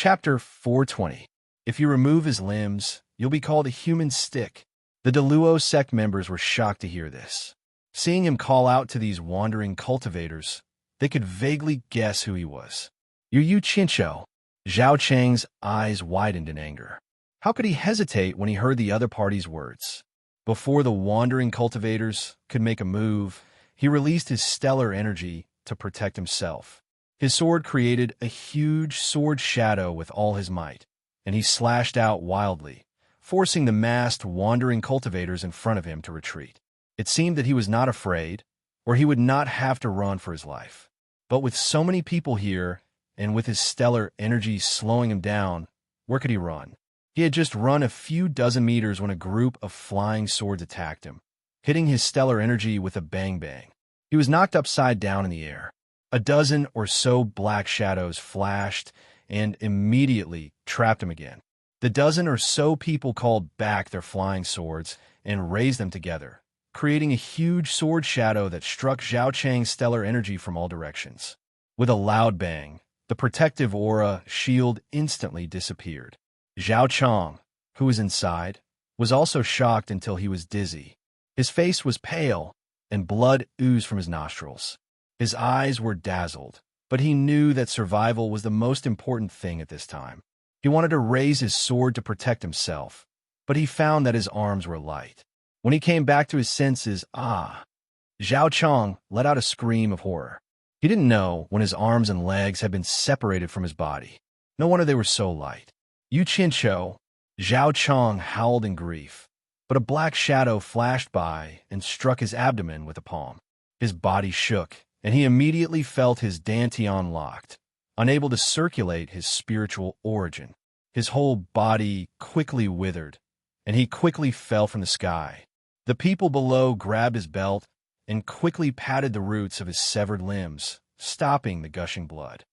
Chapter 420. If you remove his limbs, you'll be called a human stick. The Deluo sect members were shocked to hear this. Seeing him call out to these wandering cultivators, they could vaguely guess who he was. You're Yu Chincho. Zhao Cheng's eyes widened in anger. How could he hesitate when he heard the other party's words? Before the wandering cultivators could make a move, he released his stellar energy to protect himself. His sword created a huge sword shadow with all his might, and he slashed out wildly, forcing the massed wandering cultivators in front of him to retreat. It seemed that he was not afraid, or he would not have to run for his life. But with so many people here, and with his stellar energy slowing him down, where could he run? He had just run a few dozen meters when a group of flying swords attacked him, hitting his stellar energy with a bang-bang. He was knocked upside down in the air. A dozen or so black shadows flashed and immediately trapped him again. The dozen or so people called back their flying swords and raised them together, creating a huge sword shadow that struck Zhao Cheng's stellar energy from all directions. With a loud bang, the protective aura shield instantly disappeared. Zhao Cheng, who was inside, was also shocked until he was dizzy. His face was pale, and blood oozed from his nostrils. His eyes were dazzled, but he knew that survival was the most important thing at this time. He wanted to raise his sword to protect himself, but he found that his arms were light. When he came back to his senses, Zhao Cheng let out a scream of horror. He didn't know when his arms and legs had been separated from his body. No wonder they were so light. Yu Chincho, Zhao Cheng howled in grief, but a black shadow flashed by and struck his abdomen with a palm. His body shook, and he immediately felt his dantian locked, unable to circulate his spiritual origin. His whole body quickly withered, and he quickly fell from the sky. The people below grabbed his belt and quickly patted the roots of his severed limbs, stopping the gushing blood.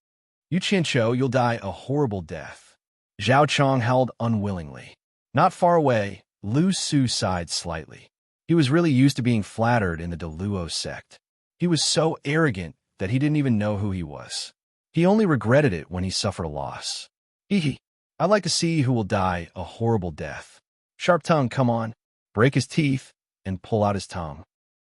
Yu Chincho, you'll die a horrible death. Zhao Cheng howled unwillingly. Not far away, Lu Su sighed slightly. He was really used to being flattered in the Deluo sect. He was so arrogant that he didn't even know who he was. He only regretted it when he suffered a loss. I'd like to see who will die a horrible death. Sharp tongue, come on. Break his teeth and pull out his tongue.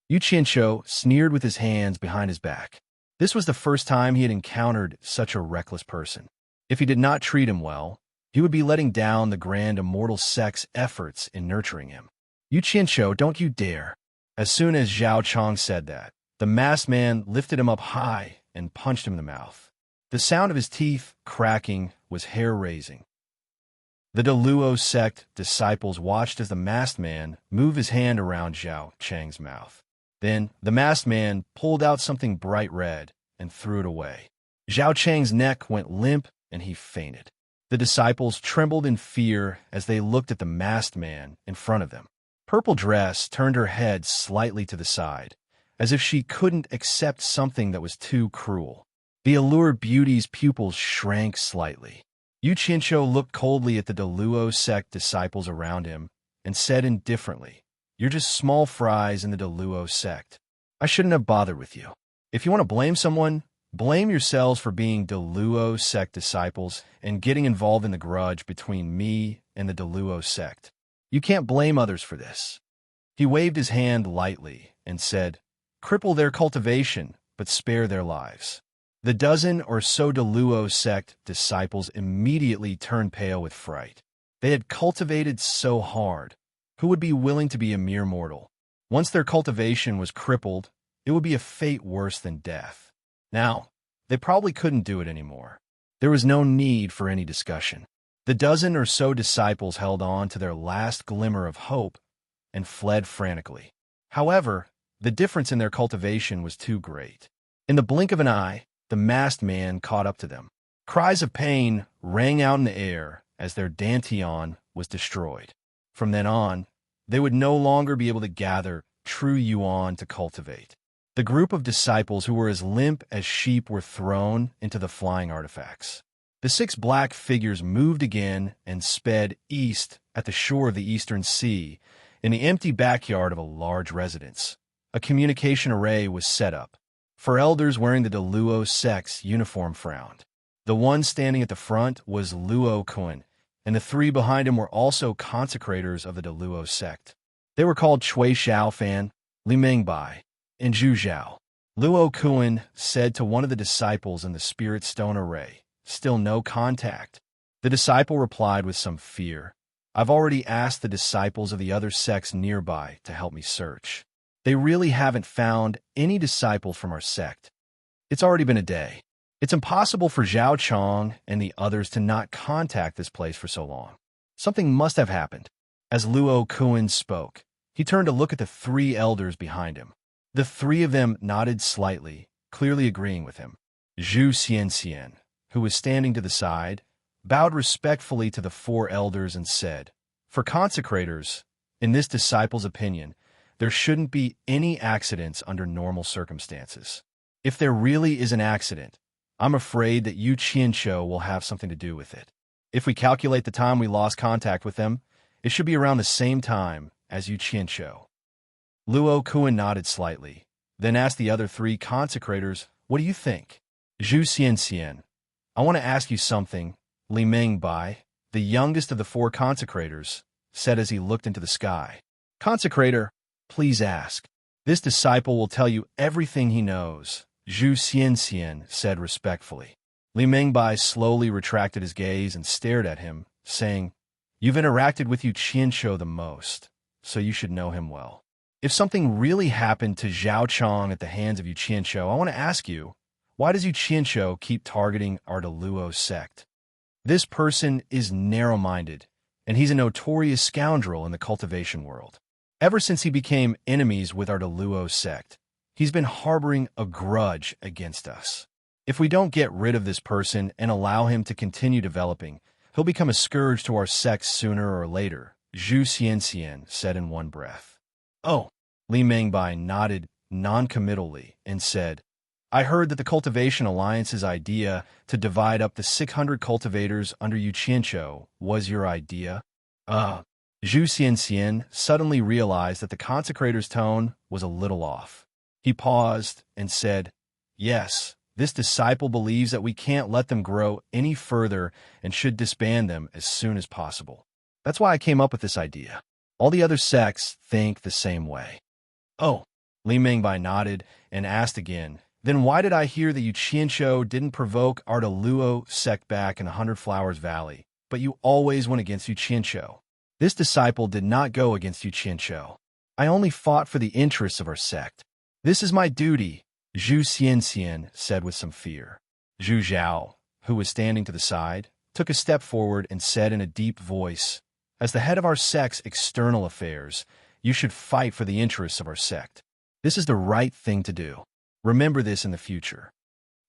Yu Chincho sneered with his hands behind his back. This was the first time he had encountered such a reckless person. If he did not treat him well, he would be letting down the grand immortal sect's efforts in nurturing him. Yu Chincho, don't you dare. As soon as Zhao Cheng said that, the masked man lifted him up high and punched him in the mouth. The sound of his teeth cracking was hair-raising. The Deluo sect disciples watched as the masked man moved his hand around Zhao Cheng's mouth. Then, the masked man pulled out something bright red and threw it away. Zhao Cheng's neck went limp and he fainted. The disciples trembled in fear as they looked at the masked man in front of them. Purple Dress turned her head slightly to the side, as if she couldn't accept something that was too cruel. The allured beauty's pupils shrank slightly. Yu Chincho looked coldly at the Deluo sect disciples around him and said indifferently, "You're just small fries in the Deluo sect. I shouldn't have bothered with you. If you want to blame someone, blame yourselves for being Deluo sect disciples and getting involved in the grudge between me and the Deluo sect. You can't blame others for this." He waved his hand lightly and said, "Cripple their cultivation, but spare their lives." The dozen or so Deluo sect disciples immediately turned pale with fright. They had cultivated so hard. Who would be willing to be a mere mortal? Once their cultivation was crippled, it would be a fate worse than death. Now, they probably couldn't do it anymore. There was no need for any discussion. The dozen or so disciples held on to their last glimmer of hope and fled frantically. However, the difference in their cultivation was too great. In the blink of an eye, the masked man caught up to them. Cries of pain rang out in the air as their dantian was destroyed. From then on, they would no longer be able to gather true yuan to cultivate. The group of disciples who were as limp as sheep were thrown into the flying artifacts. The 6 black figures moved again and sped east at the shore of the eastern sea in the empty backyard of a large residence. A communication array was set up. For elders wearing the Deluo sect's uniform frowned. The one standing at the front was Luo Kun, and the three behind him were also consecrators of the Luo sect. They were called Cui Xiaofan, Li Mingbai, and Zhu Zhao. Luo Kun said to one of the disciples in the Spirit Stone Array, "Still no contact." The disciple replied with some fear, "I've already asked the disciples of the other sects nearby to help me search. They really haven't found any disciples from our sect. It's already been a day. It's impossible for Zhao Chong and the others to not contact this place for so long. Something must have happened." As Luo Kun spoke, he turned to look at the three elders behind him. The three of them nodded slightly, clearly agreeing with him. Zhu Xianxian, who was standing to the side, bowed respectfully to the four elders and said, "For consecrators, in this disciple's opinion, there shouldn't be any accidents under normal circumstances. If there really is an accident, I'm afraid that Yu Qianqiu will have something to do with it. If we calculate the time we lost contact with them, it should be around the same time as Yu Qianqiu." Luo Kun nodded slightly, then asked the other three consecrators, "What do you think?" Zhu Xianxian, "I want to ask you something," Li Mingbai, the youngest of the four consecrators, said as he looked into the sky. "Consecrator, please ask. This disciple will tell you everything he knows," Zhu Xianxian said respectfully. Li Mingbai slowly retracted his gaze and stared at him, saying, "You've interacted with Yu Qianqiu the most, so you should know him well. If something really happened to Zhao Chong at the hands of Yu Qianqiu, I want to ask you, why does Yu Qianqiu keep targeting our Luo sect? This person is narrow-minded, and he's a notorious scoundrel in the cultivation world. Ever since he became enemies with our Luo sect, he's been harboring a grudge against us. If we don't get rid of this person and allow him to continue developing, he'll become a scourge to our sect sooner or later," Zhu Xianxian said in one breath. "Oh," Li Mingbai nodded non-committally and said, "I heard that the Cultivation Alliance's idea to divide up the 600 cultivators under Yu Qianqiu was your idea?" Zhu Xianxian suddenly realized that the consecrator's tone was a little off. He paused and said, "Yes, this disciple believes that we can't let them grow any further and should disband them as soon as possible. That's why I came up with this idea. All the other sects think the same way." "Oh," Li Mingbai nodded and asked again, "Then why did I hear that Yu Qianqiu didn't provoke our Luo sect back in 100 Flowers Valley, but you always went against Yu Qianqiu?" "This disciple did not go against Yu Qianqiu. I only fought for the interests of our sect. This is my duty," Zhu Xianxian said with some fear. Zhu Zhao, who was standing to the side, took a step forward and said in a deep voice, "As the head of our sect's external affairs, you should fight for the interests of our sect. This is the right thing to do. Remember this in the future."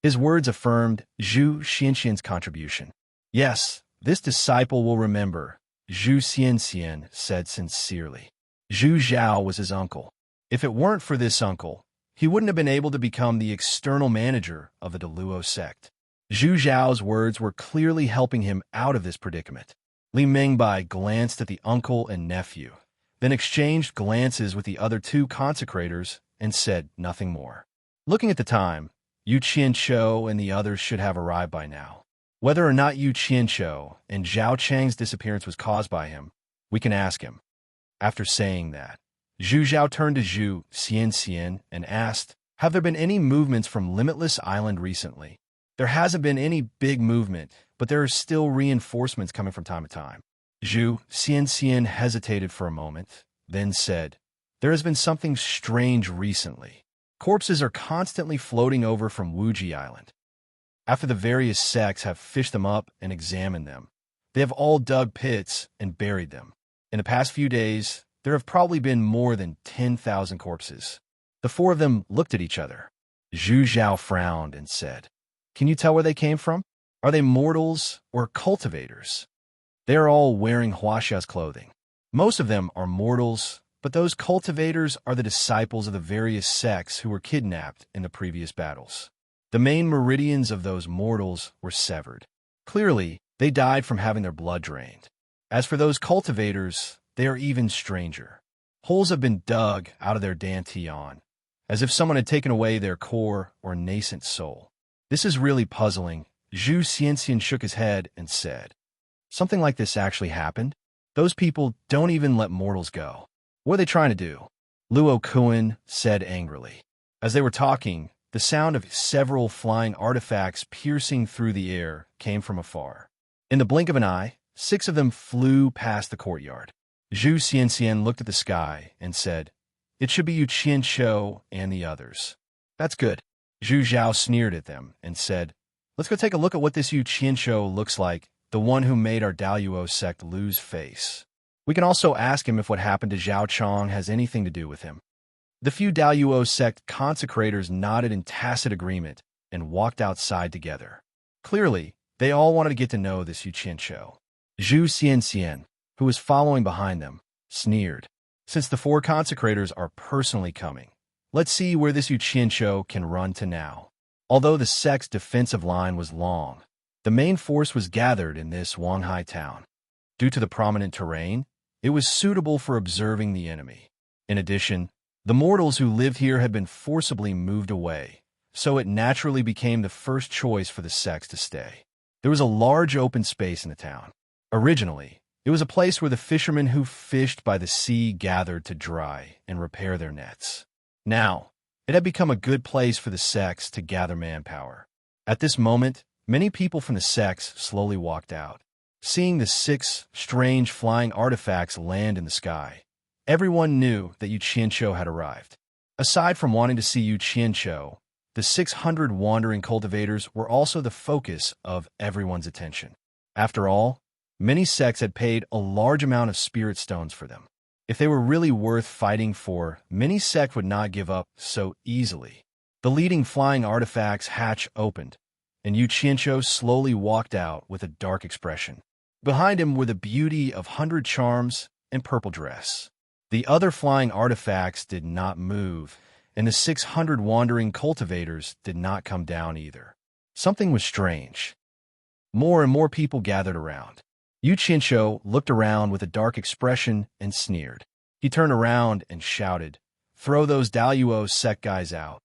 His words affirmed Zhu Xianxian's contribution. "Yes, this disciple will remember," Zhu Xianxian said sincerely. Zhu Zhao was his uncle. If it weren't for this uncle, he wouldn't have been able to become the external manager of the Luo sect. Zhu Zhao's words were clearly helping him out of this predicament. Li Mingbai glanced at the uncle and nephew, then exchanged glances with the other two consecrators and said nothing more. Looking at the time, Yu Qianqiu and the others should have arrived by now. Whether or not Yu Qianqiu and Zhao Chang's disappearance was caused by him, we can ask him. After saying that, Zhu Zhao turned to Zhu Xianxian and asked, "Have there been any movements from Limitless Island recently?" "There hasn't been any big movement, but there are still reinforcements coming from time to time." Zhu Xianxian hesitated for a moment, then said, "There has been something strange recently. Corpses are constantly floating over from Wuji Island. After the various sects have fished them up and examined them, they have all dug pits and buried them. In the past few days, there have probably been more than 10,000 corpses." The four of them looked at each other. Zhu Zhao frowned and said, "Can you tell where they came from? Are they mortals or cultivators?" "They are all wearing Huaxia's clothing. Most of them are mortals, but those cultivators are the disciples of the various sects who were kidnapped in the previous battles. The main meridians of those mortals were severed. Clearly, they died from having their blood drained. As for those cultivators, they are even stranger. Holes have been dug out of their dantian, as if someone had taken away their core or nascent soul. This is really puzzling," Zhu Xianxian shook his head and said, "Something like this actually happened? Those people don't even let mortals go. What are they trying to do?" Luo Kuan said angrily. As they were talking, the sound of several flying artifacts piercing through the air came from afar. In the blink of an eye, 6 of them flew past the courtyard. Zhu Xianxian looked at the sky and said, "It should be Yu Qianshou and the others." "That's good." Zhu Zhao sneered at them and said, "Let's go take a look at what this Yu Qianshou looks like, the one who made our Daluo sect lose face. We can also ask him if what happened to Zhao Chong has anything to do with him." The few Daluo sect consecrators nodded in tacit agreement and walked outside together. Clearly, they all wanted to get to know this Yu Qianshou. Zhu Xianxian, who was following behind them, sneered. "Since the 4 consecrators are personally coming, let's see where this Yu Qianshou can run to now." Although the sect's defensive line was long, the main force was gathered in this Wanghai town. Due to the prominent terrain, it was suitable for observing the enemy. In addition, the mortals who lived here had been forcibly moved away, so it naturally became the first choice for the sects to stay. There was a large open space in the town. Originally, it was a place where the fishermen who fished by the sea gathered to dry and repair their nets. Now, it had become a good place for the sects to gather manpower. At this moment, many people from the sects slowly walked out. Seeing the 6 strange flying artifacts land in the sky, everyone knew that Yu Qianshou had arrived. Aside from wanting to see Yu Qianshou, the 600 wandering cultivators were also the focus of everyone's attention. After all, many sects had paid a large amount of spirit stones for them. If they were really worth fighting for, many sects would not give up so easily. The leading flying artifacts hatch opened, and Yu Qianshou slowly walked out with a dark expression. Behind him were the beauty of 100 charms and purple dress. The other flying artifacts did not move, and the 600 wandering cultivators did not come down either. Something was strange. More and more people gathered around. Yu Qianshou looked around with a dark expression and sneered. He turned around and shouted, "Throw those Daluo sect guys out."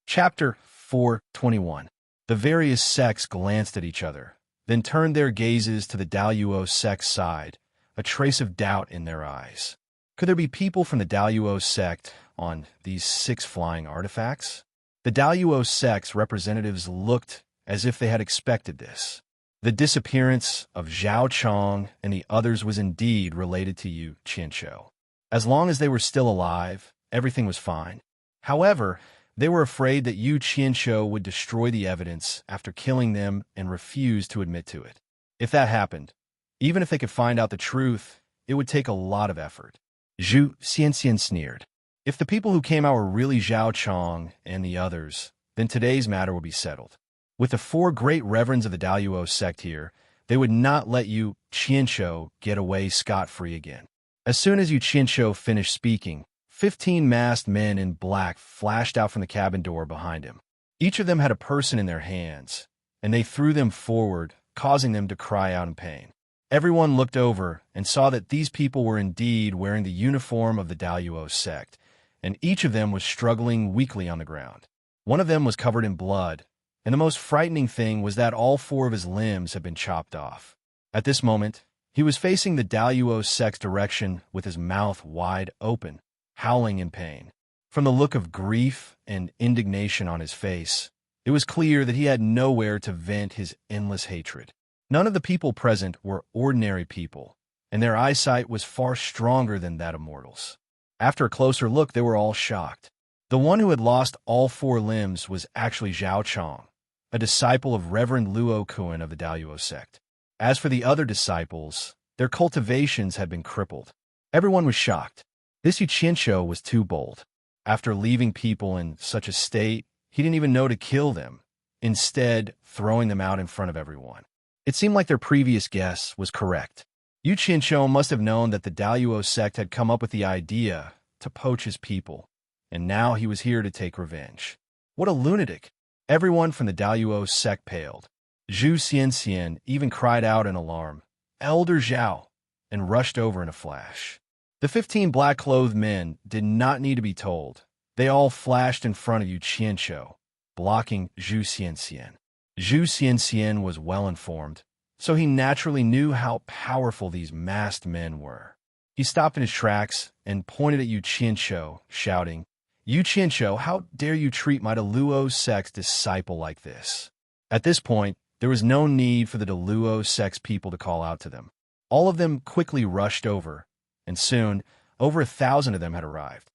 Chapter 4:21. The various sects glanced at each other, then turned their gazes to the Daluo sect side, a trace of doubt in their eyes. Could there be people from the Daluo sect on these 6 flying artifacts? The Daluo sect's representatives looked as if they had expected this. The disappearance of Zhao Chong and the others was indeed related to Yu Qianshou. As long as they were still alive, everything was fine. However, they were afraid that Yu Qianshou would destroy the evidence after killing them and refuse to admit to it. If that happened, even if they could find out the truth, it would take a lot of effort. Zhu Xianxian sneered. If the people who came out were really Zhao Chong and the others, then today's matter would be settled. With the 4 great reverends of the Daluo sect here, they would not let Yu Qianshou get away scot-free again. As soon as Yu Qianshou finished speaking, 15 masked men in black flashed out from the cabin door behind him. Each of them had a person in their hands, and they threw them forward, causing them to cry out in pain. Everyone looked over and saw that these people were indeed wearing the uniform of the Daluo sect, and each of them was struggling weakly on the ground. One of them was covered in blood, and the most frightening thing was that all 4 of his limbs had been chopped off. At this moment, he was facing the Daluo sect's direction with his mouth wide open, howling in pain. From the look of grief and indignation on his face, it was clear that he had nowhere to vent his endless hatred. None of the people present were ordinary people, and their eyesight was far stronger than that of mortals. After a closer look, they were all shocked. The one who had lost all 4 limbs was actually Zhao Chong, a disciple of Reverend Luo Kuan of the Daluo sect. As for the other disciples, their cultivations had been crippled. Everyone was shocked. This Yu Qianshou was too bold. After leaving people in such a state, he didn't even know to kill them, instead throwing them out in front of everyone. It seemed like their previous guess was correct. Yu Qianshou must have known that the Daluo sect had come up with the idea to poach his people, and now he was here to take revenge. What a lunatic! Everyone from the Daluo sect paled. Zhu Xianxian even cried out in alarm, "Elder Zhao," and rushed over in a flash. The 15 black-clothed men did not need to be told. They all flashed in front of Yu Qianshou, blocking Zhu Xianxian. Zhu Xianxian was well informed, so he naturally knew how powerful these masked men were. He stopped in his tracks and pointed at Yu Qianshou, shouting, "Yu Qianshou, how dare you treat my Deluo Sect's disciple like this?" At this point, there was no need for the Deluo Sect's people to call out to them. All of them quickly rushed over, and soon, over 1,000 of them had arrived.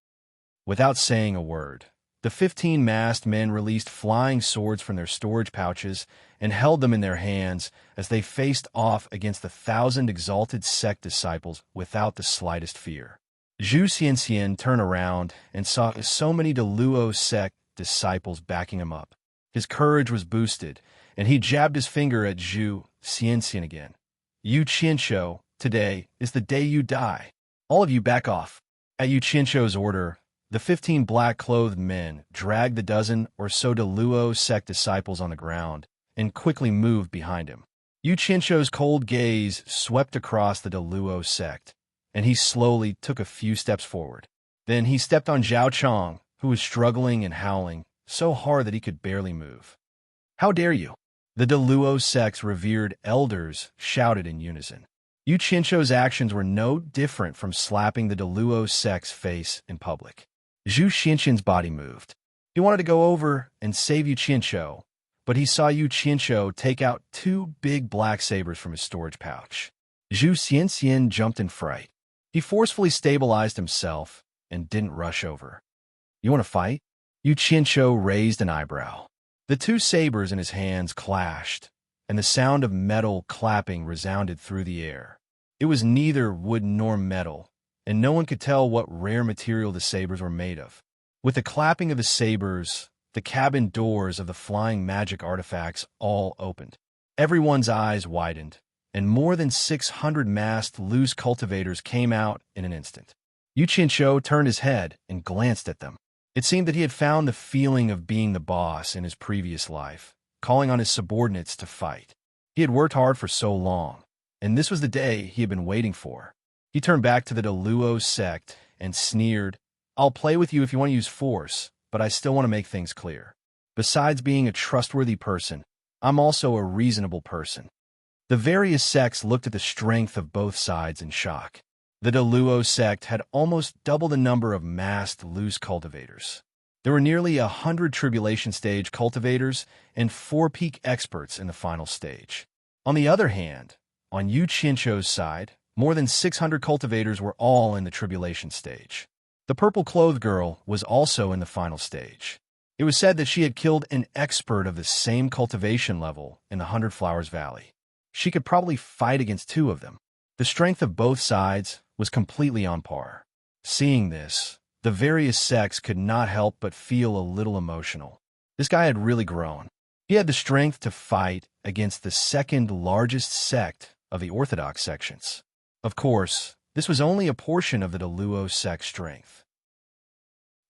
Without saying a word, the 15 masked men released flying swords from their storage pouches and held them in their hands as they faced off against the 1,000 exalted Sect disciples without the slightest fear. Zhu Xianxian turned around and saw so many Deluo Sect disciples backing him up. His courage was boosted, and he jabbed his finger at Zhu Xianxian again. "Yu Qianshou, today is the day you die. All of you back off." At Yu Qianshou's order, the 15 black-clothed men dragged the dozen or so Deluo Sect disciples on the ground and quickly moved behind him. Yu Qianshou's cold gaze swept across the Deluo Sect, and he slowly took a few steps forward. Then he stepped on Zhao Chong, who was struggling and howling so hard that he could barely move. "How dare you!" The Deluo Sect's revered elders shouted in unison. Yu Qianshou's actions were no different from slapping the Deluo Sect's face in public. Zhu Xianxian's body moved. He wanted to go over and save Yu Qianshou, but he saw Yu Qianshou take out 2 big black sabers from his storage pouch. Zhu Xianxian jumped in fright. He forcefully stabilized himself and didn't rush over. "You want to fight?" Yu Qianshou raised an eyebrow. The 2 sabers in his hands clashed, and the sound of metal clapping resounded through the air. It was neither wood nor metal, and no one could tell what rare material the sabers were made of. With the clapping of the sabers, the cabin doors of the flying magic artifacts all opened. Everyone's eyes widened, and more than 600 masked loose cultivators came out in an instant. Yu Qianshou turned his head and glanced at them. It seemed that he had found the feeling of being the boss in his previous life, calling on his subordinates to fight. He had worked hard for so long, and this was the day he had been waiting for. He turned back to the Deluo Sect and sneered, "I'll play with you if you want to use force, but I still want to make things clear. Besides being a trustworthy person, I'm also a reasonable person." The various sects looked at the strength of both sides in shock. The Deluo Sect had almost double the number of masked loose cultivators. There were nearly 100 tribulation stage cultivators and 4 peak experts in the final stage. On the other hand, on Yu Qianshou's side, more than 600 cultivators were all in the tribulation stage. The purple-clothed girl was also in the final stage. It was said that she had killed an expert of the same cultivation level in the 100 Flowers Valley. She could probably fight against 2 of them. The strength of both sides was completely on par. Seeing this, the various sects could not help but feel a little emotional. This guy had really grown. He had the strength to fight against the second largest sect of the Orthodox sections. Of course, this was only a portion of the Deluo Sect's strength.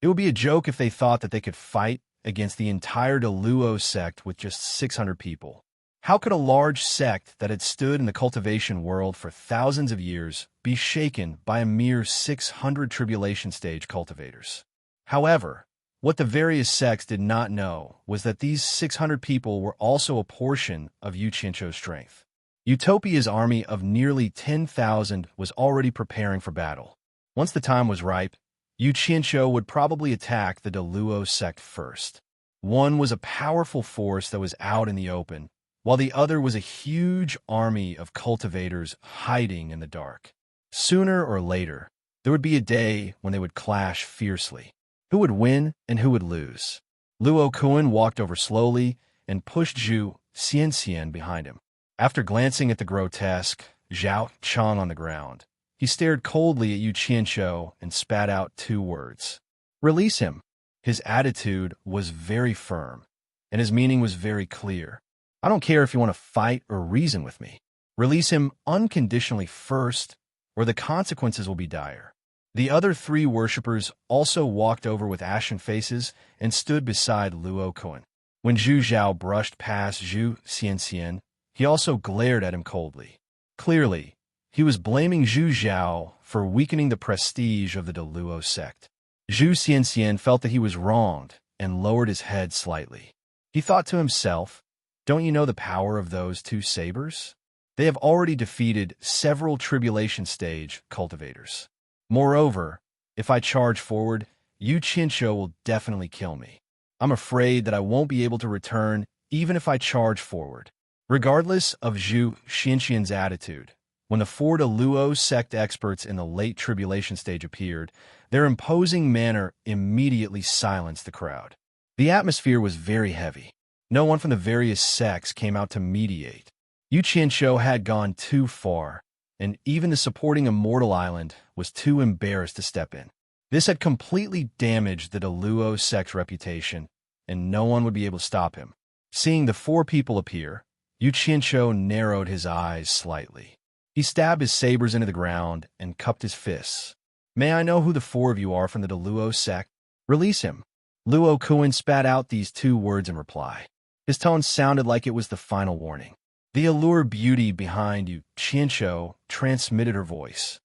It would be a joke if they thought that they could fight against the entire Deluo Sect with just 600 people. How could a large sect that had stood in the cultivation world for thousands of years be shaken by a mere 600 tribulation stage cultivators? However, what the various sects did not know was that these 600 people were also a portion of Yu Qianshou's strength. Utopia's army of nearly 10,000 was already preparing for battle. Once the time was ripe, Yu Qianshou would probably attack the Deluo Sect first. One was a powerful force that was out in the open, while the other was a huge army of cultivators hiding in the dark. Sooner or later, there would be a day when they would clash fiercely. Who would win and who would lose? Luo Kuan walked over slowly and pushed Zhu Xianxian behind him. After glancing at the grotesque Zhao Chong on the ground, he stared coldly at Yu Qianshou and spat out 2 words. "Release him." His attitude was very firm, and his meaning was very clear. "I don't care if you want to fight or reason with me. Release him unconditionally first, or the consequences will be dire." The other 3 worshippers also walked over with ashen faces and stood beside Luo Kuan. When Zhu Zhao brushed past Zhu Xianxian, he also glared at him coldly. Clearly, he was blaming Zhu Zhao for weakening the prestige of the Deluo Sect. Zhu Xianxian felt that he was wronged and lowered his head slightly. He thought to himself, Don't you know the power of those two sabers? They have already defeated several tribulation stage cultivators. Moreover, if I charge forward, Yu Qinsho will definitely kill me. I'm afraid that I won't be able to return even if I charge forward. Regardless of Zhu Xinxian's attitude, when the four Luo sect experts in the late tribulation stage appeared, their imposing manner immediately silenced the crowd. The atmosphere was very heavy. No one from the various sects came out to mediate. Yu Qinsho had gone too far, and even the supporting Immortal Island was too embarrassed to step in. This had completely damaged the Luo sect's reputation, and no one would be able to stop him. Seeing the four people appear, Yu Qinsho narrowed his eyes slightly. He stabbed his sabers into the ground and cupped his fists. May I know who the four of you are from the Luo sect? Release him. Luo Kuan spat out these two words in reply. His tone sounded like it was the final warning. The allure beauty behind Yu Qinsho transmitted her voice.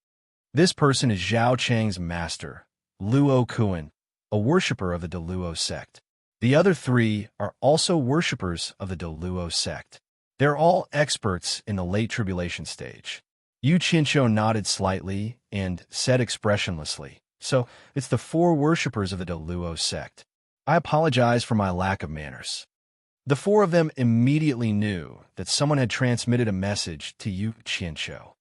This person is Zhao Chang's master, Luo Kuan, a worshipper of the Luo sect. The other three are also worshippers of the Luo sect. They're all experts in the late tribulation stage. Yu Qinsho nodded slightly and said expressionlessly, "So, it's the four worshippers of the Luo sect. I apologize for my lack of manners." The four of them immediately knew that someone had transmitted a message to Yu Qinsho.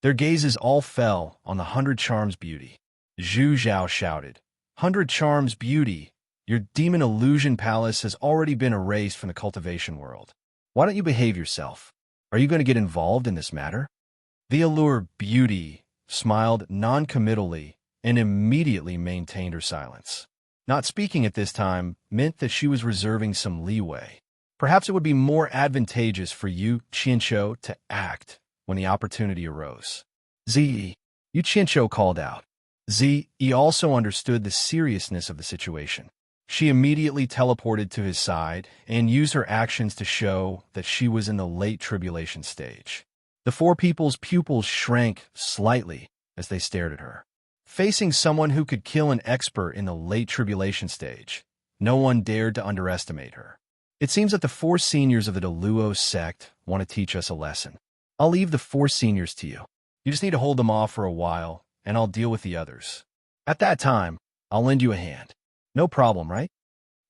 Their gazes all fell on the 100 Charms Beauty. Zhu Zhao shouted, "100 Charms Beauty, your demon illusion palace has already been erased from the cultivation world. Why don't you behave yourself? Are you going to get involved in this matter?" The allure Beauty smiled non-committally and immediately maintained her silence. Not speaking at this time meant that she was reserving some leeway. Perhaps it would be more advantageous for Yu Qinsho to act when the opportunity arose. Zi, Yu Qinsho called out. Zi also understood the seriousness of the situation. She immediately teleported to his side and used her actions to show that she was in the late tribulation stage. The four people's pupils shrank slightly as they stared at her. Facing someone who could kill an expert in the late tribulation stage, no one dared to underestimate her. It seems that the four seniors of the Luo sect want to teach us a lesson. I'll leave the four seniors to you. You just need to hold them off for a while, and I'll deal with the others. At that time, I'll lend you a hand. No problem, right?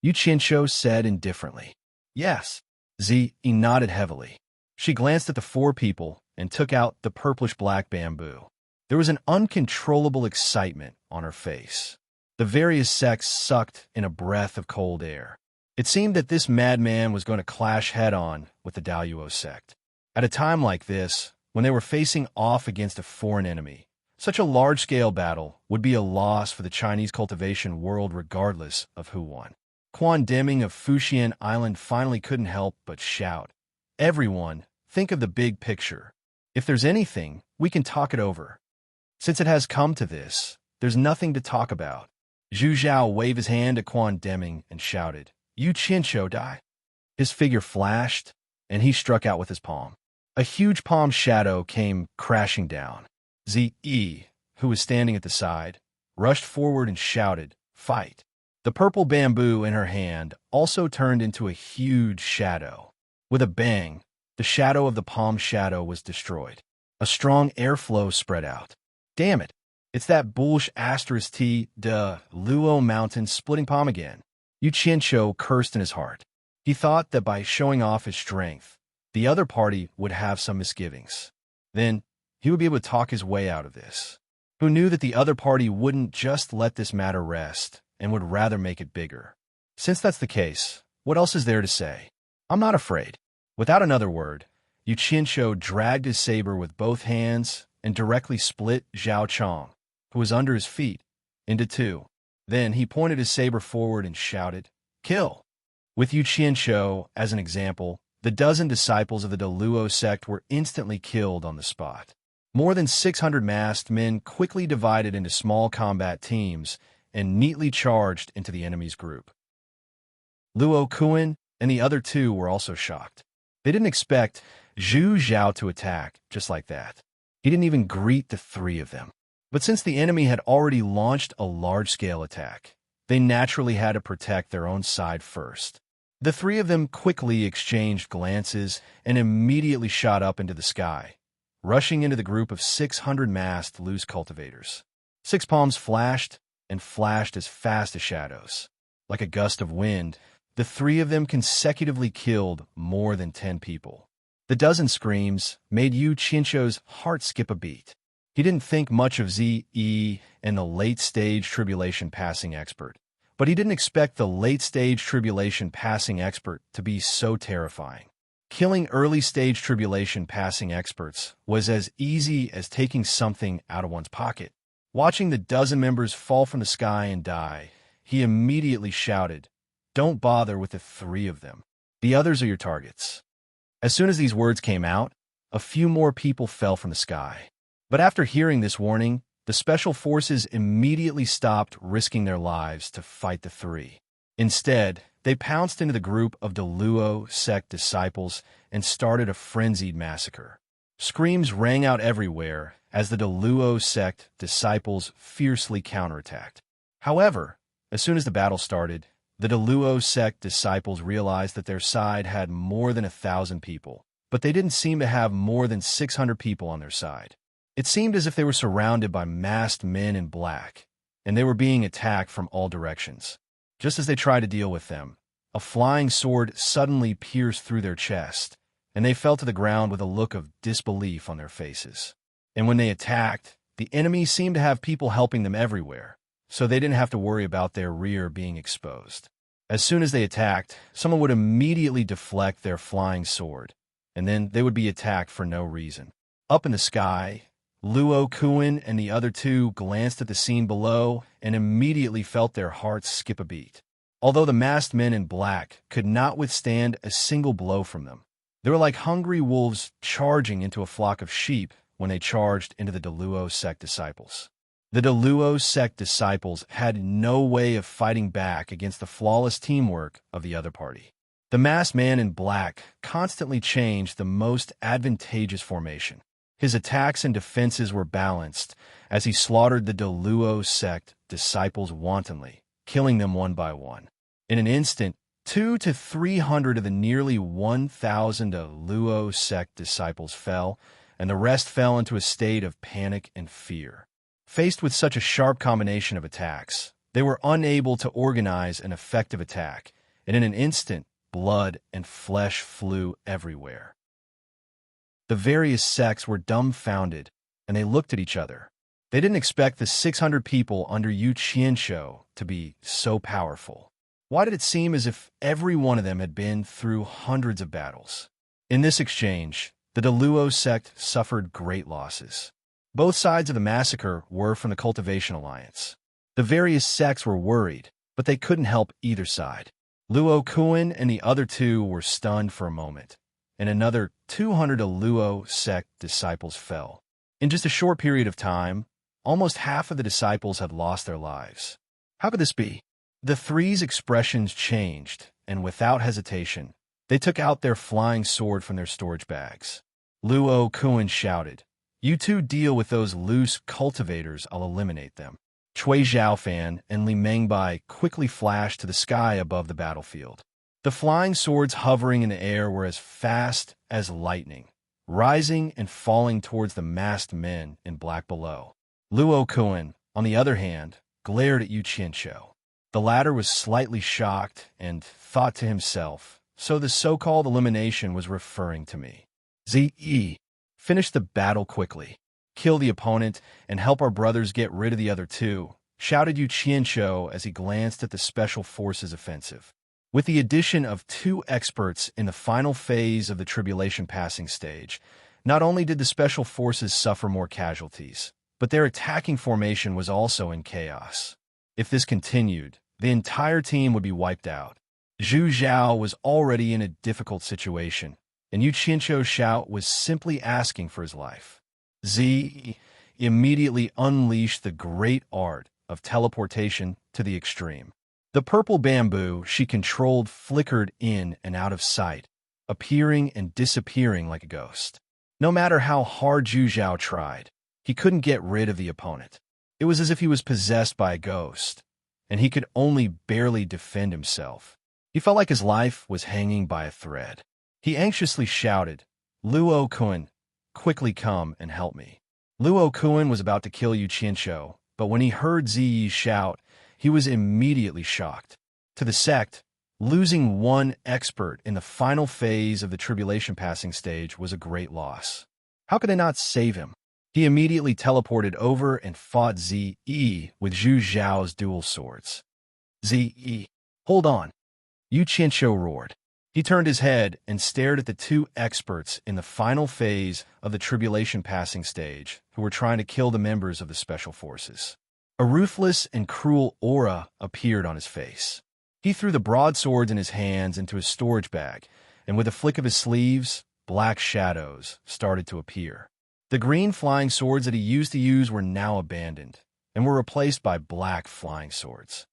Yu Qinsho said indifferently. Yes. Zi nodded heavily. She glanced at the four people and took out the purplish-black bamboo. There was an uncontrollable excitement on her face. The various sects sucked in a breath of cold air. It seemed that this madman was going to clash head-on with the Daoyuo sect. At a time like this, when they were facing off against a foreign enemy, such a large-scale battle would be a loss for the Chinese cultivation world regardless of who won. Quan Deming of Fuxian Island finally couldn't help but shout, "Everyone, think of the big picture. If there's anything, we can talk it over. Since it has come to this, there's nothing to talk about." Zhu Zhao waved his hand at Quan Deming and shouted, "Yu Qinsho die." His figure flashed, and he struck out with his palm. A huge palm shadow came crashing down. Zi, who was standing at the side, rushed forward and shouted, "Fight." The purple bamboo in her hand also turned into a huge shadow. With a bang, the shadow of the palm shadow was destroyed. A strong airflow spread out. Damn it, it's that bullish asterisk T de Luo Mountain splitting palm again. Yu Qinsho cursed in his heart. He thought that by showing off his strength, the other party would have some misgivings. Then, he would be able to talk his way out of this. Who knew that the other party wouldn't just let this matter rest and would rather make it bigger? Since that's the case, what else is there to say? I'm not afraid. Without another word, Yu Qinsho dragged his saber with both hands and directly split Zhao Chong, who was under his feet, into two. Then he pointed his saber forward and shouted, "Kill!" With Yu Qinsho as an example, the dozen disciples of the Luo sect were instantly killed on the spot. More than 600 masked men quickly divided into small combat teams and neatly charged into the enemy's group. Luo Kuan and the other two were also shocked. They didn't expect Zhu Zhao to attack just like that. He didn't even greet the three of them. But since the enemy had already launched a large-scale attack, they naturally had to protect their own side first. The three of them quickly exchanged glances and immediately shot up into the sky, rushing into the group of 600 masked loose cultivators. Six palms flashed and flashed as fast as shadows. Like a gust of wind, the three of them consecutively killed more than 10 people. The dozen screams made Yu Qianzhou's heart skip a beat. He didn't think much of Ze and the late-stage tribulation passing expert, but he didn't expect the late-stage tribulation passing expert to be so terrifying. Killing early-stage tribulation passing experts was as easy as taking something out of one's pocket. Watching the dozen members fall from the sky and die, he immediately shouted, "Don't bother with the three of them. The others are your targets." As soon as these words came out, a few more people fell from the sky. But after hearing this warning, the special forces immediately stopped risking their lives to fight the three. Instead, they pounced into the group of Deluo Sect disciples and started a frenzied massacre. Screams rang out everywhere as the Deluo Sect disciples fiercely counterattacked. However, as soon as the battle started, the Deluo Sect disciples realized that their side had more than 1,000 people, but they didn't seem to have more than 600 people on their side. It seemed as if they were surrounded by masked men in black, and they were being attacked from all directions. Just as they tried to deal with them, a flying sword suddenly pierced through their chest, and they fell to the ground with a look of disbelief on their faces. And when they attacked, the enemy seemed to have people helping them everywhere, so they didn't have to worry about their rear being exposed. As soon as they attacked, someone would immediately deflect their flying sword, and then they would be attacked for no reason. Up in the sky, Luo Kuan and the other two glanced at the scene below and immediately felt their hearts skip a beat. Although the masked men in black could not withstand a single blow from them, they were like hungry wolves charging into a flock of sheep when they charged into the Deluo Sect disciples. The Deluo Sect disciples had no way of fighting back against the flawless teamwork of the other party. The masked man in black constantly changed the most advantageous formation. His attacks and defenses were balanced as he slaughtered the Deluo Sect disciples wantonly, killing them one by one. In an instant, 200 to 300 of the nearly 1,000 Deluo Sect disciples fell, and the rest fell into a state of panic and fear. Faced with such a sharp combination of attacks, they were unable to organize an effective attack, and in an instant, blood and flesh flew everywhere. The various sects were dumbfounded, and they looked at each other. They didn't expect the 600 people under Yu Qianzhou to be so powerful. Why did it seem as if every one of them had been through hundreds of battles? In this exchange, the Deluo Sect suffered great losses. Both sides of the massacre were from the Cultivation Alliance. The various sects were worried, but they couldn't help either side. Luo Kuan and the other two were stunned for a moment, and another 200 Luo Sect disciples fell. In just a short period of time, almost half of the disciples had lost their lives. How could this be? The three's expressions changed, and without hesitation, they took out their flying sword from their storage bags. Luo Kuan shouted, "You two deal with those loose cultivators, I'll eliminate them." Cui Zhaofan and Li Mengbai quickly flashed to the sky above the battlefield. The flying swords hovering in the air were as fast as lightning, rising and falling towards the masked men in black below. Luo Kuan, on the other hand, glared at Yu Qianzhou. The latter was slightly shocked and thought to himself, so the so-called elimination was referring to me. Ze, finish the battle quickly. Kill the opponent and help our brothers get rid of the other two, shouted Yu Qianzhou as he glanced at the Special Forces offensive. With the addition of 2 experts in the final phase of the tribulation passing stage, not only did the Special Forces suffer more casualties, but their attacking formation was also in chaos. If this continued, the entire team would be wiped out. Zhu Zhao was already in a difficult situation, and Yu Qianzhou's shout was simply asking for his life. Z immediately unleashed the great art of teleportation to the extreme. The purple bamboo she controlled flickered in and out of sight, appearing and disappearing like a ghost. No matter how hard Zhu Zhao tried, he couldn't get rid of the opponent. It was as if he was possessed by a ghost, and he could only barely defend himself. He felt like his life was hanging by a thread. He anxiously shouted, "Luo Kun, quickly come and help me." Luo Kun was about to kill Yu Qianqiu, but when he heard Ziyi shout, he was immediately shocked. To the sect, losing one expert in the final phase of the tribulation passing stage was a great loss. How could they not save him? He immediately teleported over and fought Ziyi with Zhu Zhao's dual swords. Ziyi, hold on. Yu Qianqiu roared. He turned his head and stared at the two experts in the final phase of the tribulation passing stage who were trying to kill the members of the special forces. A ruthless and cruel aura appeared on his face. He threw the broadswords in his hands into his storage bag, and with a flick of his sleeves, black shadows started to appear. The green flying swords that he used to use were now abandoned and were replaced by black flying swords.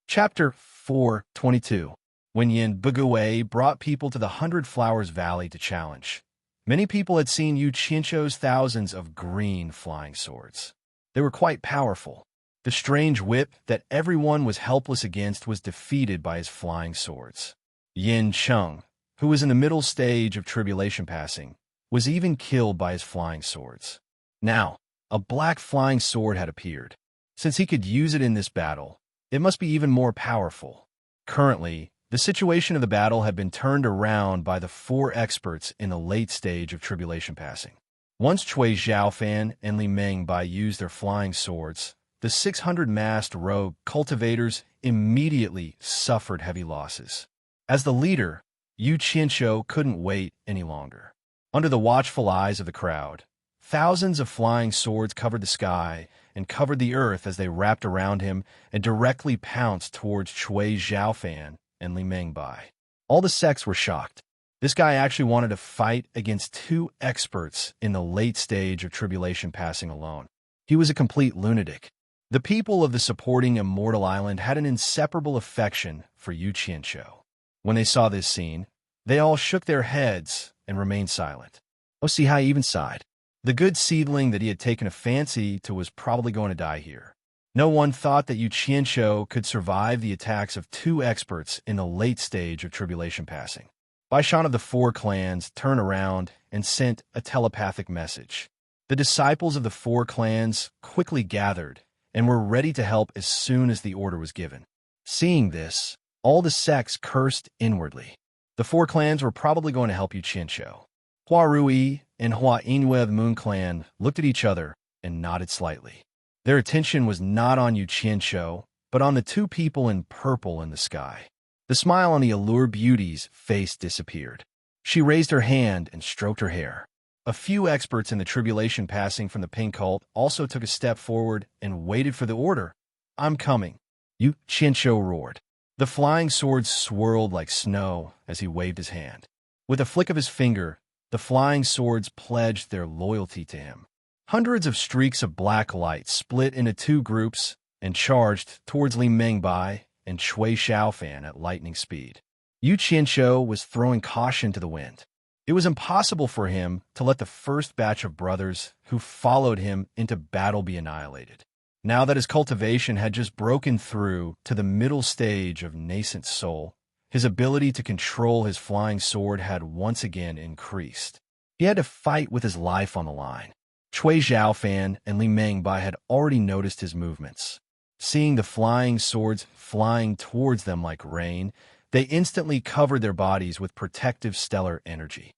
Chapter 4:22. When Yin Bugue brought people to the 100 Flowers Valley to challenge, many people had seen Yu Qianqiu's thousands of green flying swords. They were quite powerful. The strange whip that everyone was helpless against was defeated by his flying swords. Yin Cheng, who was in the middle stage of tribulation passing, was even killed by his flying swords. Now, a black flying sword had appeared. Since he could use it in this battle, it must be even more powerful. Currently, the situation of the battle had been turned around by the 4 experts in the late stage of tribulation passing. Once Cui Zhaofan and Li Mengbai used their flying swords, the 600-masked rogue cultivators immediately suffered heavy losses. As the leader, Yu Qianqiu couldn't wait any longer. Under the watchful eyes of the crowd, thousands of flying swords covered the sky and covered the earth as they wrapped around him and directly pounced towards Cui Zhaofan and Li Mengbai. All the sects were shocked. This guy actually wanted to fight against 2 experts in the late stage of tribulation passing alone. He was a complete lunatic. The people of the supporting Immortal Island had an inseparable affection for Yu Qianqiu. When they saw this scene, they all shook their heads and remained silent. Oh, see how he even sighed. The good seedling that he had taken a fancy to was probably going to die here. No one thought that Yu Qianqiu could survive the attacks of 2 experts in the late stage of tribulation passing. Baishan of the 4 clans turned around and sent a telepathic message. The disciples of the 4 clans quickly gathered and were ready to help as soon as the order was given. Seeing this, all the sects cursed inwardly. The 4 clans were probably going to help Yu Qianqiu. Hua Rui and Hua Yinhue of the Moon Clan looked at each other and nodded slightly. Their attention was not on Yu Qianqiu, but on the 2 people in purple in the sky. The smile on the Allure Beauty's face disappeared. She raised her hand and stroked her hair. A few experts in the tribulation passing from the pink cult also took a step forward and waited for the order. "I'm coming," Yu Qianqiu roared. The flying swords swirled like snow as he waved his hand. With a flick of his finger, the flying swords pledged their loyalty to him. Hundreds of streaks of black light split into 2 groups and charged towards Li Mengbai and Cui Zhaofan at lightning speed. Yu Qianqiu was throwing caution to the wind. It was impossible for him to let the first batch of brothers who followed him into battle be annihilated. Now that his cultivation had just broken through to the middle stage of nascent soul, his ability to control his flying sword had once again increased. He had to fight with his life on the line. Cui Zhaofan and Li Mengbai had already noticed his movements. Seeing the flying swords flying towards them like rain, they instantly covered their bodies with protective stellar energy.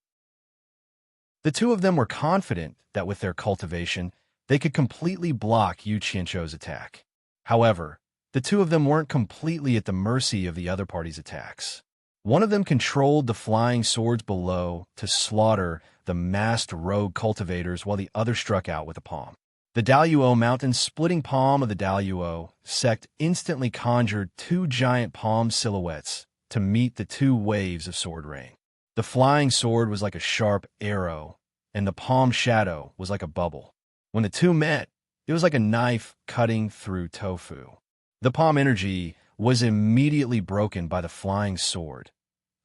The 2 of them were confident that with their cultivation, they could completely block Yu Qianqiu's attack. However, the 2 of them weren't completely at the mercy of the other party's attacks. One of them controlled the flying swords below to slaughter the masked rogue cultivators while the other struck out with a palm. The Daluo mountain-splitting palm of the Daluo sect instantly conjured 2 giant palm silhouettes to meet the 2 waves of sword rain. The flying sword was like a sharp arrow, and the palm shadow was like a bubble. When the 2 met, it was like a knife cutting through tofu. The palm energy was immediately broken by the flying sword.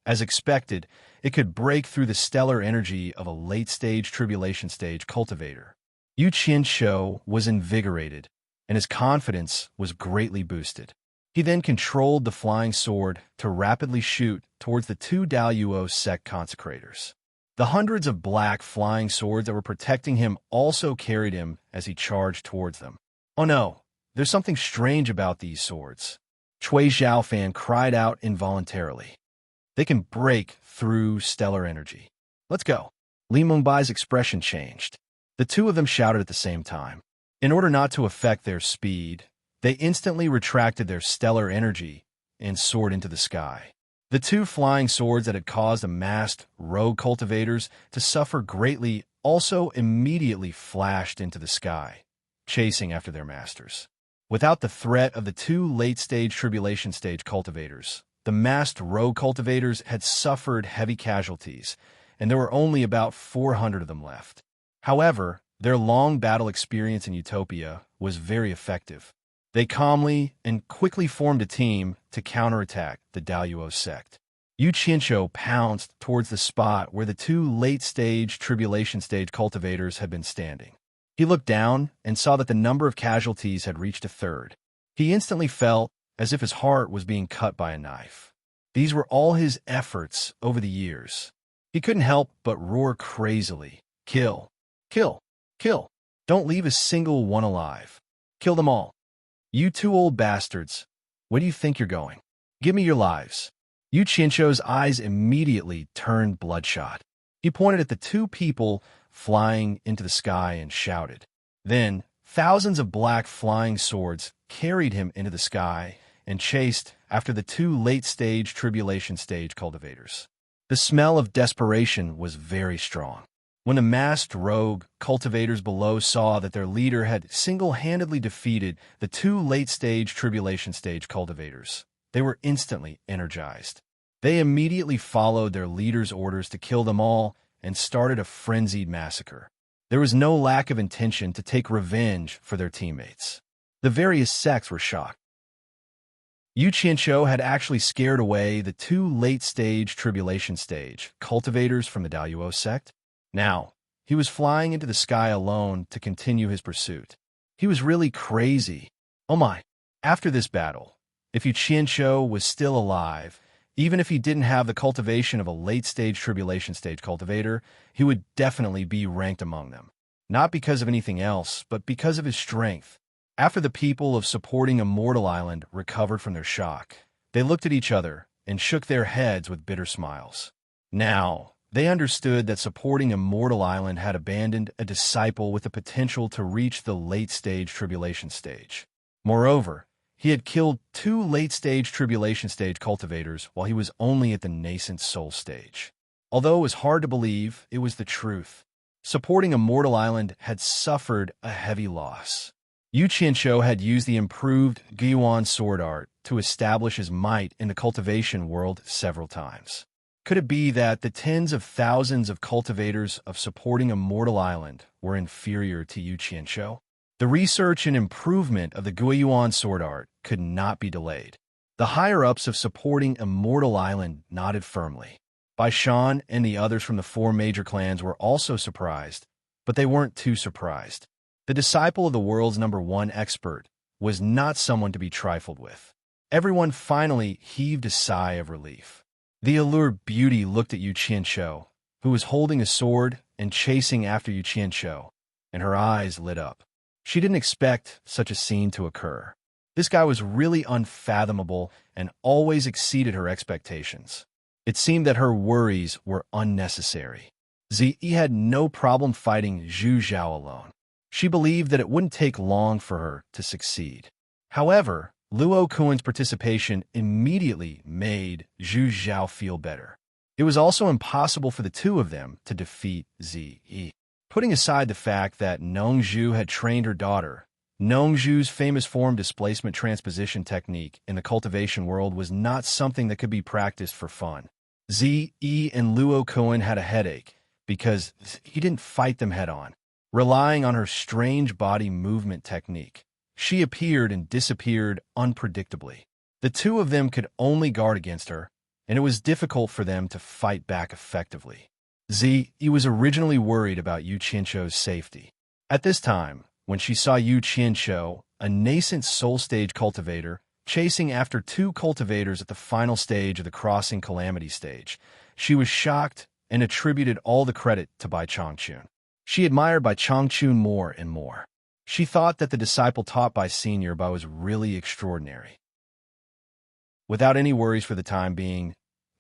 As expected, it could break through the stellar energy of a late-stage tribulation stage cultivator. Yu Qianqiu was invigorated, and his confidence was greatly boosted. He then controlled the flying sword to rapidly shoot towards the two Daluo Sect consecrators. The hundreds of black flying swords that were protecting him also carried him as he charged towards them. "Oh no, there's something strange about these swords," Cui Xiaofan cried out involuntarily. "They can break through stellar energy. Let's go." Li Mungbai's expression changed. The two of them shouted at the same time. In order not to affect their speed, they instantly retracted their stellar energy and soared into the sky. The two flying swords that had caused the masked rogue cultivators to suffer greatly also immediately flashed into the sky, chasing after their masters. Without the threat of the two late-stage tribulation stage cultivators, the masked rogue cultivators had suffered heavy casualties, and there were only about 400 of them left. However, their long battle experience in Utopia was very effective. They calmly and quickly formed a team to counterattack the Daluo sect. Yu Qianqiu pounced towards the spot where the two late-stage tribulation stage cultivators had been standing. He looked down and saw that the number of casualties had reached a third. He instantly felt as if his heart was being cut by a knife. These were all his efforts over the years. He couldn't help but roar crazily. "Kill! Kill! Kill! Don't leave a single one alive. Kill them all. You two old bastards, where do you think you're going? Give me your lives." Yu Qianqiu's eyes immediately turned bloodshot. He pointed at the two people flying into the sky and shouted. Then, thousands of black flying swords carried him into the sky and chased after the two late-stage tribulation stage cultivators. The smell of desperation was very strong. When the masked rogue cultivators below saw that their leader had single-handedly defeated the two late-stage tribulation stage cultivators, they were instantly energized. They immediately followed their leader's orders to kill them all and started a frenzied massacre. There was no lack of intention to take revenge for their teammates. The various sects were shocked. Yu Qianqiu had actually scared away the two late-stage tribulation stage cultivators from the Daluo sect. Now, he was flying into the sky alone to continue his pursuit. He was really crazy. Oh my. After this battle, if Yu Qianqiu was still alive, even if he didn't have the cultivation of a late-stage tribulation stage cultivator, he would definitely be ranked among them. Not because of anything else, but because of his strength. After the people of supporting Immortal Island recovered from their shock, they looked at each other and shook their heads with bitter smiles. Now, they understood that supporting Immortal Island had abandoned a disciple with the potential to reach the late-stage tribulation stage. Moreover, he had killed two late-stage tribulation stage cultivators while he was only at the nascent soul stage. Although it was hard to believe, it was the truth. Supporting Immortal Island had suffered a heavy loss. Yu Qianqiu had used the improved Guiyuan sword art to establish his might in the cultivation world several times. Could it be that the tens of thousands of cultivators of supporting Immortal Island were inferior to Yu Qianqiu? The research and improvement of the Guiyuan sword art could not be delayed. The higher-ups of supporting Immortal Island nodded firmly. Bai Shan and the others from the four major clans were also surprised, but they weren't too surprised. The disciple of the world's #1 expert was not someone to be trifled with. Everyone finally heaved a sigh of relief. The allured beauty looked at Yu Qianqiu, who was holding a sword and chasing after Yu Qianqiu, and her eyes lit up. She didn't expect such a scene to occur. This guy was really unfathomable and always exceeded her expectations. It seemed that her worries were unnecessary. Ziyi had no problem fighting Zhu Zhao alone. She believed that it wouldn't take long for her to succeed. However, Luo Kuan's participation immediately made Zhu Zhao feel better. It was also impossible for the two of them to defeat Ziyi. Putting aside the fact that Nongzhu had trained her daughter, Nongzhu's famous form displacement transposition technique in the cultivation world was not something that could be practiced for fun. Ziyi and Luo Kuan had a headache because he didn't fight them head-on. Relying on her strange body movement technique, she appeared and disappeared unpredictably. The two of them could only guard against her, and it was difficult for them to fight back effectively. Ziyi was originally worried about Yu Qianqiu's safety. At this time, when she saw Yu Qianqiu, a nascent soul stage cultivator, chasing after two cultivators at the final stage of the crossing calamity stage. She was shocked and attributed all the credit to Bai Changchun. She admired Bai Changchun more and more. She thought that the disciple taught by Senior Bai was really extraordinary. Without any worries for the time being,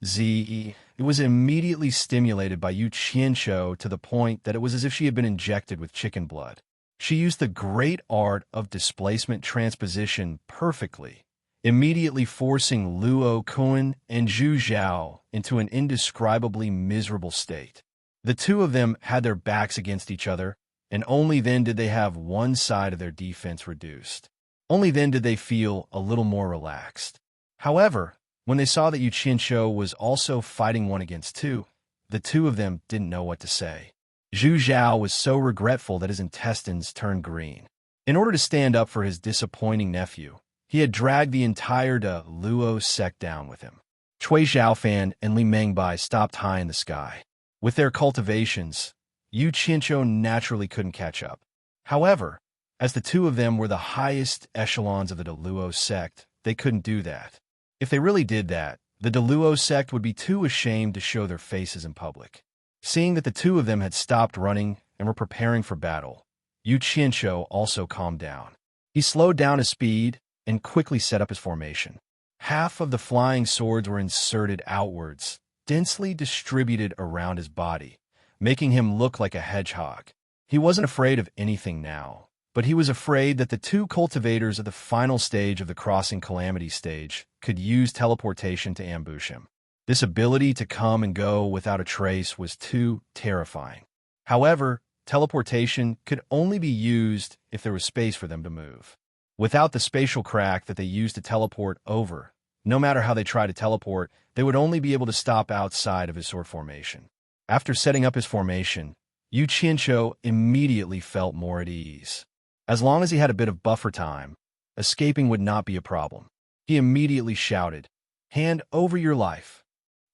Zi was immediately stimulated by Yu Qianshou to the point that it was as if she had been injected with chicken blood. She used the great art of displacement transposition perfectly, immediately forcing Luo Kun and Zhu Zhao into an indescribably miserable state. The two of them had their backs against each other, and only then did they have one side of their defense reduced. Only then did they feel a little more relaxed. However, when they saw that Yu Qianshou was also fighting one against two, the two of them didn't know what to say. Zhu Zhao was so regretful that his intestines turned green. In order to stand up for his disappointing nephew, he had dragged the entire De Luo Sect down with him. Cui Zhaofan and Li Mengbai stopped high in the sky. With their cultivations, Yu Qianshou naturally couldn't catch up. However, as the two of them were the highest echelons of the De Luo Sect, they couldn't do that. If they really did that, the De Luo Sect would be too ashamed to show their faces in public. Seeing that the two of them had stopped running and were preparing for battle, Yu Qianshou also calmed down. He slowed down his speed and quickly set up his formation. Half of the flying swords were inserted outwards, densely distributed around his body, making him look like a hedgehog. He wasn't afraid of anything now, but he was afraid that the two cultivators at the final stage of the crossing calamity stage could use teleportation to ambush him. This ability to come and go without a trace was too terrifying. However, teleportation could only be used if there was space for them to move. Without the spatial crack that they used to teleport over, no matter how they tried to teleport, they would only be able to stop outside of his sword formation. After setting up his formation, Yu Qianshou immediately felt more at ease. As long as he had a bit of buffer time, escaping would not be a problem. He immediately shouted, "Hand over your life."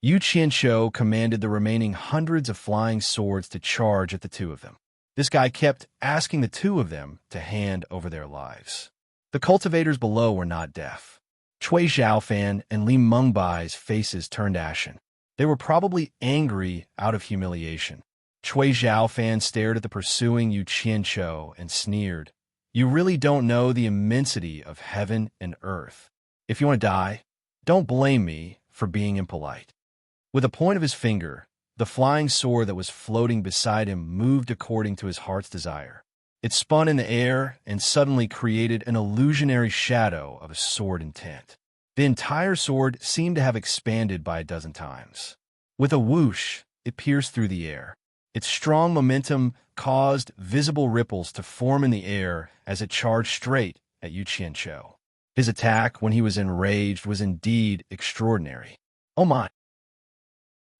Yu Qianshou commanded the remaining hundreds of flying swords to charge at the two of them. This guy kept asking the two of them to hand over their lives. The cultivators below were not deaf. Cui Zhaofan and Li Mengbai's faces turned ashen. They were probably angry out of humiliation. Cui Zhaofan stared at the pursuing Yu Qianshou and sneered, "You really don't know the immensity of heaven and earth. If you want to die, don't blame me for being impolite." With a point of his finger, the flying sword that was floating beside him moved according to his heart's desire. It spun in the air and suddenly created an illusionary shadow of a sword intent. The entire sword seemed to have expanded by a dozen times. With a whoosh, it pierced through the air. Its strong momentum caused visible ripples to form in the air as it charged straight at Yu Qianshou. His attack, when he was enraged, was indeed extraordinary. Oh my!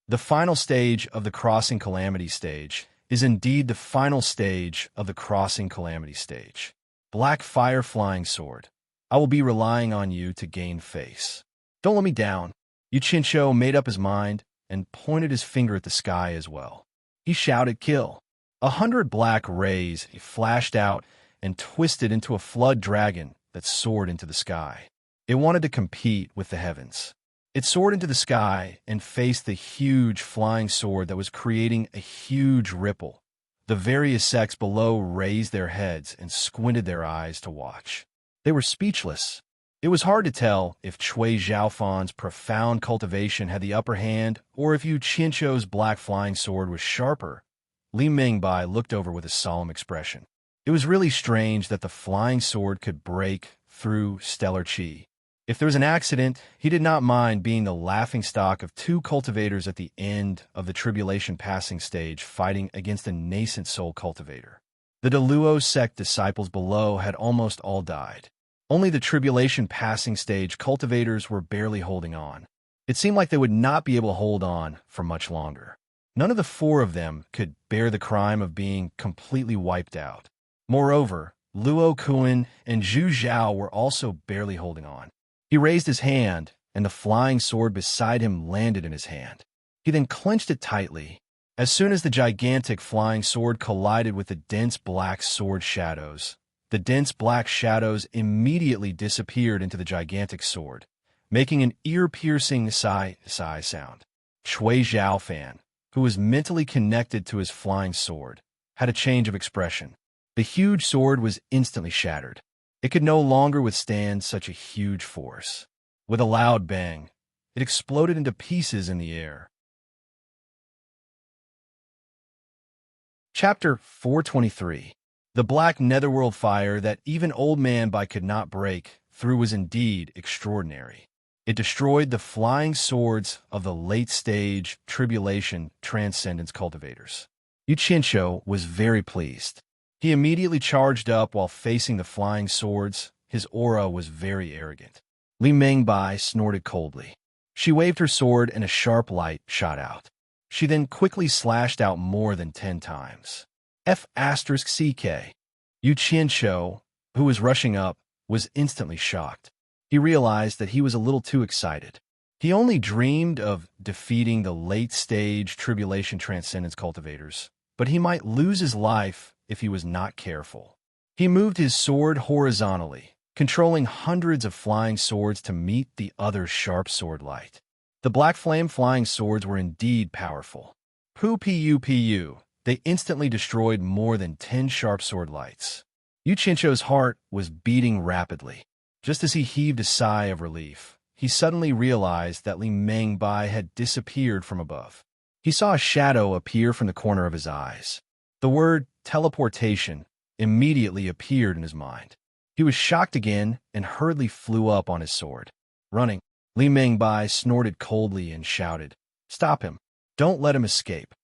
The final stage of the crossing calamity stage is indeed the final stage of the crossing calamity stage. Black fire flying sword. I will be relying on you to gain face. Don't let me down. Yu Qianshou made up his mind and pointed his finger at the sky as well. He shouted, "Kill." 100 black rays flashed out and twisted into a flood dragon that soared into the sky. It wanted to compete with the heavens. It soared into the sky and faced the huge flying sword that was creating a huge ripple. The various sects below raised their heads and squinted their eyes to watch. They were speechless. It was hard to tell if Cui Zhaofan's profound cultivation had the upper hand or if Yu Qianshou's black flying sword was sharper. Li Mengbai looked over with a solemn expression. It was really strange that the flying sword could break through stellar chi. If there was an accident, he did not mind being the laughingstock of two cultivators at the end of the tribulation passing stage fighting against a nascent soul cultivator. The De Luo Sect disciples below had almost all died. Only the tribulation passing stage cultivators were barely holding on. It seemed like they would not be able to hold on for much longer. None of the four of them could bear the crime of being completely wiped out. Moreover, Luo Kun and Zhu Zhao were also barely holding on. He raised his hand, and the flying sword beside him landed in his hand. He then clenched it tightly. As soon as the gigantic flying sword collided with the dense black sword shadows, The dense black shadows immediately disappeared into the gigantic sword, making an ear-piercing sigh sound. Shui Zhaofan, who was mentally connected to his flying sword, had a change of expression. The huge sword was instantly shattered. It could no longer withstand such a huge force. With a loud bang, it exploded into pieces in the air. Chapter 423. The black netherworld fire that even Old Man Bai could not break through was indeed extraordinary. It destroyed the flying swords of the late-stage tribulation transcendence cultivators. Yu Qianshou was very pleased. He immediately charged up while facing the flying swords. His aura was very arrogant. Li Mengbai snorted coldly. She waved her sword and a sharp light shot out. She then quickly slashed out more than 10 times. F***CK. Yu Qianshou, who was rushing up, was instantly shocked. He realized that he was a little too excited. He only dreamed of defeating the late-stage tribulation transcendence cultivators, but he might lose his life if he was not careful. He moved his sword horizontally, controlling hundreds of flying swords to meet the other's sharp sword light. The black flame flying swords were indeed powerful. Pu, they instantly destroyed more than 10 sharp sword lights. Yu Qianshou's heart was beating rapidly. Just as he heaved a sigh of relief, he suddenly realized that Li Mengbai had disappeared from above. He saw a shadow appear from the corner of his eyes. The word teleportation immediately appeared in his mind. He was shocked again and hurriedly flew up on his sword. Running, Li Mengbai snorted coldly and shouted, "Stop him! Don't let him escape!"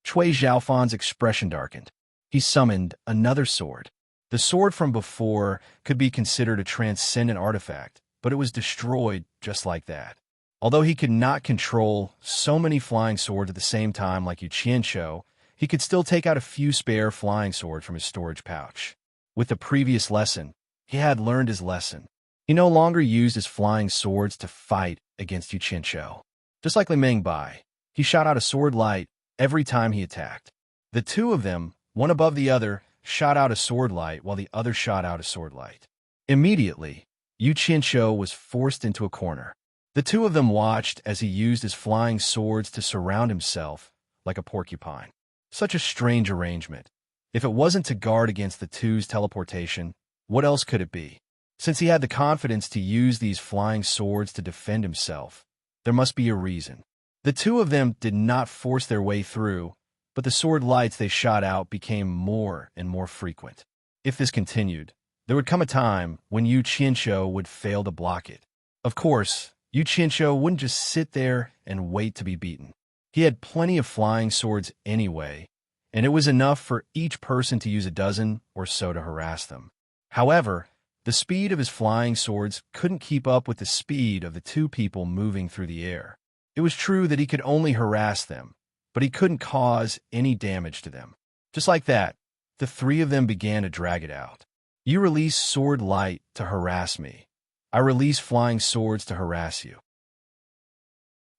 Shui Zhaofan's expression darkened. He summoned another sword. The sword from before could be considered a transcendent artifact, but it was destroyed just like that. Although he could not control so many flying swords at the same time like Yu Qianshou, he could still take out a few spare flying swords from his storage pouch. With the previous lesson, he had learned his lesson. He no longer used his flying swords to fight against Yu Qianshou. Just like Li Mengbai, he shot out a sword light every time he attacked. The two of them, one above the other, shot out a sword light while the other shot out a sword light. Immediately, Yu Qianshou was forced into a corner. The two of them watched as he used his flying swords to surround himself like a porcupine. Such a strange arrangement. If it wasn't to guard against the two's teleportation, what else could it be? Since he had the confidence to use these flying swords to defend himself, there must be a reason. The two of them did not force their way through, but the sword lights they shot out became more and more frequent. If this continued, there would come a time when Yu Qianshou would fail to block it. Of course, Yu Qianshou wouldn't just sit there and wait to be beaten. He had plenty of flying swords anyway, and it was enough for each person to use a dozen or so to harass them. However, the speed of his flying swords couldn't keep up with the speed of the two people moving through the air. It was true that he could only harass them, but he couldn't cause any damage to them. Just like that, the three of them began to drag it out. You release sword light to harass me. I release flying swords to harass you.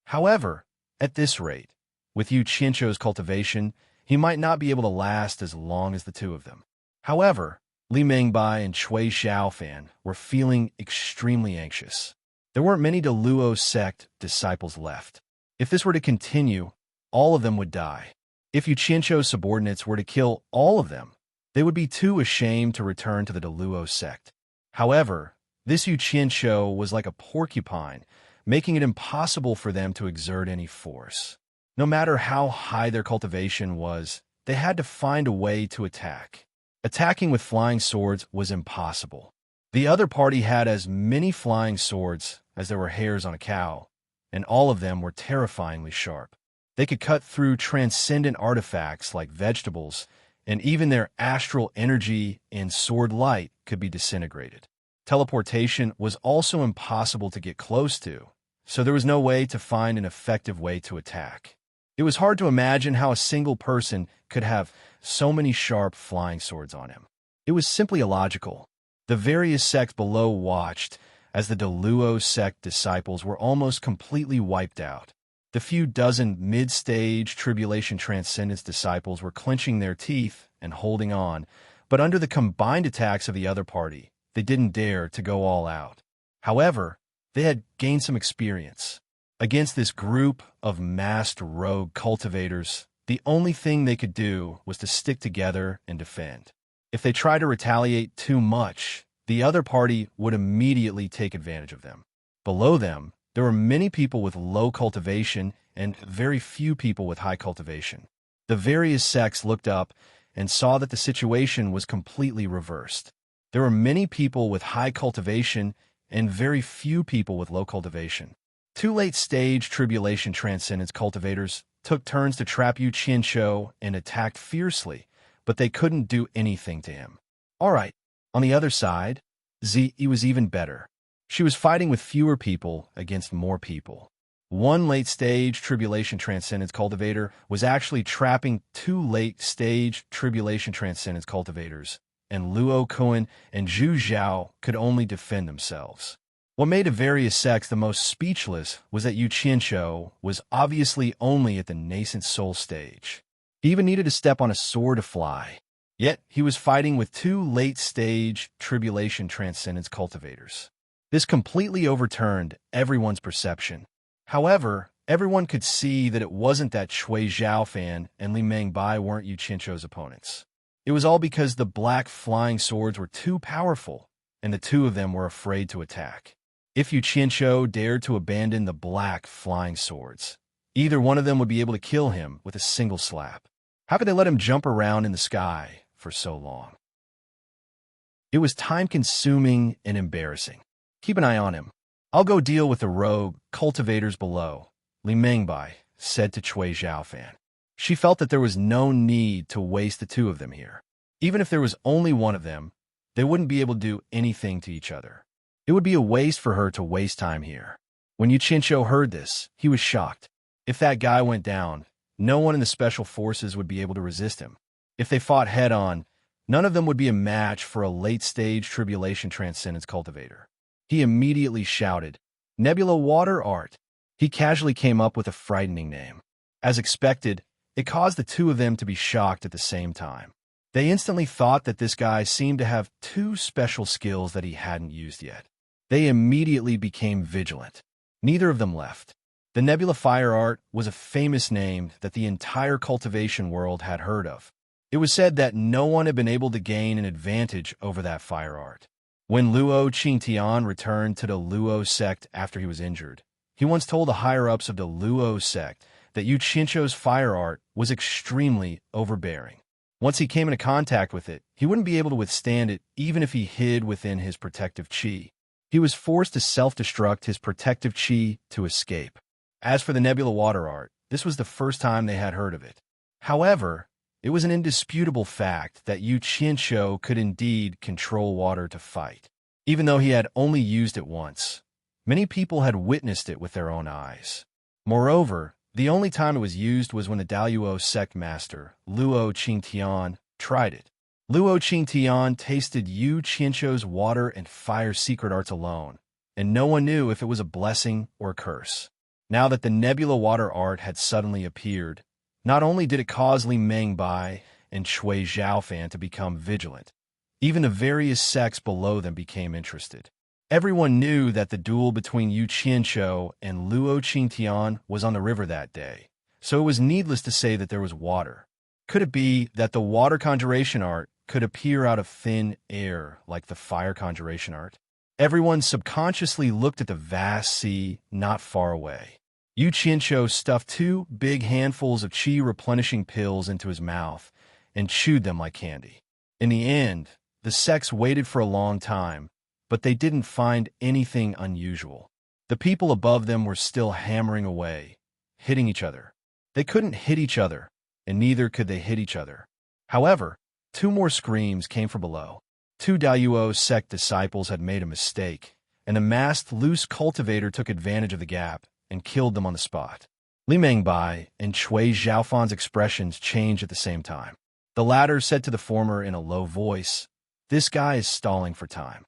However, at this rate, with Yu Qianshou's cultivation, he might not be able to last as long as the two of them. However, Li Mengbai and Shui Zhaofan were feeling extremely anxious. There weren't many Deluo Sect disciples left. If this were to continue, all of them would die. If Yu Qianshou's subordinates were to kill all of them, they would be too ashamed to return to the Deluo Sect. However, this Yu Qianshou was like a porcupine, making it impossible for them to exert any force. No matter how high their cultivation was, they had to find a way to attack. Attacking with flying swords was impossible. The other party had as many flying swords as there were hairs on a cow, and all of them were terrifyingly sharp. They could cut through transcendent artifacts like vegetables, and even their astral energy and sword light could be disintegrated. Teleportation was also impossible to get close to, so there was no way to find an effective way to attack. It was hard to imagine how a single person could have so many sharp flying swords on him. It was simply illogical. The various sects below watched as the Deluo Sect disciples were almost completely wiped out. The few dozen mid-stage tribulation transcendence disciples were clenching their teeth and holding on, But under the combined attacks of the other party, they didn't dare to go all out. However, they had gained some experience. Against this group of masked rogue cultivators, the only thing they could do was to stick together and defend. If they tried to retaliate too much, the other party would immediately take advantage of them. Below them, there were many people with low cultivation and very few people with high cultivation. The various sects looked up and saw that the situation was completely reversed. There were many people with high cultivation and very few people with low cultivation. Two late-stage Tribulation Transcendence cultivators took turns to trap Yu Qianqiu and attacked fiercely, but they couldn't do anything to him. All right, on the other side, Zi was even better. She was fighting with fewer people against more people. One late-stage Tribulation Transcendence cultivator was actually trapping two late-stage Tribulation Transcendence cultivators, and Luo Kuan and Zhu Zhao could only defend themselves. What made the various sects the most speechless was that Yu Qianqiu was obviously only at the nascent soul stage. He even needed to step on a sword to fly. Yet, he was fighting with two late-stage Tribulation Transcendence cultivators. This completely overturned everyone's perception. However, everyone could see that it wasn't that Cui Zhaofan and Li Mengbai weren't Yu Qianqiu's opponents. It was all because the black flying swords were too powerful, and the two of them were afraid to attack. If Yu Qianqiu dared to abandon the black flying swords, either one of them would be able to kill him with a single slap. How could they let him jump around in the sky for so long? It was time-consuming and embarrassing. Keep an eye on him. I'll go deal with the rogue cultivators below, Li Mengbai said to Cui Zhaofan. She felt that there was no need to waste the two of them here. Even if there was only one of them, they wouldn't be able to do anything to each other. It would be a waste for her to waste time here. When Yu Qianqiu heard this, he was shocked. If that guy went down, no one in the special forces would be able to resist him. If they fought head-on, none of them would be a match for a late-stage Tribulation Transcendence cultivator. He immediately shouted, "Nebula Water Art." He casually came up with a frightening name. As expected, it caused the two of them to be shocked at the same time. They instantly thought that this guy seemed to have two special skills that he hadn't used yet. They immediately became vigilant. Neither of them left. The Nebula Fire Art was a famous name that the entire cultivation world had heard of. It was said that no one had been able to gain an advantage over that fire art. When Luo Qingtian returned to the Luo Sect after he was injured, he once told the higher-ups of the Luo Sect that Yu Qianqiu's fire art was extremely overbearing. Once he came into contact with it, he wouldn't be able to withstand it even if he hid within his protective qi. He was forced to self-destruct his protective qi to escape. As for the Nebula Water Art, this was the first time they had heard of it. However, it was an indisputable fact that Yu Qianqiu could indeed control water to fight. Even though he had only used it once, many people had witnessed it with their own eyes. Moreover, the only time it was used was when the Daluo sect master, Luo Qingtian, tried it. Luo Qingtian tasted Yu Qianqiu's water and fire secret arts alone, and no one knew if it was a blessing or a curse. Now that the Nebula Water Art had suddenly appeared, not only did it cause Li Mengbai and Cui Zhaofan to become vigilant, even the various sects below them became interested. Everyone knew that the duel between Yu Qianqiu and Luo Qingtian was on the river that day, so it was needless to say that there was water. Could it be that the water conjuration art could appear out of thin air like the fire conjuration art? Everyone subconsciously looked at the vast sea not far away. Yu Qianqiu stuffed 2 big handfuls of qi-replenishing pills into his mouth and chewed them like candy. In the end, the sects waited for a long time, but they didn't find anything unusual. The people above them were still hammering away, hitting each other. They couldn't hit each other, and neither could they hit each other. However, 2 more screams came from below. 2 Daluo sect disciples had made a mistake, and a masked loose cultivator took advantage of the gap and killed them on the spot. Li Mengbai and Cui Zhaofan's expressions changed at the same time. The latter said to the former in a low voice, "This guy is stalling for time.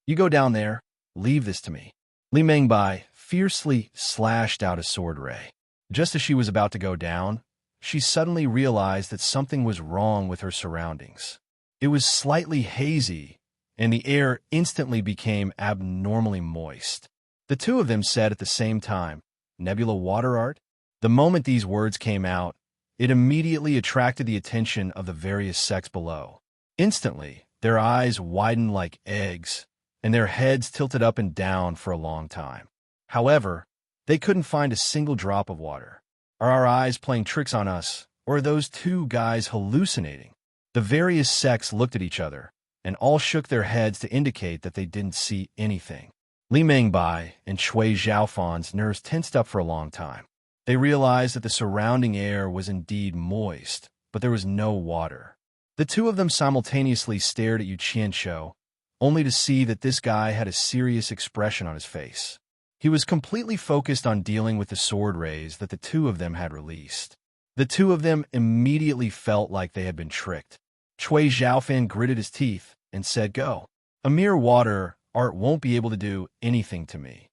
You go down there, leave this to me." Li Mengbai fiercely slashed out a sword ray. Just as she was about to go down, she suddenly realized that something was wrong with her surroundings. It was slightly hazy, and the air instantly became abnormally moist. The two of them said at the same time, "Nebula water art?" The moment these words came out, it immediately attracted the attention of the various sects below. Instantly, their eyes widened like eggs, and their heads tilted up and down for a long time. However, they couldn't find a single drop of water. Are our eyes playing tricks on us, or are those two guys hallucinating? The various sects looked at each other, and all shook their heads to indicate that they didn't see anything. Li Mengbai and Cui Zhaofan's nerves tensed up for a long time. They realized that the surrounding air was indeed moist, but there was no water. The two of them simultaneously stared at Yu Qianqiu, only to see that this guy had a serious expression on his face. He was completely focused on dealing with the sword rays that the two of them had released. The two of them immediately felt like they had been tricked. Cui Zhaofan gritted his teeth and said, "Go. A mere water art won't be able to do anything to me.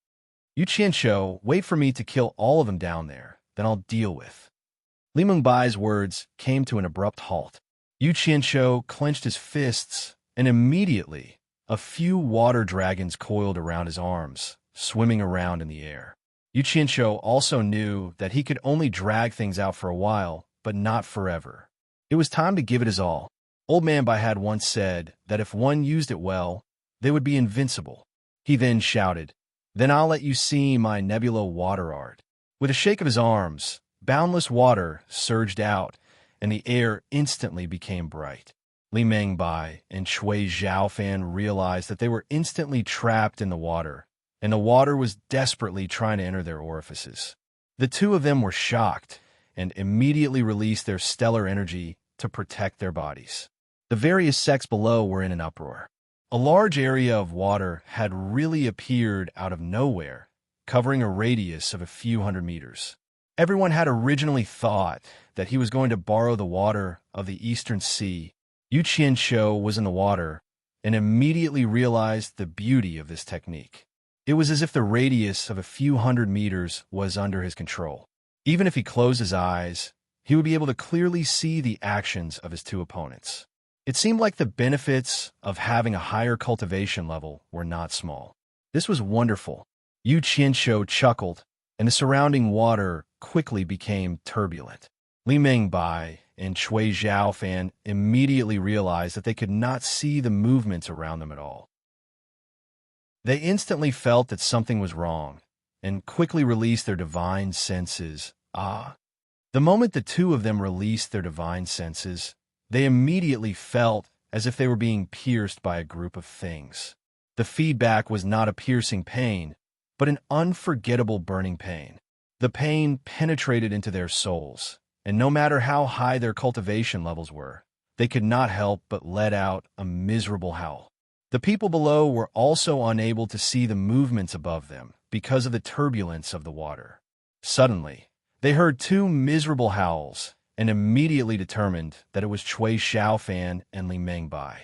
Yu Qianqiu, wait for me to kill all of them down there, then I'll deal with." Li Mengbai's words came to an abrupt halt. Yu Qianqiu clenched his fists, and immediately a few water dragons coiled around his arms, swimming around in the air. Yu Qianqiu also knew that he could only drag things out for a while, but not forever. It was time to give it his all. Old Man Bai had once said that if one used it well, they would be invincible. He then shouted, "Then I'll let you see my nebula water art." With a shake of his arms, boundless water surged out, and the air instantly became bright. Li Mengbai and Cui Zhaofan realized that they were instantly trapped in the water, and the water was desperately trying to enter their orifices. The two of them were shocked and immediately released their stellar energy to protect their bodies. The various sects below were in an uproar. A large area of water had really appeared out of nowhere, covering a radius of a few hundred meters. Everyone had originally thought that he was going to borrow the water of the Eastern Sea. Yu Qianqiu was in the water and immediately realized the beauty of this technique. It was as if the radius of a few hundred meters was under his control. Even if he closed his eyes, he would be able to clearly see the actions of his two opponents. It seemed like the benefits of having a higher cultivation level were not small. This was wonderful. Yu Qianqiu chuckled, and the surrounding water quickly became turbulent. Li Mengbai and Cui Zhaofan immediately realized that they could not see the movements around them at all. They instantly felt that something was wrong, and quickly released their divine senses. The moment the two of them released their divine senses, they immediately felt as if they were being pierced by a group of things. The feedback was not a piercing pain, but an unforgettable burning pain. The pain penetrated into their souls, and no matter how high their cultivation levels were, they could not help but let out a miserable howl. The people below were also unable to see the movements above them because of the turbulence of the water. Suddenly, they heard two miserable howls, and immediately determined that it was Cui Zhaofan and Li Mengbai.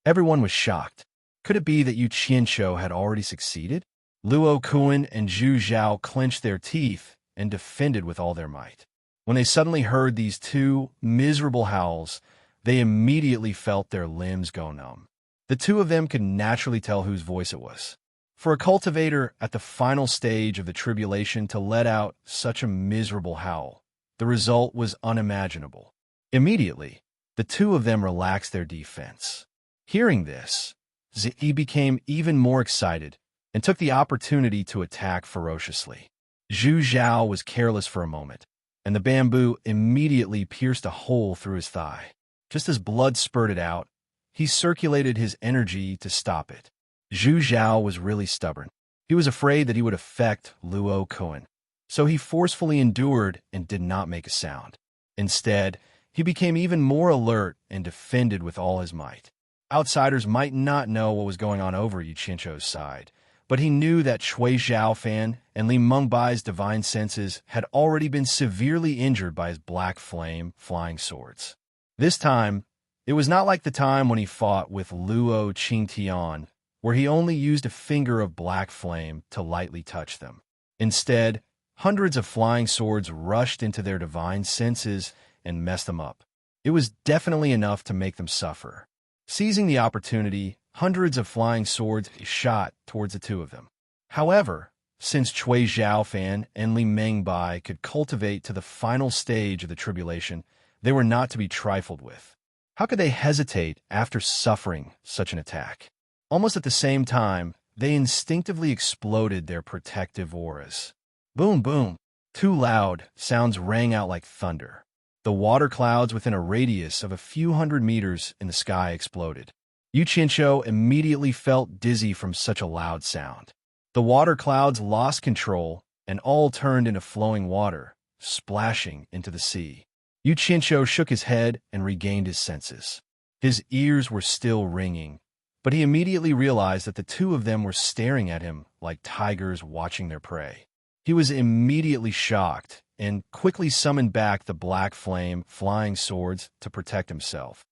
Everyone was shocked. Could it be that Yu Qianqiu had already succeeded? Luo Kuan and Zhu Zhao clenched their teeth and defended with all their might. When they suddenly heard these two miserable howls, they immediately felt their limbs go numb. The two of them could naturally tell whose voice it was. For a cultivator at the final stage of the tribulation to let out such a miserable howl, the result was unimaginable. Immediately, the two of them relaxed their defense. Hearing this, Ziyi became even more excited and took the opportunity to attack ferociously. Zhu Zhao was careless for a moment, and the bamboo immediately pierced a hole through his thigh. Just as blood spurted out, he circulated his energy to stop it. Zhu Zhao was really stubborn. He was afraid that he would affect Luo Kuan, so he forcefully endured and did not make a sound. Instead, he became even more alert and defended with all his might. Outsiders might not know what was going on over Yu Qianqiu's side, but he knew that Cui Zhaofan and Li Mengbai's divine senses had already been severely injured by his black flame flying swords. This time, it was not like the time when he fought with Luo Qingtian, where he only used a finger of black flame to lightly touch them. Instead, hundreds of flying swords rushed into their divine senses and mess them up. It was definitely enough to make them suffer. Seizing the opportunity, hundreds of flying swords shot towards the two of them. However, since Cui Zhaofan and Li Mengbai could cultivate to the final stage of the tribulation, they were not to be trifled with. How could they hesitate after suffering such an attack? Almost at the same time, they instinctively exploded their protective auras. Boom, boom. Two loud sounds rang out like thunder. The water clouds within a radius of a few hundred meters in the sky exploded. Yu Qianqiu immediately felt dizzy from such a loud sound. The water clouds lost control and all turned into flowing water, splashing into the sea. Yu Qianqiu shook his head and regained his senses. His ears were still ringing, but he immediately realized that the two of them were staring at him like tigers watching their prey. He was immediately shocked and quickly summoned back the black flame flying swords to protect himself.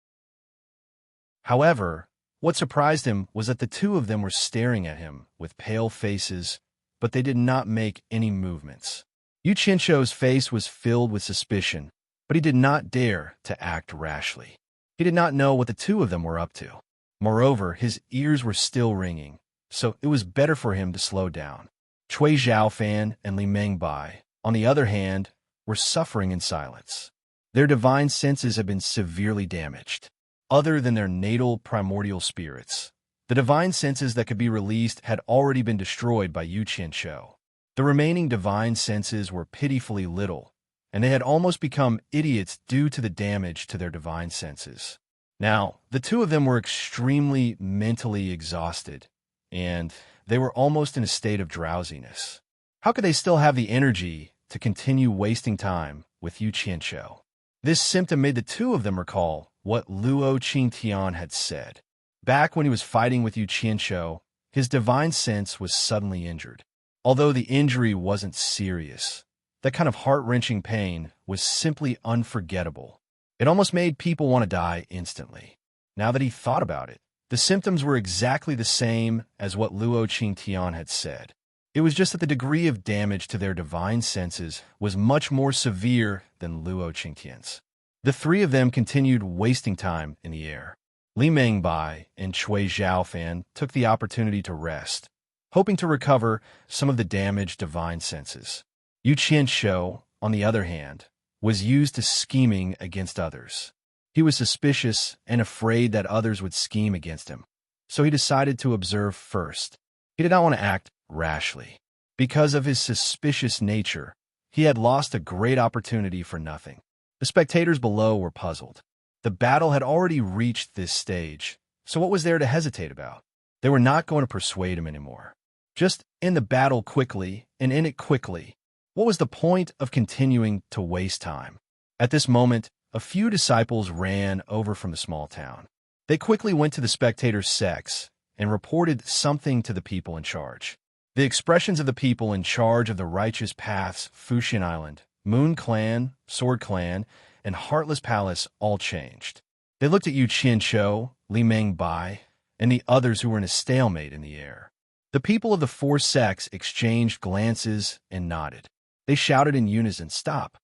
However, what surprised him was that the two of them were staring at him with pale faces, but they did not make any movements. Yu Qianqiu's face was filled with suspicion, but he did not dare to act rashly. He did not know what the two of them were up to. Moreover, his ears were still ringing, so it was better for him to slow down. Cui Zhaofan and Li Mengbai, on the other hand, were suffering in silence. Their divine senses had been severely damaged. Other than their natal primordial spirits, the divine senses that could be released had already been destroyed by Yu Qianqiu. The remaining divine senses were pitifully little, and they had almost become idiots due to the damage to their divine senses. Now, the two of them were extremely mentally exhausted, and they were almost in a state of drowsiness. How could they still have the energy to continue wasting time with Yu Qianqiu? This symptom made the two of them recall what Luo Qingtian had said. Back when he was fighting with Yu Qianqiu, his divine sense was suddenly injured. Although the injury wasn't serious, that kind of heart-wrenching pain was simply unforgettable. It almost made people want to die instantly. Now that he thought about it, the symptoms were exactly the same as what Luo Qingtian had said. It was just that the degree of damage to their divine senses was much more severe than Luo Qingtian's. The three of them continued wasting time in the air. Li Mengbai and Cui Zhaofan took the opportunity to rest, hoping to recover some of the damaged divine senses. Yu Qianqiu, on the other hand, was used to scheming against others. He was suspicious and afraid that others would scheme against him, so he decided to observe first. He did not want to act rashly. Because of his suspicious nature, he had lost a great opportunity for nothing. The spectators below were puzzled. The battle had already reached this stage, so what was there to hesitate about? They were not going to persuade him anymore. Just end the battle quickly and end it quickly. What was the point of continuing to waste time? At this moment, a few disciples ran over from the small town. They quickly went to the spectators' sects and reported something to the people in charge. The expressions of the people in charge of the righteous paths, Fuxian Island, Moon Clan, Sword Clan, and Heartless Palace all changed. They looked at Yu Qianqiu, Li Mengbai, and the others who were in a stalemate in the air. The people of the four sects exchanged glances and nodded. They shouted in unison, "Stop!"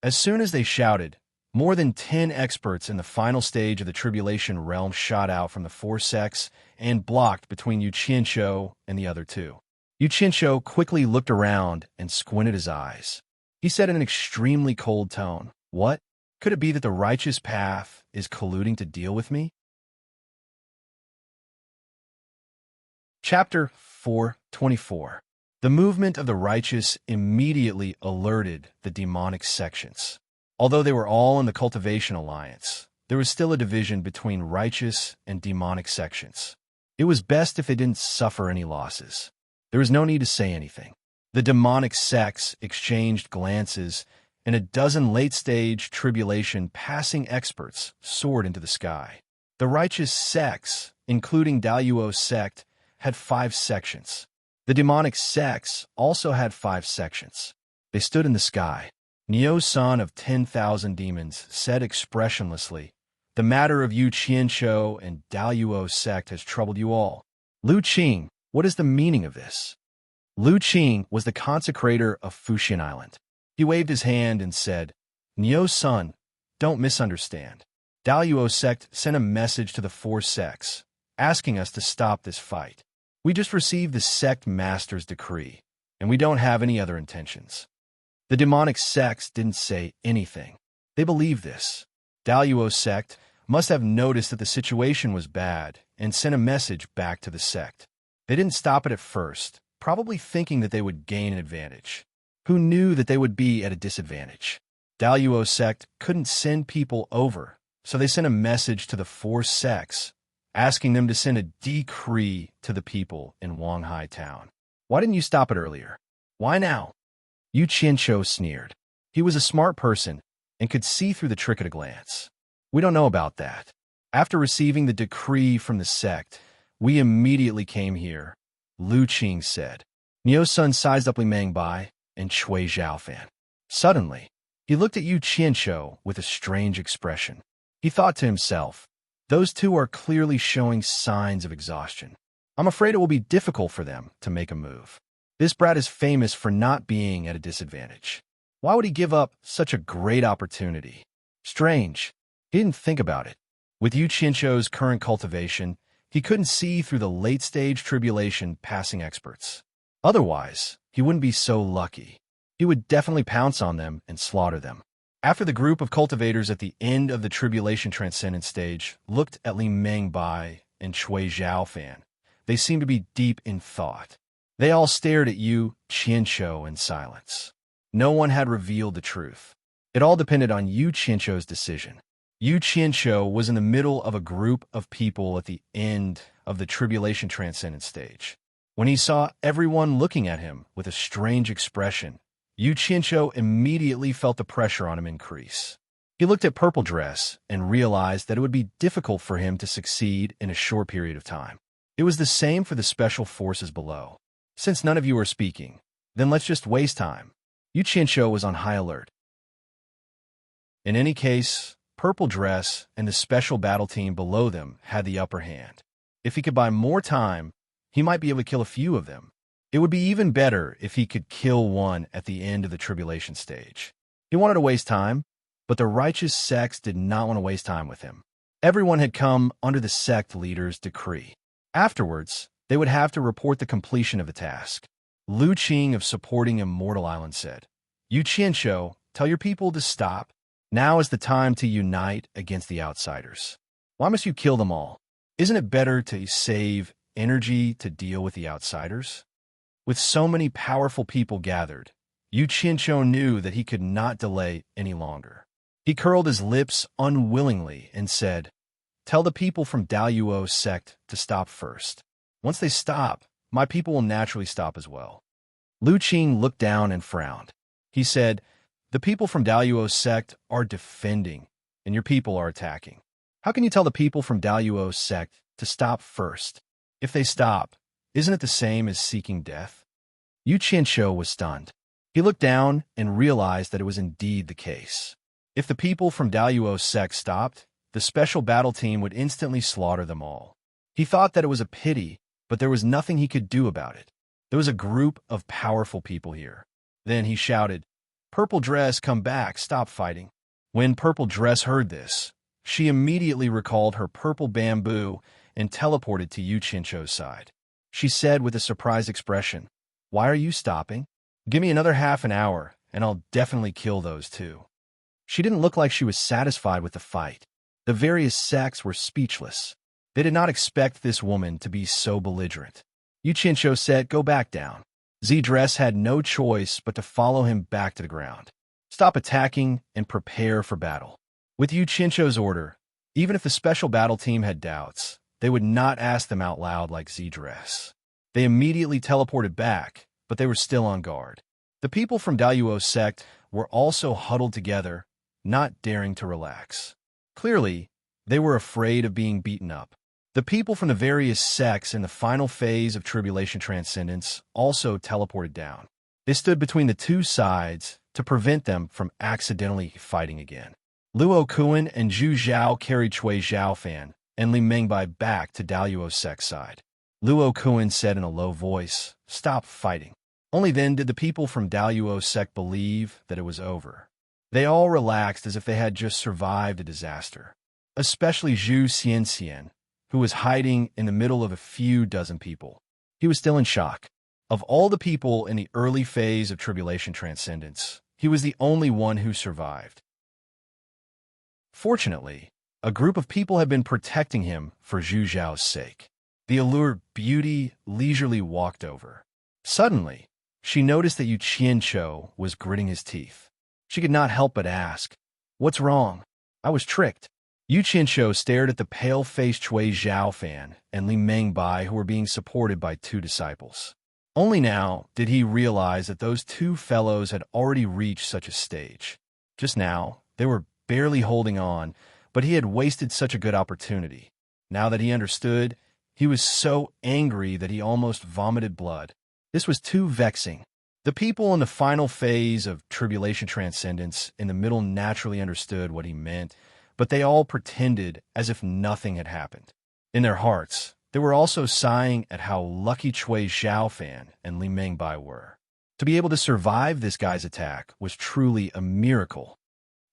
As soon as they shouted, more than 10 experts in the final stage of the tribulation realm shot out from the four sects and blocked between Yu Qianqiu and the other two. Yu Qianqiu quickly looked around and squinted his eyes. He said in an extremely cold tone, "What? Could it be that the righteous path is colluding to deal with me?" Chapter 4:24. The movement of the righteous immediately alerted the demonic sections. Although they were all in the Cultivation Alliance, there was still a division between righteous and demonic sections. It was best if they didn't suffer any losses. There was no need to say anything. The demonic sects exchanged glances, and a dozen late-stage tribulation passing experts soared into the sky. The righteous sects, including Daluo's sect, had 5 sections. The demonic sects also had 5 sections. They stood in the sky. Neo, son of 10,000 demons, said expressionlessly, "The matter of Yu Qianqiu and Daluo's sect has troubled you all. Lu Qing, what is the meaning of this?" Lu Qing was the consecrator of Fuxian Island. He waved his hand and said, "Neo, son, Don't misunderstand. Daluo Sect sent a message to the 4 sects, asking us to stop this fight. We just received the Sect Master's decree, and we don't have any other intentions. The demonic sects didn't say anything. They believed this. Daluo Sect must have noticed that the situation was bad and sent a message back to the sect. They didn't stop it at first, probably thinking that they would gain an advantage. Who knew that they would be at a disadvantage? Daluo Sect couldn't send people over, so they sent a message to the 4 sects, asking them to send a decree to the people in Wanghai Town. Why didn't you stop it earlier? Why now? Yu Qianqiu sneered. He was a smart person and could see through the trick at a glance. We don't know about that. After receiving the decree from the sect, we immediately came here, Lu Qing said. Niu Sun sized up Li Mengbai and Cui Zhaofan. Suddenly, he looked at Yu Qianqiu with a strange expression. He thought to himself, those two are clearly showing signs of exhaustion. I'm afraid it will be difficult for them to make a move. This brat is famous for not being at a disadvantage. Why would he give up such a great opportunity? Strange. He didn't think about it. With Yu Qianqiu's current cultivation, he couldn't see through the late-stage tribulation passing experts. Otherwise, he wouldn't be so lucky. He would definitely pounce on them and slaughter them. After the group of cultivators at the end of the tribulation transcendent stage looked at Li Mengbai and Cui Zhaofan, they seemed to be deep in thought. They all stared at Yu Qianqiu in silence. No one had revealed the truth. It all depended on Yu Qianqiu's decision. Yu Qianqiu was in the middle of a group of people at the end of the tribulation transcendent stage. When he saw everyone looking at him with a strange expression, Yu Qianqiu immediately felt the pressure on him increase. He looked at Purple Dress and realized that it would be difficult for him to succeed in a short period of time. It was the same for the special forces below. Since none of you are speaking, then let's just waste time. Yu Qianqiu was on high alert. In any case, Purple Dress and the special battle team below them had the upper hand. If he could buy more time, he might be able to kill a few of them. It would be even better if he could kill one at the end of the tribulation stage. He wanted to waste time, but the righteous sects did not want to waste time with him. Everyone had come under the sect leader's decree. Afterwards, they would have to report the completion of the task. Lu Qing of Supporting Immortal Island said, Yu Qianqiu, tell your people to stop. Now is the time to unite against the outsiders. Why must you kill them all? Isn't it better to save energy to deal with the outsiders? With so many powerful people gathered, Yu Qianqiu knew that he could not delay any longer. He curled his lips unwillingly and said, tell the people from Daluo Sect to stop first. Once they stop, my people will naturally stop as well. Lu Qing looked down and frowned. He said, the people from Daluo Sect are defending, and your people are attacking. How can you tell the people from Daluo Sect to stop first? If they stop, isn't it the same as seeking death? Yu Qianqiu was stunned. He looked down and realized that it was indeed the case. If the people from Daluo Sect stopped, the special battle team would instantly slaughter them all. He thought that it was a pity, but there was nothing he could do about it. There was a group of powerful people here. Then he shouted, Purple Dress, come back, stop fighting. When Purple Dress heard this, she immediately recalled her purple bamboo and teleported to Yu Qianqiu's side. She said with a surprised expression, why are you stopping? Give me another half an hour, and I'll definitely kill those two. She didn't look like she was satisfied with the fight. The various sects were speechless. They did not expect this woman to be so belligerent. Yu Qianqiu said, go back down. Z-Dress had no choice but to follow him back to the ground. Stop attacking and prepare for battle. With Yu Qianqiu's order, even if the special battle team had doubts, they would not ask them out loud like Z-Dress. They immediately teleported back, but they were still on guard. The people from Daluo Sect were also huddled together, not daring to relax. Clearly, they were afraid of being beaten up. The people from the various sects in the final phase of Tribulation Transcendence also teleported down. They stood between the two sides to prevent them from accidentally fighting again. Luo Kuan and Zhu Zhao carried Cui Zhaofan and Li Mengbai back to Daluo Sect's side. Luo Kuan said in a low voice, stop fighting. Only then did the people from Daluo Sect believe that it was over. They all relaxed as if they had just survived a disaster. Especially Zhu Xianxian, who was hiding in the middle of a few dozen people. He was still in shock. Of all the people in the early phase of tribulation transcendence, he was the only one who survived. Fortunately, a group of people had been protecting him for Zhu Zhao's sake. The allured beauty leisurely walked over. Suddenly, she noticed that Yu Qianqiu was gritting his teeth. She could not help but ask, "What's wrong?" "I was tricked." Yu Qianqiu stared at the pale-faced Cui Zhaofan and Li Mengbai, who were being supported by two disciples. Only now did he realize that those two fellows had already reached such a stage. Just now, they were barely holding on, but he had wasted such a good opportunity. Now that he understood, he was so angry that he almost vomited blood. This was too vexing. The people in the final phase of tribulation transcendence in the middle naturally understood what he meant, but they all pretended as if nothing had happened. In their hearts, they were also sighing at how lucky Cui Zhaofan and Li Mengbai were. To be able to survive this guy's attack was truly a miracle.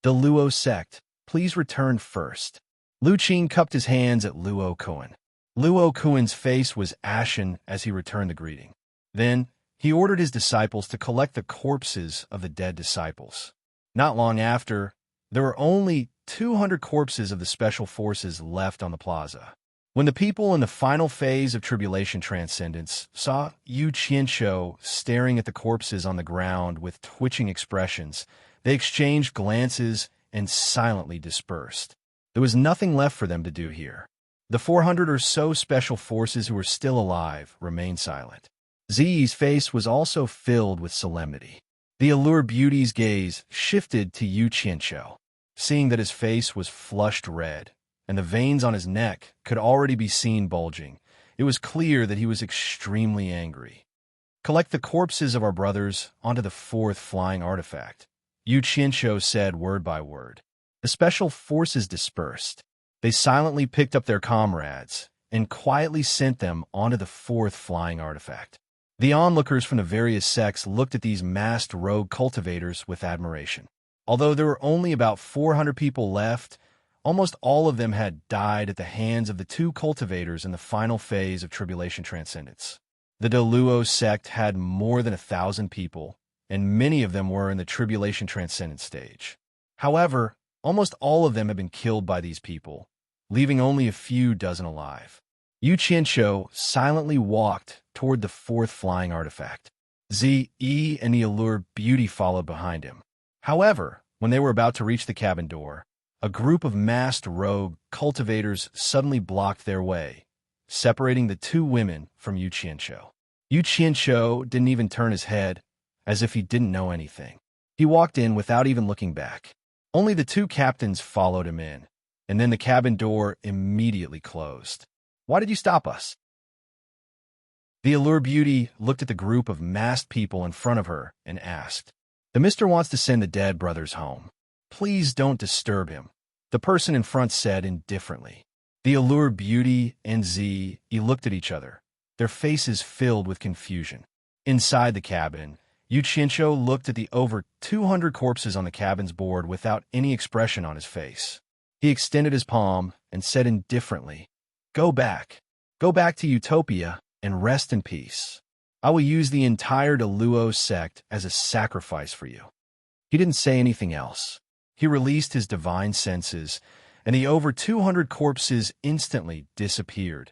"The Luo Sect, please return first." Lu Qing cupped his hands at Luo Kuan. Luo Kuan's face was ashen as he returned the greeting. Then, he ordered his disciples to collect the corpses of the dead disciples. Not long after, there were only 200 corpses of the special forces left on the plaza. When the people in the final phase of tribulation transcendence saw Yu Qianqiu staring at the corpses on the ground with twitching expressions, they exchanged glances and silently dispersed. There was nothing left for them to do here. The 400 or so special forces who were still alive remained silent. Ziyi's face was also filled with solemnity. The allure beauty's gaze shifted to Yu Qianqiu. Seeing that his face was flushed red, and the veins on his neck could already be seen bulging, it was clear that he was extremely angry. "Collect the corpses of our brothers onto the fourth flying artifact," Yu Qianqiu said word by word. The special forces dispersed. They silently picked up their comrades and quietly sent them onto the fourth flying artifact. The onlookers from the various sects looked at these masked rogue cultivators with admiration. Although there were only about 400 people left, almost all of them had died at the hands of the two cultivators in the final phase of tribulation transcendence. The Luo sect had more than 1,000 people, and many of them were in the tribulation transcendence stage. However, almost all of them had been killed by these people, leaving only a few dozen alive. Yu Qianqiu silently walked toward the fourth flying artifact. Ziyi and the allure beauty followed behind him. However, when they were about to reach the cabin door, a group of masked rogue cultivators suddenly blocked their way, separating the two women from Yu Qianqiu. Yu Qianqiu didn't even turn his head, as if he didn't know anything. He walked in without even looking back. Only the two captains followed him in, and then the cabin door immediately closed. "Why did you stop us?" The allure beauty looked at the group of masked people in front of her and asked. "The mister wants to send the dead brothers home. Please don't disturb him," the person in front said indifferently. The allure beauty and Ziyi looked at each other, their faces filled with confusion. Inside the cabin, Yu Qianqiu looked at the over 200 corpses on the cabin's board without any expression on his face. He extended his palm and said indifferently, Go back to Utopia and rest in peace. I will use the entire Luo sect as a sacrifice for you." He didn't say anything else. He released his divine senses, and the over 200 corpses instantly disappeared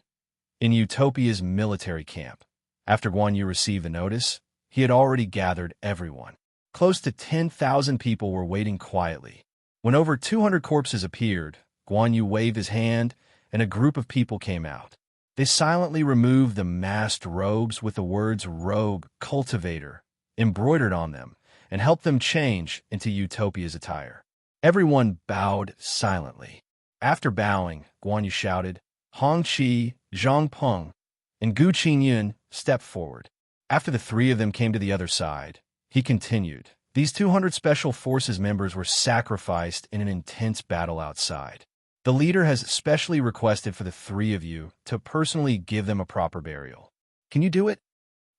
in Utopia's military camp. After Guan Yu received the notice, he had already gathered everyone. Close to 10,000 people were waiting quietly. When over 200 corpses appeared, Guan Yu waved his hand, and a group of people came out. They silently removed the masked robes with the words Rogue Cultivator embroidered on them and helped them change into Utopia's attire. Everyone bowed silently. After bowing, Guan Yu shouted, "Hong Qi, Zhang Peng, and Gu Qingyun stepped forward." After the three of them came to the other side, he continued, "These 200 Special Forces members were sacrificed in an intense battle outside. The leader has specially requested for the three of you to personally give them a proper burial. Can you do it?"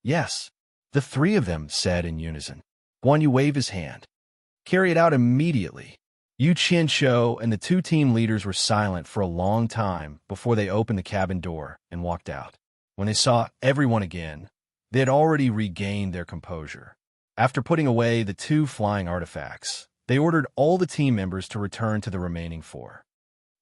"Yes," the three of them said in unison. Guan Yu waved his hand. Carry it out immediately. Yu Qianshou and the two team leaders were silent for a long time before they opened the cabin door and walked out. When they saw everyone again, they had already regained their composure. After putting away the two flying artifacts, they ordered all the team members to return to the remaining four.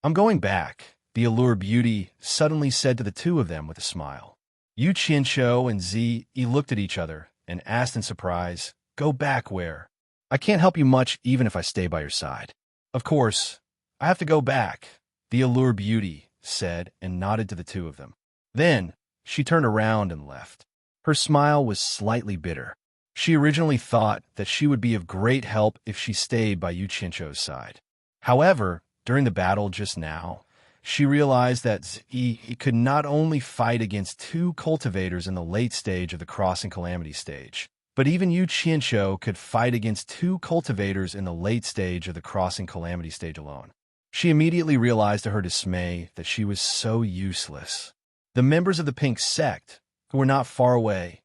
"I'm going back," the Allure Beauty suddenly said to the two of them with a smile. Yu Qianshou and Zi Yi looked at each other and asked in surprise, "Go back where? I can't help you much even if I stay by your side." "Of course, I have to go back," the Allure Beauty said and nodded to the two of them. Then, she turned around and left. Her smile was slightly bitter. She originally thought that she would be of great help if she stayed by Yu Qianshou's side. However, during the battle just now, she realized that he could not only fight against two cultivators in the late stage of the Crossing Calamity stage, but even Yu Qianshou could fight against two cultivators in the late stage of the Crossing Calamity stage alone. She immediately realized to her dismay that she was so useless. The members of the Pink Sect, who were not far away,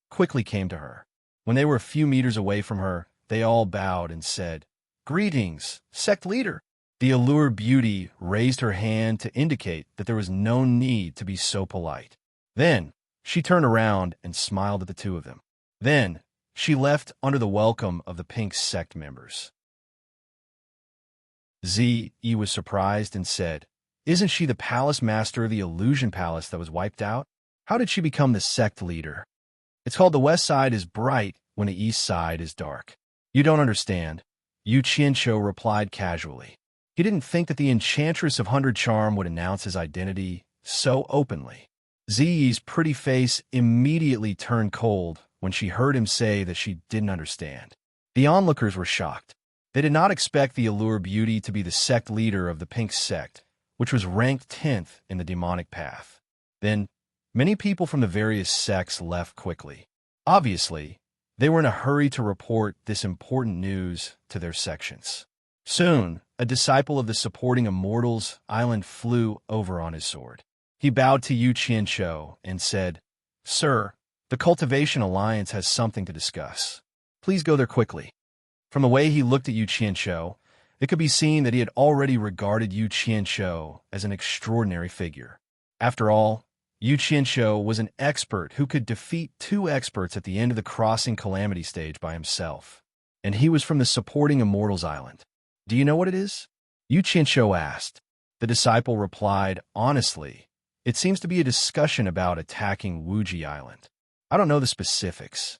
quickly came to her. When they were a few meters away from her, they all bowed and said, "Greetings, Sect Leader." The Allure Beauty raised her hand to indicate that there was no need to be so polite. Then, she turned around and smiled at the two of them. Then, she left under the welcome of the Pink Sect members. Zi Yi was surprised and said, "Isn't she the palace master of the illusion palace that was wiped out? How did she become the sect leader?" "It's called the west side is bright when the east side is dark." "You don't understand," Yu Qianshou replied casually. He didn't think that the Enchantress of 100 Charm would announce his identity so openly. Zi Yi's pretty face immediately turned cold when she heard him say that she didn't understand. The onlookers were shocked. They did not expect the Allure Beauty to be the sect leader of the Pink Sect, which was ranked 10th in the demonic path. Then, many people from the various sects left quickly. Obviously, they were in a hurry to report this important news to their sections. Soon, a disciple of the supporting Immortals Island flew over on his sword. He bowed to Yu Qianshou and said, "Sir, the Cultivation Alliance has something to discuss. Please go there quickly." From the way he looked at Yu Qianshou, it could be seen that he had already regarded Yu Qianshou as an extraordinary figure. After all, Yu Qianshou was an expert who could defeat two experts at the end of the Crossing Calamity stage by himself. And he was from the supporting Immortals Island. "Do you know what it is?" Yu Qianshou asked. The disciple replied, "Honestly, it seems to be a discussion about attacking Wuji Island. I don't know the specifics."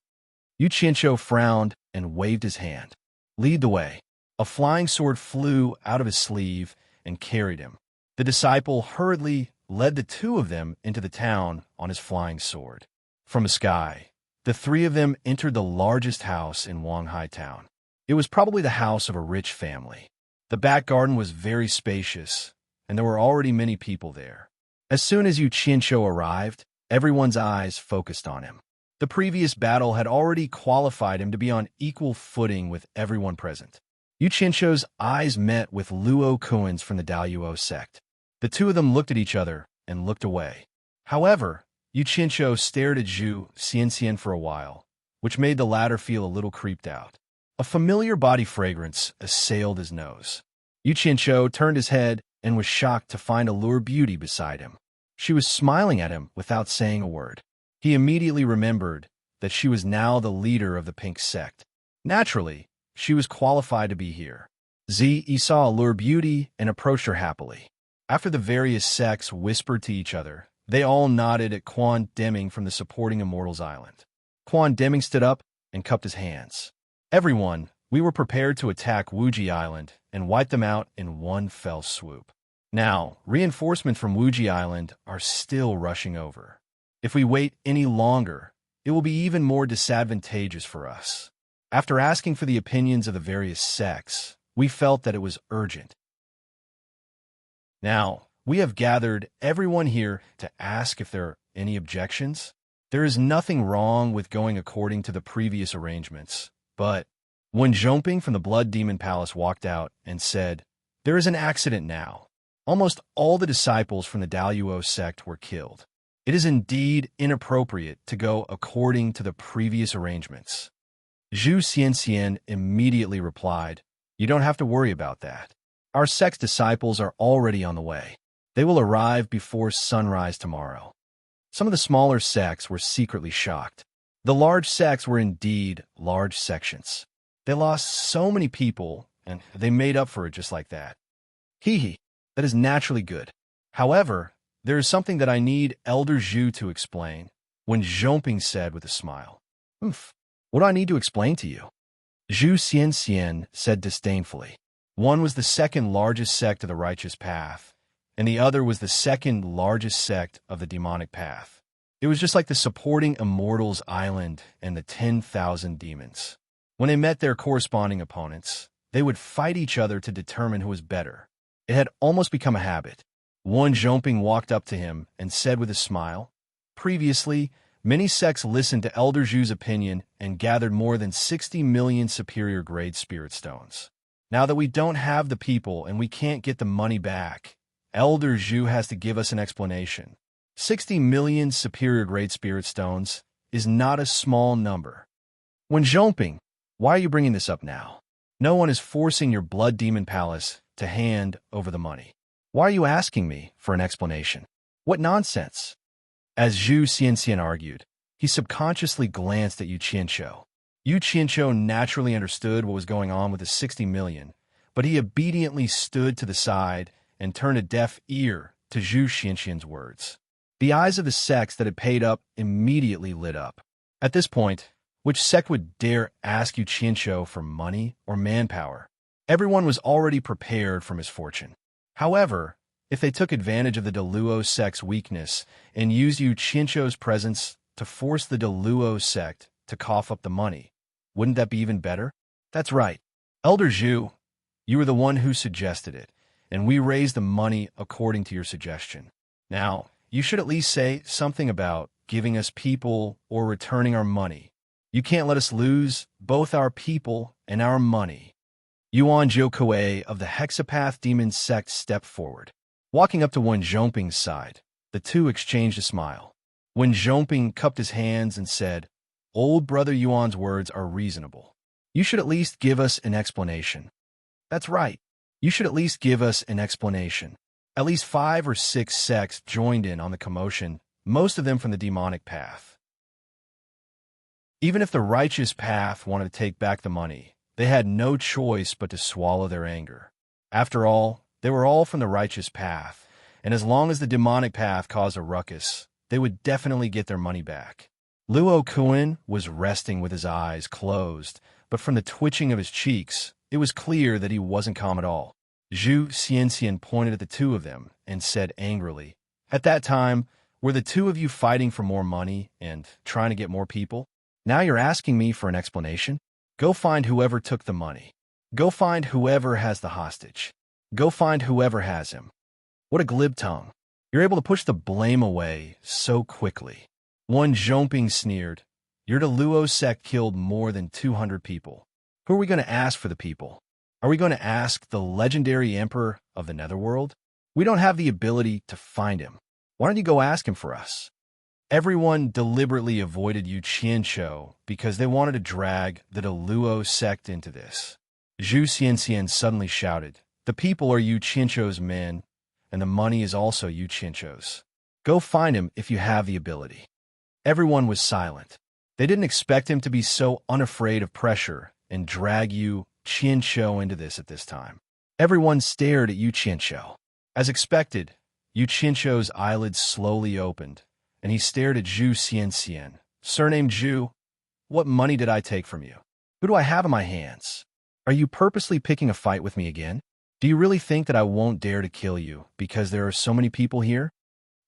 Yu Qianshou frowned and waved his hand. "Lead the way." A flying sword flew out of his sleeve and carried him. The disciple hurriedly led the two of them into the town on his flying sword. From the sky, the three of them entered the largest house in Wanghai Town. It was probably the house of a rich family. The back garden was very spacious, and there were already many people there. As soon as Yu Qianshou arrived, everyone's eyes focused on him. The previous battle had already qualified him to be on equal footing with everyone present. Yu Qianshou's eyes met with Luo Kuan's from the Daluo sect. The two of them looked at each other and looked away. However, Yu Qianshou stared at Zhu Xianxian for a while, which made the latter feel a little creeped out. A familiar body fragrance assailed his nose. Yu Qianshou turned his head and was shocked to find Allure Beauty beside him. She was smiling at him without saying a word. He immediately remembered that she was now the leader of the Pink Sect. Naturally, she was qualified to be here. Zi Yi saw Allure Beauty and approached her happily. After the various sects whispered to each other, they all nodded at Quan Deming from the supporting Immortals Island. Quan Deming stood up and cupped his hands. "Everyone, we were prepared to attack Wuji Island and wipe them out in one fell swoop. Now, reinforcements from Wuji Island are still rushing over. If we wait any longer, it will be even more disadvantageous for us. After asking for the opinions of the various sects, we felt that it was urgent. Now, we have gathered everyone here to ask if there are any objections. There is nothing wrong with going according to the previous arrangements, but when Zhongping from the Blood Demon Palace walked out and said, 'There is an accident now,' almost all the disciples from the Daluo sect were killed. It is indeed inappropriate to go according to the previous arrangements. Zhu Xianxian immediately replied, "You don't have to worry about that. Our sect's disciples are already on the way. They will arrive before sunrise tomorrow." Some of the smaller sects were secretly shocked. The large sects were indeed large sections. They lost so many people, and they made up for it just like that. Hee hee, that is naturally good. However, there is something that I need Elder Zhu to explain, Wen Zhongping said with a smile. What do I need to explain to you? Zhu Xianxian said disdainfully. One was the second largest sect of the righteous path, and the other was the second largest sect of the demonic path. It was just like the supporting Immortals Island and the 10,000 demons. When they met their corresponding opponents, they would fight each other to determine who was better. It had almost become a habit. Wen Zhongping walked up to him and said with a smile, "Previously, many sects listened to Elder Zhu's opinion and gathered more than 60 million superior grade spirit stones. Now that we don't have the people and we can't get the money back, Elder Zhu has to give us an explanation. 60 million superior grade spirit stones is not a small number. Wen Zhongping, why are you bringing this up now? No one is forcing your blood demon palace to hand over the money. Why are you asking me for an explanation? What nonsense?" As Zhu Xianxian argued, he subconsciously glanced at Yu Qianqiu. Yu Qianqiu naturally understood what was going on with the 60 million, but he obediently stood to the side and turned a deaf ear to Zhu Xianxian's words. The eyes of the sects that had paid up immediately lit up. At this point, which sect would dare ask Yu Qianqiu for money or manpower? Everyone was already prepared for misfortune. However, if they took advantage of the Deluo sect's weakness and used Yu Qianqiu's presence to force the Deluo sect to cough up the money, wouldn't that be even better? That's right. Elder Zhu, you were the one who suggested it, and we raised the money according to your suggestion. Now, you should at least say something about giving us people or returning our money. You can't let us lose both our people and our money. Yuan Jiukui of the Hexapath Demon Sect stepped forward. Walking up to Wen Zhongping's side, the two exchanged a smile. Wen Zhongping cupped his hands and said, "Old Brother Yuan's words are reasonable. You should at least give us an explanation." "That's right. You should at least give us an explanation." At least 5 or 6 sects joined in on the commotion, most of them from the demonic path. Even if the righteous path wanted to take back the money, they had no choice but to swallow their anger. After all, they were all from the righteous path, and as long as the demonic path caused a ruckus, they would definitely get their money back. Luo Kuan was resting with his eyes closed, but from the twitching of his cheeks, it was clear that he wasn't calm at all. Zhu Xianxian pointed at the two of them and said angrily, "At that time, were the two of you fighting for more money and trying to get more people? Now you're asking me for an explanation? Go find whoever took the money. Go find whoever has the hostage. Go find whoever has him." What a glib tongue. You're able to push the blame away so quickly. Wen Zhongping sneered, "Your Deluo sect killed more than 200 people. Who are we going to ask for the people? Are we going to ask the legendary emperor of the Netherworld? We don't have the ability to find him. Why don't you go ask him for us?" Everyone deliberately avoided Yu Qianqiu because they wanted to drag the Deluo sect into this. Zhu Xianxian suddenly shouted, "The people are Yu Qianqiu's men, and the money is also Yu Qianqiu's. Go find him if you have the ability." Everyone was silent. They didn't expect him to be so unafraid of pressure and drag Yu Qianqiu into this at this time. Everyone stared at Yu Qianqiu. As expected, Yu Qianqiu's eyelids slowly opened, and he stared at Zhu Xianxian. "Surnamed Zhu, what money did I take from you? Who do I have in my hands? Are you purposely picking a fight with me again? Do you really think that I won't dare to kill you because there are so many people here?"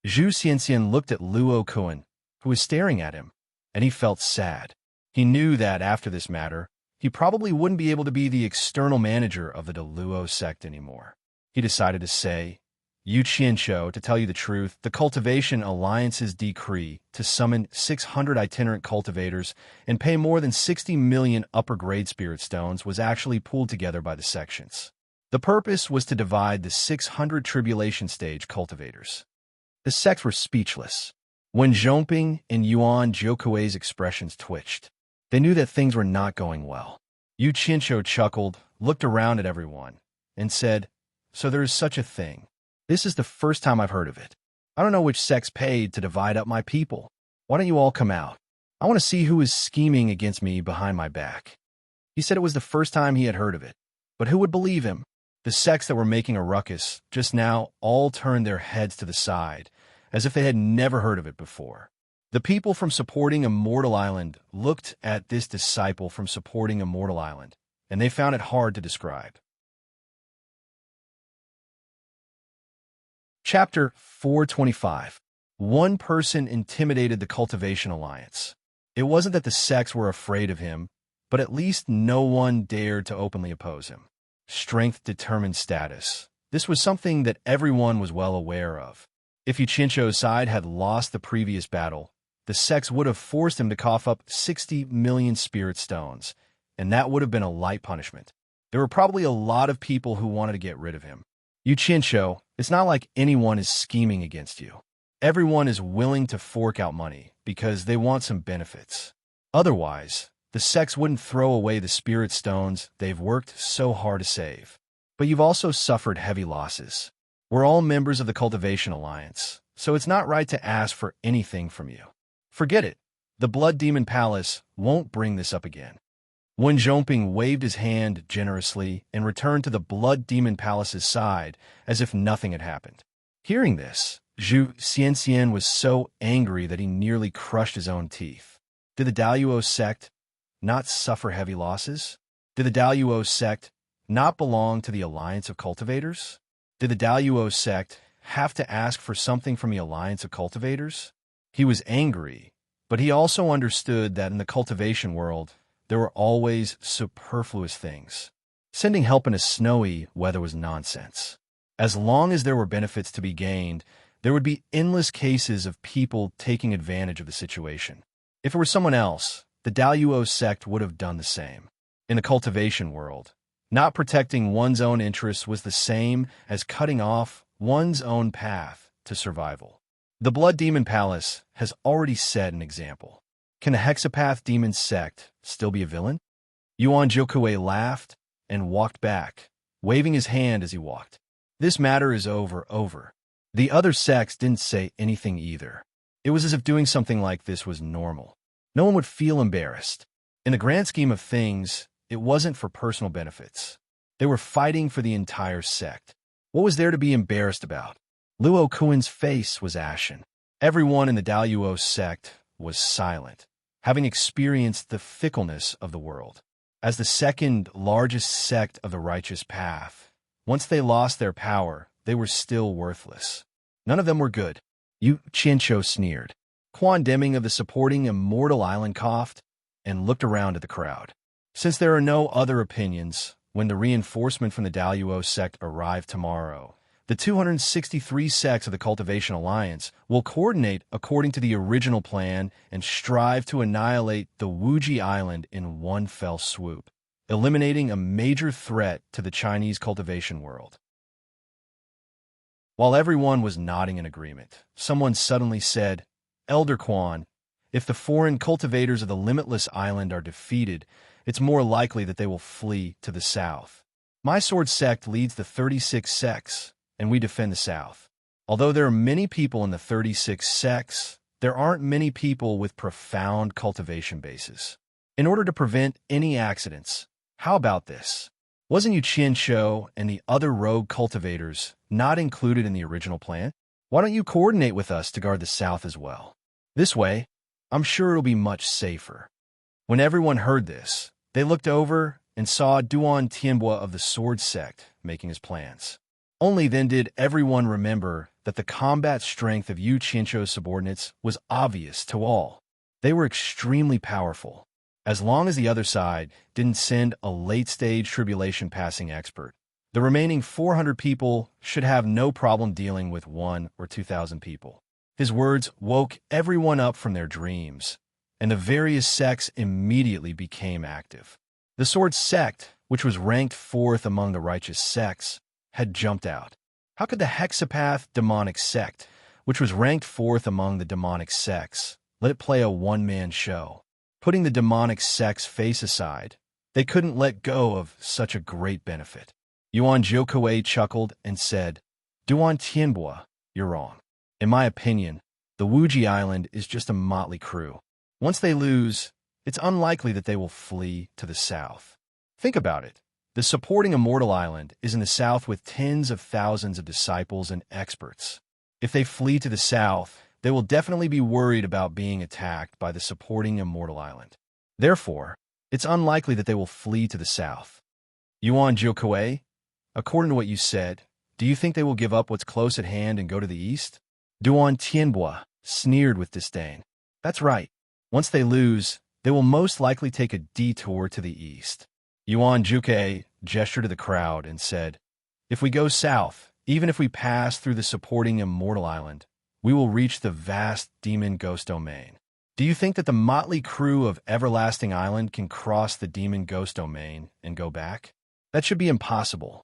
Zhu Xianxian looked at Luo Kuan, who was staring at him, and he felt sad. He knew that after this matter, he probably wouldn't be able to be the external manager of the Deluo sect anymore. He decided to say, "Yu Qianqiu, to tell you the truth, the Cultivation Alliance's decree to summon 600 itinerant cultivators and pay more than 60 million upper-grade spirit stones was actually pulled together by the sections. The purpose was to divide the 600 tribulation stage cultivators." The sects were speechless. Wen Zhongping and Yuan Jiukui's expressions twitched. They knew that things were not going well. Yu Qianshou chuckled, looked around at everyone, and said, "So there is such a thing. This is the first time I've heard of it. I don't know which sects paid to divide up my people. Why don't you all come out? I want to see who is scheming against me behind my back." He said it was the first time he had heard of it. But who would believe him? The sects that were making a ruckus just now all turned their heads to the side, as if they had never heard of it before. The people from supporting Immortal Island looked at this disciple from supporting Immortal Island, and they found it hard to describe. Chapter 425. One person intimidated the Cultivation Alliance. It wasn't that the sects were afraid of him, but at least no one dared to openly oppose him. Strength determined status. This was something that everyone was well aware of. If Yu Qianshou's side had lost the previous battle, the sects would have forced him to cough up 60 million spirit stones, and that would have been a light punishment. There were probably a lot of people who wanted to get rid of him. Yu Qianshou, it's not like anyone is scheming against you. Everyone is willing to fork out money because they want some benefits. Otherwise, the sects wouldn't throw away the spirit stones they've worked so hard to save. But you've also suffered heavy losses. We're all members of the Cultivation Alliance, so it's not right to ask for anything from you. Forget it. The Blood Demon Palace won't bring this up again. Wen Zhongping waved his hand generously and returned to the Blood Demon Palace's side as if nothing had happened. Hearing this, Zhu Xianxian was so angry that he nearly crushed his own teeth. Did the Daluo sect not suffer heavy losses? Did the Daluo sect not belong to the Alliance of Cultivators? Did the Daluo sect have to ask for something from the Alliance of Cultivators? He was angry, but he also understood that in the cultivation world, there were always superfluous things. Sending help in a snowy weather was nonsense. As long as there were benefits to be gained, there would be endless cases of people taking advantage of the situation. If it were someone else, the Daluo sect would have done the same. In the cultivation world, not protecting one's own interests was the same as cutting off one's own path to survival. The Blood Demon Palace has already set an example. Can the Hexapath Demon sect still be a villain? Yuan Jiukui laughed and walked back, waving his hand as he walked. This matter is over. The other sects didn't say anything either. It was as if doing something like this was normal. No one would feel embarrassed. In the grand scheme of things, it wasn't for personal benefits. They were fighting for the entire sect. What was there to be embarrassed about? Luo Kuin's face was ashen. Everyone in the Daluo sect was silent, having experienced the fickleness of the world. As the second largest sect of the righteous path, once they lost their power, they were still worthless. None of them were good. Yu Qianshou sneered. Quan Deming of the supporting Immortal Island coughed and looked around at the crowd. Since there are no other opinions, when the reinforcement from the Daluo sect arrive tomorrow, the 263 sects of the Cultivation Alliance will coordinate according to the original plan and strive to annihilate the Wuji Island in one fell swoop, eliminating a major threat to the Chinese cultivation world. While everyone was nodding in agreement, someone suddenly said, "Elder Quan, if the foreign cultivators of the Limitless Island are defeated, it's more likely that they will flee to the south. My sword sect leads the 36 sects, and we defend the south. Although there are many people in the 36 sects, there aren't many people with profound cultivation bases. In order to prevent any accidents, how about this? Wasn't Yu Qianshou and the other rogue cultivators not included in the original plan? Why don't you coordinate with us to guard the south as well? This way, I'm sure it'll be much safer." When everyone heard this, they looked over and saw Duan Tianbo of the Sword Sect making his plans. Only then did everyone remember that the combat strength of Yu Qianshou's subordinates was obvious to all. They were extremely powerful. As long as the other side didn't send a late-stage tribulation passing expert, the remaining 400 people should have no problem dealing with 1,000 or 2,000 people. His words woke everyone up from their dreams, and the various sects immediately became active. The Sword Sect, which was ranked 4th among the righteous sects, had jumped out. How could the Hexapath Demonic Sect, which was ranked 4th among the demonic sects, let it play a one-man show? Putting the demonic sect's face aside, they couldn't let go of such a great benefit. Yuan Zhoukuei chuckled and said, Duan Tianbua, you're wrong. In my opinion, the Wuji Island is just a motley crew. Once they lose, it's unlikely that they will flee to the south. Think about it. The supporting Immortal Island is in the south with tens of thousands of disciples and experts. If they flee to the south, they will definitely be worried about being attacked by the supporting Immortal Island. Therefore, it's unlikely that they will flee to the south. Yuan Zhoukuei, according to what you said, do you think they will give up what's close at hand and go to the east? Duan Tianbua sneered with disdain. That's right. Once they lose, they will most likely take a detour to the east. Yuan Zhoukuei gestured to the crowd and said, If we go south, even if we pass through the supporting Immortal Island, we will reach the vast demon ghost domain. Do you think that the motley crew of Everlasting Island can cross the demon ghost domain and go back? That should be impossible.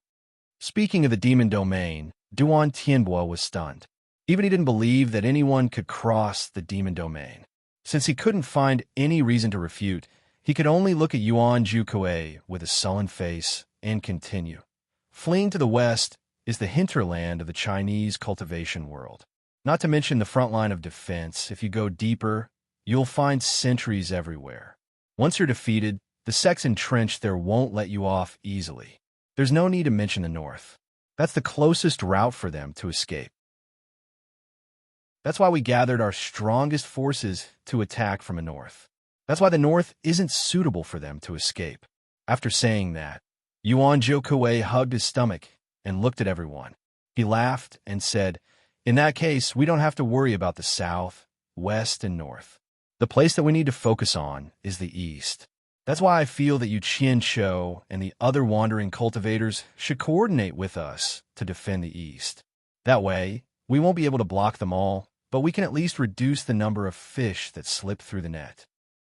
Speaking of the demon domain, Duan Tianbua was stunned. Even he didn't believe that anyone could cross the demon domain. Since he couldn't find any reason to refute, he could only look at Yuan Zhoukuei with a sullen face and continue. Fleeing to the west is the hinterland of the Chinese cultivation world. Not to mention the front line of defense. If you go deeper, you'll find sentries everywhere. Once you're defeated, the sects entrenched there won't let you off easily. There's no need to mention the north. That's the closest route for them to escape. That's why we gathered our strongest forces to attack from the north. That's why the north isn't suitable for them to escape. After saying that, Yuan Zhoukuei hugged his stomach and looked at everyone. He laughed and said, In that case, we don't have to worry about the south, west, and north. The place that we need to focus on is the east. That's why I feel that Yu Qianshou and the other wandering cultivators should coordinate with us to defend the east. That way, we won't be able to block them all, but we can at least reduce the number of fish that slip through the net.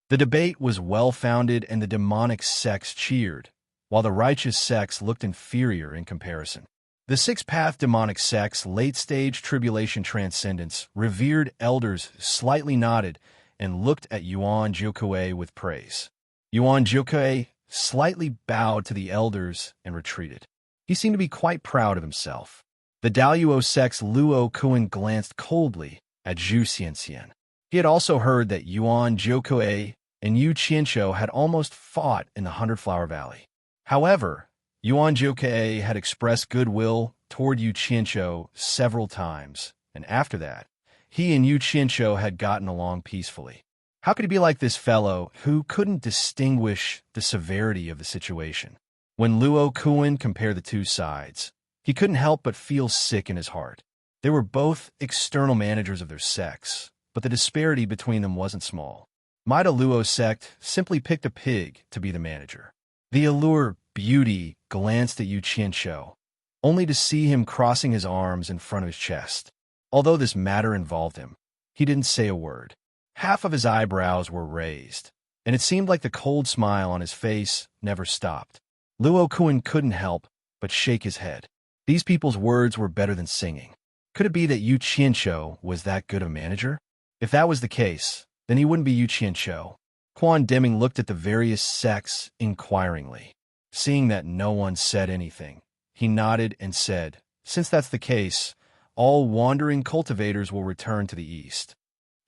The debate was well-founded and the demonic sects cheered, while the righteous sects looked inferior in comparison. The six-path demonic sect's late-stage tribulation transcendence revered elders slightly nodded and looked at Yuan Zhoukuei with praise. Yuan Zhoukuei slightly bowed to the elders and retreated. He seemed to be quite proud of himself. The Daluo sect's Luo Kuan glanced coldly at Zhu Xianxian. He had also heard that Yuan Zhoukuei and Yu Qianshou had almost fought in the Hundred Flower Valley. However, Yuan Zhoukuei had expressed goodwill toward Yu Qianshou several times, and after that, he and Yu Qianshou had gotten along peacefully. How could he be like this fellow who couldn't distinguish the severity of the situation? When Luo Kuan compared the two sides, he couldn't help but feel sick in his heart. They were both external managers of their sects, but the disparity between them wasn't small. Maida Luo's sect simply picked a pig to be the manager. The allure Beauty glanced at Yu Qianshou, only to see him crossing his arms in front of his chest. Although this matter involved him, he didn't say a word. Half of his eyebrows were raised, and it seemed like the cold smile on his face never stopped. Luo Kuan couldn't help but shake his head. These people's words were better than singing. Could it be that Yu Qianshou was that good a manager? If that was the case, then he wouldn't be Yu Qianshou. Quan Deming looked at the various sects inquiringly. Seeing that no one said anything, he nodded and said, Since that's the case, all wandering cultivators will return to the east.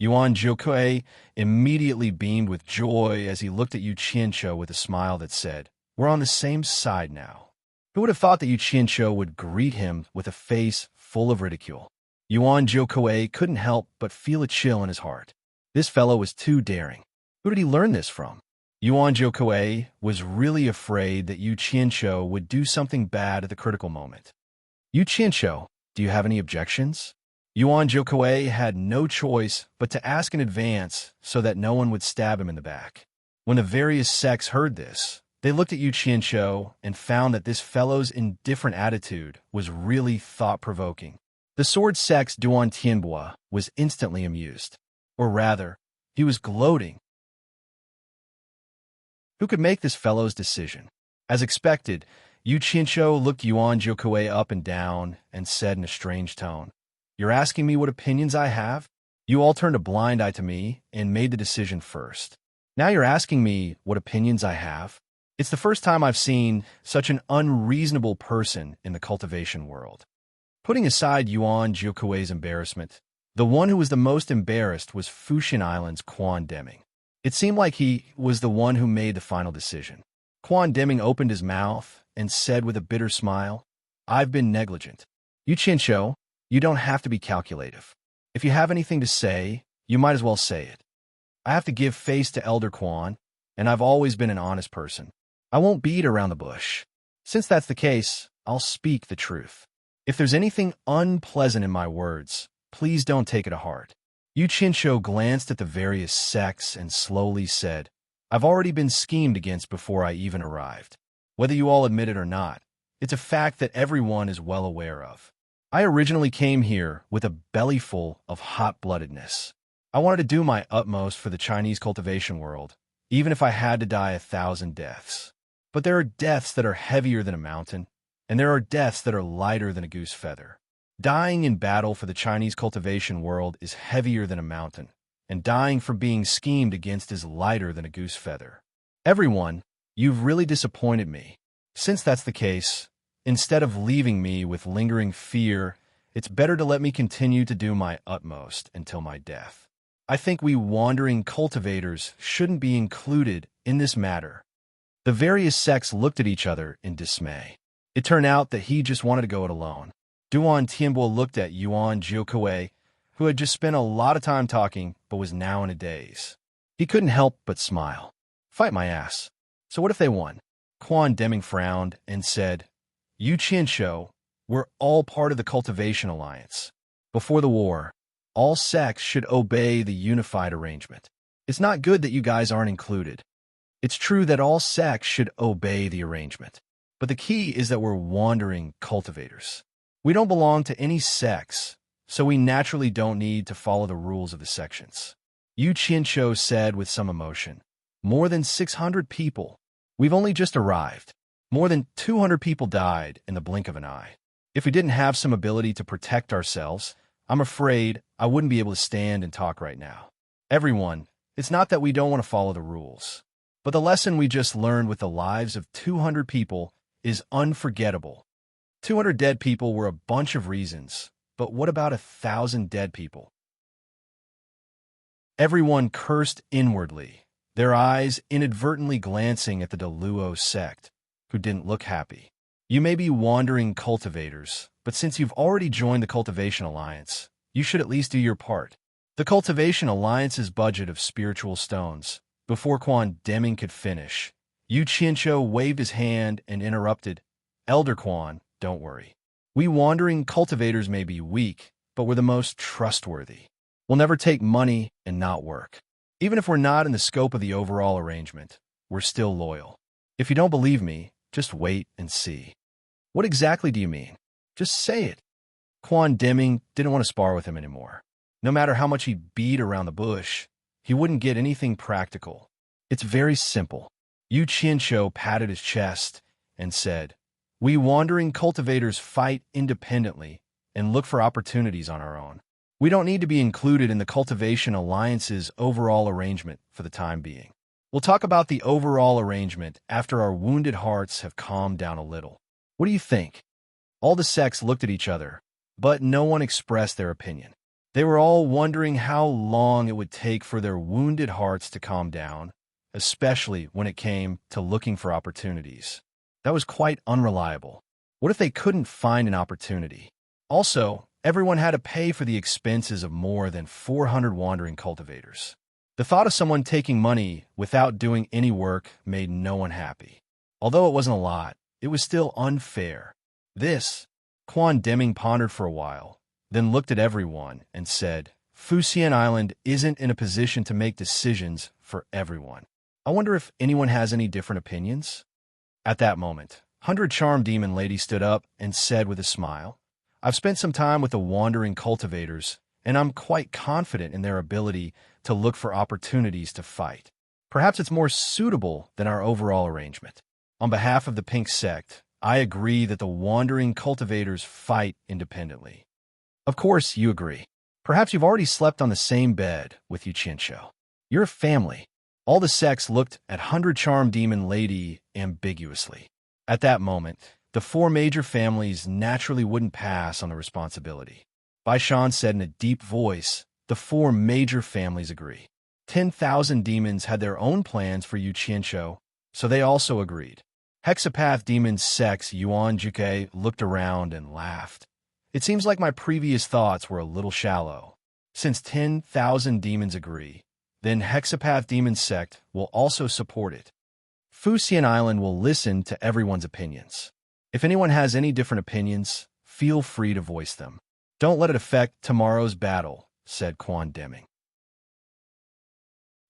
Yuan Zhoukuei immediately beamed with joy as he looked at Yu Qianshou with a smile that said, We're on the same side now. Who would have thought that Yu Qianshou would greet him with a face full of ridicule? Yuan Zhoukuei couldn't help but feel a chill in his heart. This fellow was too daring. Who did he learn this from? Yuan Zhoukuei was really afraid that Yu Qianshou would do something bad at the critical moment. Yu Qianshou, do you have any objections? Yuan Zhoukuei had no choice but to ask in advance so that no one would stab him in the back. When the various sects heard this, they looked at Yu Qianshou and found that this fellow's indifferent attitude was really thought-provoking. The sword sect's Duan Tianbua was instantly amused. Or rather, he was gloating. Who could make this fellow's decision? As expected, Yu Qianshou looked Yuan Zhoukuei up and down and said in a strange tone, You're asking me what opinions I have? You all turned a blind eye to me and made the decision first. Now you're asking me what opinions I have? It's the first time I've seen such an unreasonable person in the cultivation world. Putting aside Yuan Jiukui's embarrassment, the one who was the most embarrassed was Fuxian Island's Quan Deming. It seemed like he was the one who made the final decision. Quan Deming opened his mouth and said with a bitter smile, "I've been negligent. Yu Qianshou, you don't have to be calculative. If you have anything to say, you might as well say it. I have to give face to Elder Quan, and I've always been an honest person. I won't beat around the bush. Since that's the case, I'll speak the truth. If there's anything unpleasant in my words, please don't take it to heart." Yu Qianshou glanced at the various sects and slowly said, "I've already been schemed against before I even arrived. Whether you all admit it or not, it's a fact that everyone is well aware of. I originally came here with a bellyful of hot-bloodedness. I wanted to do my utmost for the Chinese cultivation world, even if I had to die 1,000 deaths. But there are deaths that are heavier than a mountain, and there are deaths that are lighter than a goose feather. Dying in battle for the Chinese cultivation world is heavier than a mountain, and dying for being schemed against is lighter than a goose feather. Everyone, you've really disappointed me. Since that's the case, instead of leaving me with lingering fear, it's better to let me continue to do my utmost until my death. I think we wandering cultivators shouldn't be included in this matter." The various sects looked at each other in dismay. It turned out that he just wanted to go it alone. Duan Tianbo looked at Yuan Jiukui, who had just spent a lot of time talking but was now in a daze. He couldn't help but smile. "Fight my ass. So what if they won?" Quan Deming frowned and said, "Yu Qianshou, we're all part of the Cultivation Alliance. Before the war, all sects should obey the unified arrangement. It's not good that you guys aren't included. It's true that all sects should obey the arrangement. But the key is that we're wandering cultivators. We don't belong to any sects, so we naturally don't need to follow the rules of the sections." Yu Qianshou said with some emotion, "More than 600 people. We've only just arrived. More than 200 people died in the blink of an eye. If we didn't have some ability to protect ourselves, I'm afraid I wouldn't be able to stand and talk right now. Everyone, it's not that we don't want to follow the rules, but the lesson we just learned with the lives of 200 people is unforgettable. 200 dead people were a bunch of reasons, but what about 1,000 dead people?" Everyone cursed inwardly, their eyes inadvertently glancing at the Deluo sect, who didn't look happy. "You may be wandering cultivators, but since you've already joined the Cultivation Alliance, you should at least do your part. The Cultivation Alliance's budget of spiritual stones." Before Quan Deming could finish, Yu Qianshou waved his hand and interrupted, "Elder Quan, don't worry. We wandering cultivators may be weak, but we're the most trustworthy. We'll never take money and not work. Even if we're not in the scope of the overall arrangement, we're still loyal. If you don't believe me, just wait and see." "What exactly do you mean? Just say it." Quan Deming didn't want to spar with him anymore. No matter how much he beat around the bush, he wouldn't get anything practical. "It's very simple." Yu Qianshou patted his chest and said, "We wandering cultivators fight independently and look for opportunities on our own. We don't need to be included in the Cultivation Alliance's overall arrangement for the time being. We'll talk about the overall arrangement after our wounded hearts have calmed down a little. What do you think?" All the sects looked at each other, but no one expressed their opinion. They were all wondering how long it would take for their wounded hearts to calm down, especially when it came to looking for opportunities. That was quite unreliable. What if they couldn't find an opportunity? Also, everyone had to pay for the expenses of more than 400 wandering cultivators. The thought of someone taking money without doing any work made no one happy. Although it wasn't a lot, it was still unfair. Quan Deming pondered for a while, then looked at everyone and said, "Fuxian Island isn't in a position to make decisions for everyone. I wonder if anyone has any different opinions?" At that moment, 100 Charm Demon Lady stood up and said with a smile, "I've spent some time with the wandering cultivators, and I'm quite confident in their ability to look for opportunities to fight. Perhaps it's more suitable than our overall arrangement. On behalf of the Pink Sect, I agree that the wandering cultivators fight independently." "Of course you agree. Perhaps you've already slept on the same bed with Yu Qianshou. You're a family. All the sects looked at 100-charm demon lady ambiguously. At that moment, the four major families naturally wouldn't pass on the responsibility. Baishan said in a deep voice, the four major families agree. 10,000 demons had their own plans for Yu Qianshou, so they also agreed. Hexapath demon Sect's Yuan Juke looked around and laughed. It seems like my previous thoughts were a little shallow. Since 10,000 demons agree, then Hexapath demon Sect will also support it. Fuxian Island will listen to everyone's opinions. If anyone has any different opinions, feel free to voice them. Don't let it affect tomorrow's battle, said Quan Deming.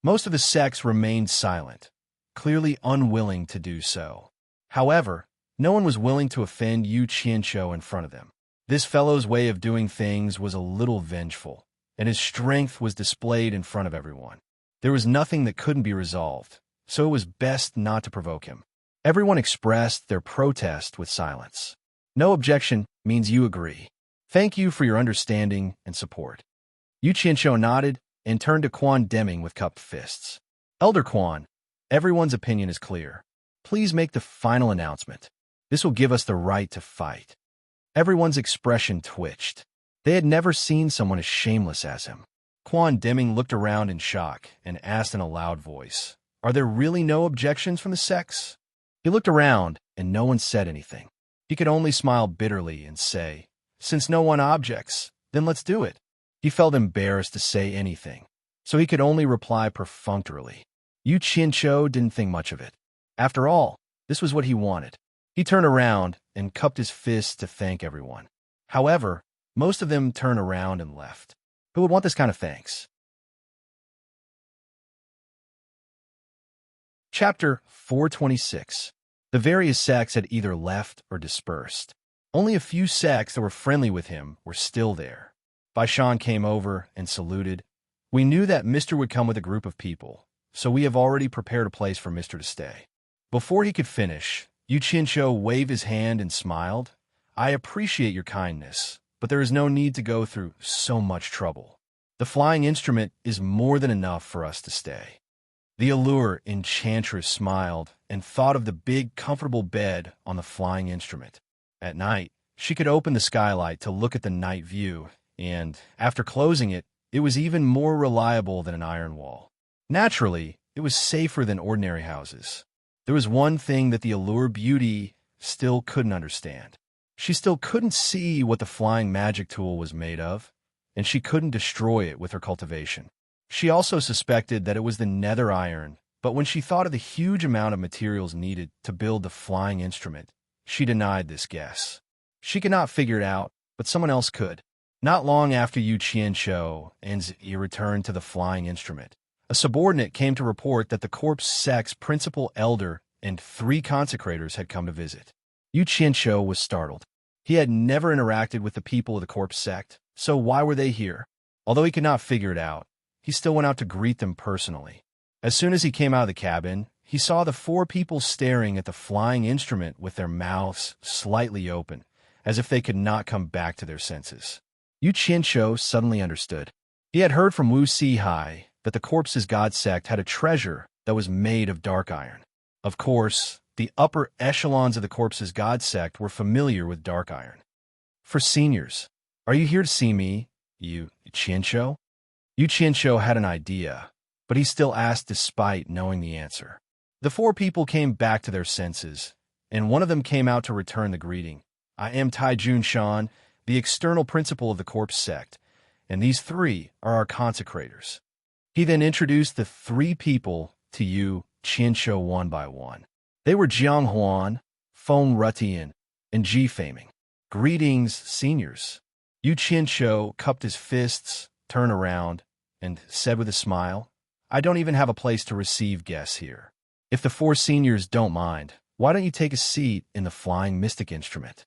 Most of the sects remained silent, clearly unwilling to do so. However, no one was willing to offend Yu Qianshou in front of them. This fellow's way of doing things was a little vengeful, and his strength was displayed in front of everyone. There was nothing that couldn't be resolved, so it was best not to provoke him. Everyone expressed their protest with silence. No objection means you agree. Thank you for your understanding and support. Yu Qianshou nodded and turned to Quan Deming with cupped fists. Elder Quan, everyone's opinion is clear. Please make the final announcement. This will give us the right to fight. Everyone's expression twitched. They had never seen someone as shameless as him. Quan Deming looked around in shock and asked in a loud voice, "Are there really no objections from the sects?" He looked around and no one said anything. He could only smile bitterly and say, "Since no one objects, then let's do it." He felt embarrassed to say anything, so he could only reply perfunctorily. Yu Qianshou didn't think much of it. After all, this was what he wanted. He turned around and cupped his fists to thank everyone. However, most of them turned around and left. Who would want this kind of thanks? Chapter 426. The various sects had either left or dispersed. Only a few sects that were friendly with him were still there. Baishan came over and saluted. "We knew that Mr. would come with a group of people, so we have already prepared a place for Mr. to stay." Before he could finish, Yu Qianshou waved his hand and smiled. "I appreciate your kindness, but there is no need to go through so much trouble. The flying instrument is more than enough for us to stay." The allure enchantress smiled and thought of the big, comfortable bed on the flying instrument. At night, she could open the skylight to look at the night view, and, after closing it, it was even more reliable than an iron wall. Naturally, it was safer than ordinary houses. There was one thing that the allure beauty still couldn't understand. She still couldn't see what the flying magic tool was made of, and she couldn't destroy it with her cultivation. She also suspected that it was the nether iron, but when she thought of the huge amount of materials needed to build the flying instrument, she denied this guess. She could not figure it out, but someone else could. Not long after Yu Qianshou and Zi returned to the flying instrument, a subordinate came to report that the corpse sect's principal elder and 3 consecrators had come to visit. Yu Qianshou was startled. He had never interacted with the people of the corpse sect, so why were they here? Although he could not figure it out, he still went out to greet them personally. As soon as he came out of the cabin, he saw the 4 people staring at the flying instrument with their mouths slightly open, as if they could not come back to their senses. Yu Qianshou suddenly understood. He had heard from Wu Sihai that the corpse's god sect had a treasure that was made of dark iron. Of course, the upper echelons of the corpse's god sect were familiar with dark iron. "For seniors, are you here to see me, Yu Qianshou?" Yu Qianshou had an idea, but he still asked despite knowing the answer. The 4 people came back to their senses, and one of them came out to return the greeting. "I am Taijun Shan, the external principal of the corpse sect, and these 3 are our consecrators." He then introduced the 3 people to Yu Qianshou one by one. They were Jiang Huan, Feng Rutian, and Ji Faming. "Greetings, seniors." Yu Qianshou cupped his fists, turned around, and said with a smile, "I don't even have a place to receive guests here. If the 4 seniors don't mind, why don't you take a seat in the flying mystic instrument?"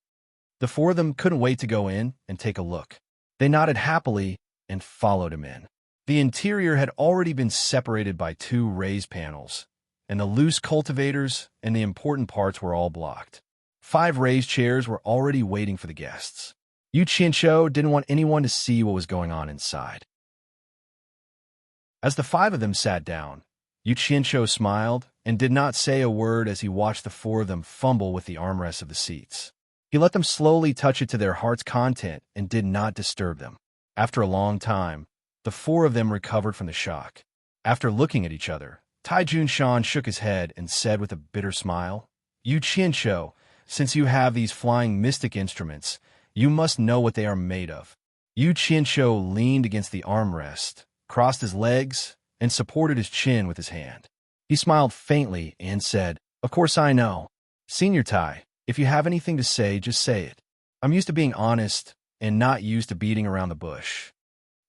The 4 of them couldn't wait to go in and take a look. They nodded happily and followed him in. The interior had already been separated by 2 raised panels, and the loose cultivators and the important parts were all blocked. 5 raised chairs were already waiting for the guests. Yu Qianshou didn't want anyone to see what was going on inside. As the 5 of them sat down, Yu Qianqiu smiled and did not say a word as he watched the four of them fumble with the armrests of the seats. He let them slowly touch it to their heart's content and did not disturb them. After a long time, the four of them recovered from the shock. After looking at each other, Tai Junshan shook his head and said with a bitter smile, Yu Qianqiu, since you have these flying mystic instruments, you must know what they are made of. Yu Qianqiu leaned against the armrest, crossed his legs, and supported his chin with his hand. He smiled faintly and said, Of course I know. Senior Tai, if you have anything to say, just say it. I'm used to being honest and not used to beating around the bush.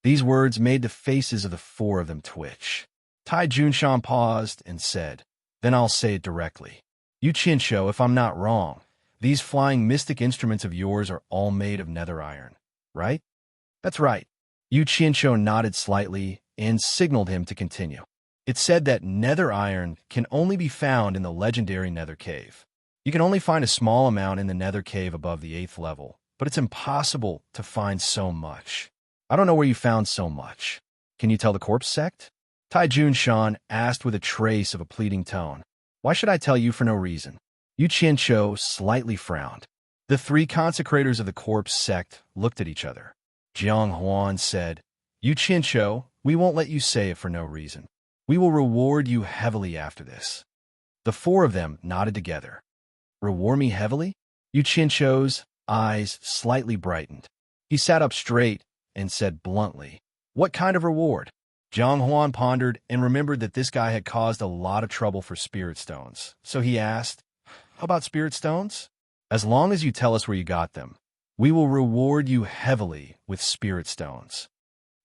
These words made the faces of the four of them twitch. Tai Junshan paused and said, Then I'll say it directly. Yu Qianqiu, if I'm not wrong, these flying mystic instruments of yours are all made of nether iron, right? That's right. Yu Qianqiu nodded slightly and signaled him to continue. It's said that nether iron can only be found in the legendary nether cave. You can only find a small amount in the nether cave above the 8th level, but it's impossible to find so much. I don't know where you found so much. Can you tell the corpse sect? Tai Junshan asked with a trace of a pleading tone. Why should I tell you for no reason? Yu Qianqiu slightly frowned. The three consecrators of the corpse sect looked at each other. Jiang Huan said, Yu Qianqiu, we won't let you say it for no reason. We will reward you heavily after this. The four of them nodded together. Reward me heavily? Yu Qianqiu's eyes slightly brightened. He sat up straight and said bluntly, What kind of reward? Jiang Huan pondered and remembered that this guy had caused a lot of trouble for spirit stones. So he asked, How about spirit stones? As long as you tell us where you got them, we will reward you heavily with spirit stones.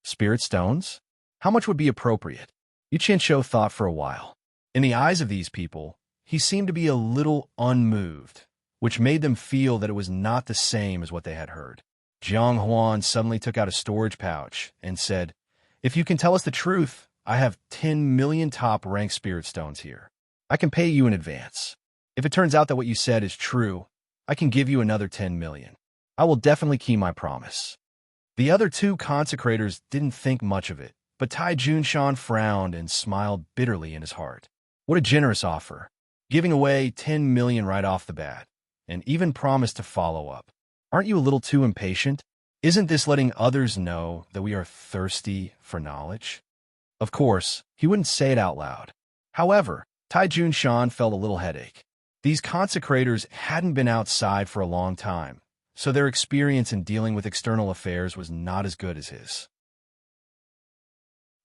Spirit stones? How much would be appropriate? Yu Qianqiu thought for a while. In the eyes of these people, he seemed to be a little unmoved, which made them feel that it was not the same as what they had heard. Jiang Huan suddenly took out a storage pouch and said, If you can tell us the truth, I have 10 million top-ranked spirit stones here. I can pay you in advance. If it turns out that what you said is true, I can give you another 10 million. I will definitely keep my promise. The other two consecrators didn't think much of it, but Tai Junshan frowned and smiled bitterly in his heart. What a generous offer, giving away 10 million right off the bat, and even promised to follow up. Aren't you a little too impatient? Isn't this letting others know that we are thirsty for knowledge? Of course, he wouldn't say it out loud. However, Tai Junshan felt a little headache. These consecrators hadn't been outside for a long time, so their experience in dealing with external affairs was not as good as his.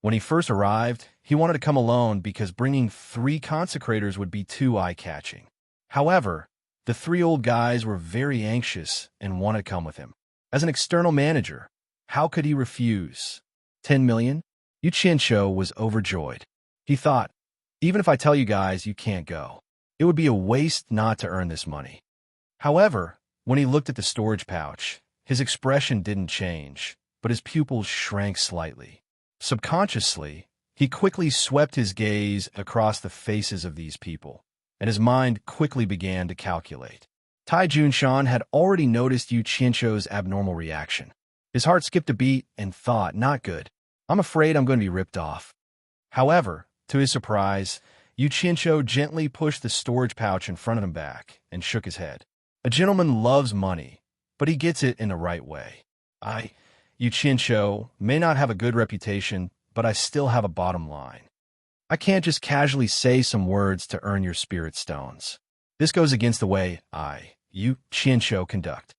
When he first arrived, he wanted to come alone because bringing 3 consecrators would be too eye-catching. However, the 3 old guys were very anxious and wanted to come with him. As an external manager, how could he refuse? 10 million? Yu Qianqiu was overjoyed. He thought, even if I tell you guys you can't go, it would be a waste not to earn this money. However, when he looked at the storage pouch, his expression didn't change, but his pupils shrank slightly. Subconsciously, he quickly swept his gaze across the faces of these people, and his mind quickly began to calculate. Tai Junshan had already noticed Yu Qianqiu's abnormal reaction. His heart skipped a beat and thought, not good. I'm afraid I'm going to be ripped off. However, to his surprise, Yu Qianqiu gently pushed the storage pouch in front of him back and shook his head. A gentleman loves money, but he gets it in the right way. Yu Qianqiu, may not have a good reputation, but I still have a bottom line. I can't just casually say some words to earn your spirit stones. This goes against the way Yu Qianqiu, conduct.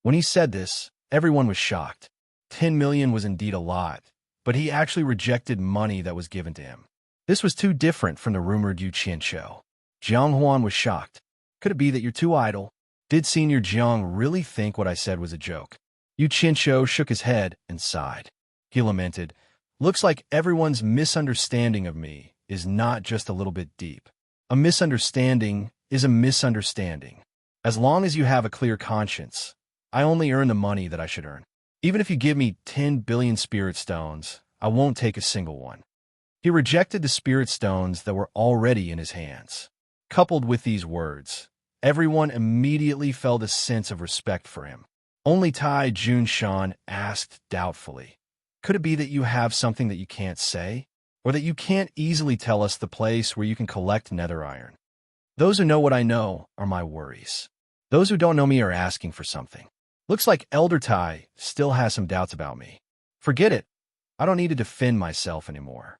When he said this, everyone was shocked. 10 million was indeed a lot, but he actually rejected money that was given to him. This was too different from the rumored Yu Qianqiu. Jiang Huan was shocked. Could it be that you're too idle? Did Senior Jiang really think what I said was a joke? Yu Qianqiu shook his head and sighed. He lamented, Looks like everyone's misunderstanding of me is not just a little bit deep. A misunderstanding is a misunderstanding. As long as you have a clear conscience, I only earn the money that I should earn. Even if you give me 10 billion spirit stones, I won't take a single one. He rejected the spirit stones that were already in his hands. Coupled with these words, everyone immediately felt a sense of respect for him. Only Tai Junshan asked doubtfully, Could it be that you have something that you can't say? or that you can't easily tell us the place where you can collect nether iron. Those who know what I know are my worries. Those who don't know me are asking for something. Looks like Elder Tai still has some doubts about me. Forget it. I don't need to defend myself anymore.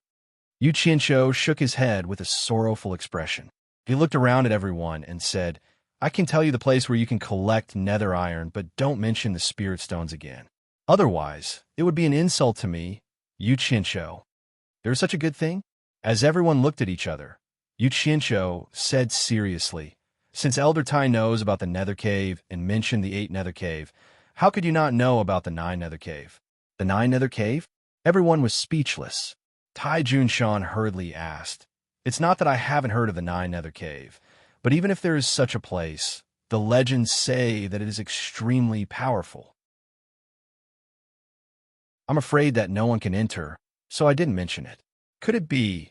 Yu Qianqiu shook his head with a sorrowful expression. He looked around at everyone and said, I can tell you the place where you can collect nether iron, but don't mention the spirit stones again. Otherwise, it would be an insult to me, Yu Qianqiu. There's such a good thing? As everyone looked at each other, Yu Qianqiu said seriously, since Elder Tai knows about the nether cave and mentioned the 8 nether cave, how could you not know about the 9 nether cave? The 9 nether cave? Everyone was speechless. Tai Junshan hurriedly asked, It's not that I haven't heard of the 9 nether cave, but even if there is such a place, the legends say that it is extremely powerful. I'm afraid that no one can enter, so I didn't mention it. Could it be